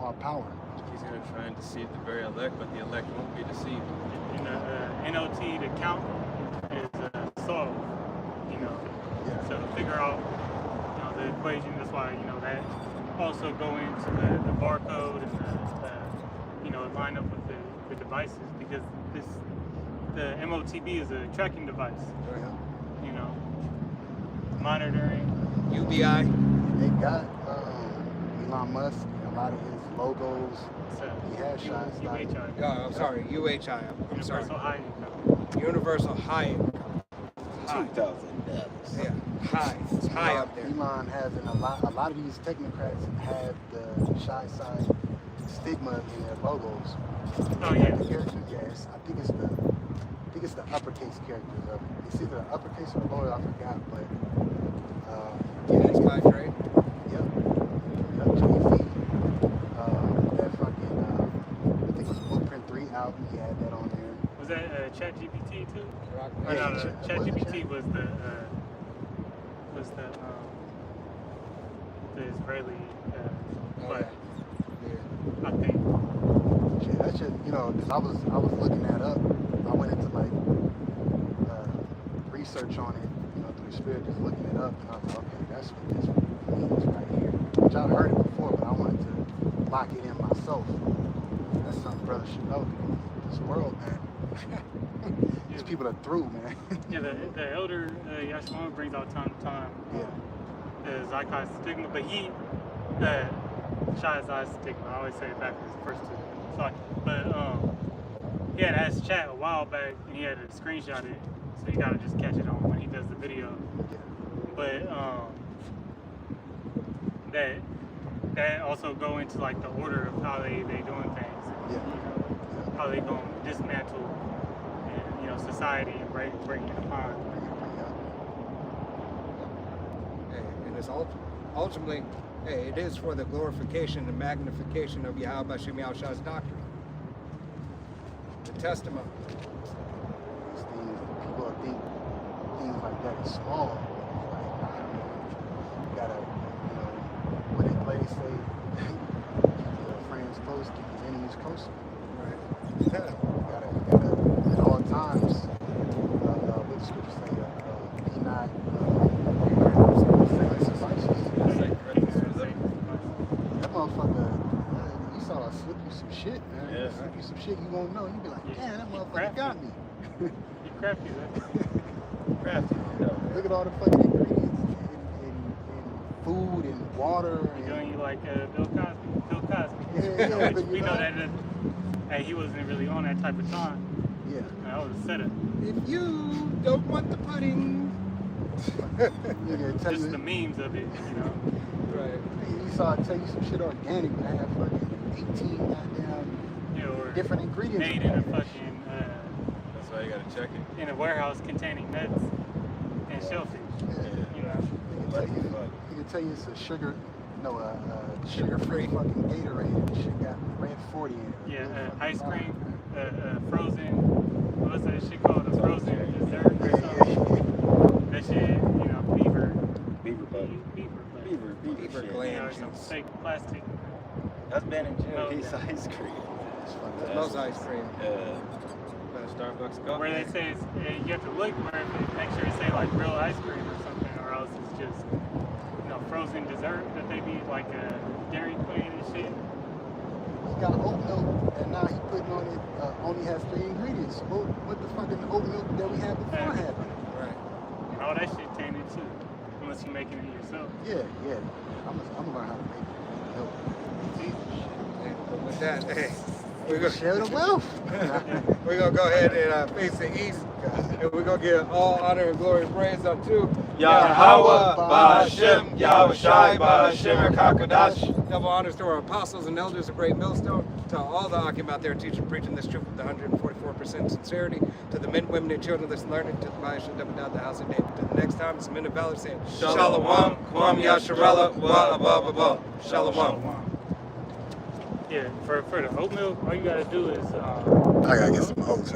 our power. He's going to try and deceive the very elect, but the elect won't be deceived. In the NOT, the count is solved, you know. Yeah. So to figure out, you know, the equation, that's why, you know, that also go into the barcode and you know, line up with the devices, because the MOTB is a tracking device, you know, monitoring. UBI. They got Elon Musk, a lot of his logos. He has Shai stock. UHI. Oh, I'm sorry, UHI. I'm sorry. Universal High Income. Universal high income. $2,000. Yeah, high. It's high up there. Elon has, and a lot of these technocrats have the Shai side stigma in their logos. Oh, yeah. The characters, yes. I think it's the uppercase characters of it. It's either the uppercase or the lower, I forgot, but Yeah, it's by trade. Yep. Jay-Z. That fucking I think it was Blueprint 3 album, he had that on there. Was that ChatGPT too? Rock Or no, Yeah, ChatGPT was the Israeli but I think. Shit, that shit, you know, because I was looking that up. I went into like research on it, you know, through the spirit, just looking it up, and I was like, okay, that's what this means right here. Which I've heard it before, but I wanted to lock it in myself. That's something brothers should know. This world, man. These people are through, man. Yeah, the elder Yashimon brings out time to time the Zykai stigma, but he Shai stigma. I always say it backwards, the first two. Sorry. But he had asked Chat a while back, and he had to screenshot it, so you gotta just catch it on when he does the video. But that also go into like the order of how they doing things. Yeah. You know, how they gonna dismantle, you know, society and break it apart. Hey, and it's ultimately, hey, it is for the glorification and magnification of Yahweh Shem Shai's doctrine. The testimony. These things, people think things like that is small. Like, I mean, you gotta, you know, when they play, say, keep your friends close, keep your enemies closer. Right. You gotta, at all times, what the scripture say, be not, that motherfucker, you saw her slip you some shit, man. Yeah. Slip you some shit you won't know. You be like, Yeah. damn, that You motherfucker crafty. got me. You crafty, right? Crafty. Look at all the fucking ingredients in food and water. He doing you like Bill Cosby. Bill Cosby. Yeah, Which but we you know know- that hey, he wasn't really on that type of time. Yeah. That was a setup. If you don't want the pudding. Nigga tell Just you, the memes of it, you know. Right. you saw it tell you some shit organic, but I have fucking 18 goddamn You know, or different ingredients. made in a fucking That's why you got to check it. in a warehouse containing nuts and shellfish. You know. He can tell you it's a sugar-free fucking Gatorade. And shit got red 40 in it. Yeah, ice cream, frozen. What's that shit called? A frozen dessert or something. That shit, you know, beaver butt. Beaver You gland know, some juice. fake plastic. That's Ben and No, Jerry's yeah. ice cream. Loves ice cream. Starbucks cup. Where they say it's, you have to look where make sure it say like real ice cream or something, or else it's just, you know, frozen dessert that they be like a Dairy Queen and shit. He got oat milk, and now he putting on it only has 3 ingredients. So what the fucking oat milk that we had before had? Right. And all that shit tainted too, unless you're making it yourself. Yeah. I'm gonna learn how to make milk. And with that, hey, we're gonna Share the wealth. we're gonna go ahead and face the east, and we're gonna give all honor and glory and praise unto Yahweh, Ba'ashem, Yahushai, Ba'ashem, Kakadash. Double honors to our apostles and elders of Great Millstone, to all the Akim out there teaching, preaching this truth with 144% sincerity, to the men, women, and children that's learning, to the Ba'ashem, the house of David. To the next time, it's the men of valor saying, Shalom, Kwam Yasharella, Wa Abba Baba. Shalom. Yeah, for the oatmeal, all you gotta do is I gotta get some oats.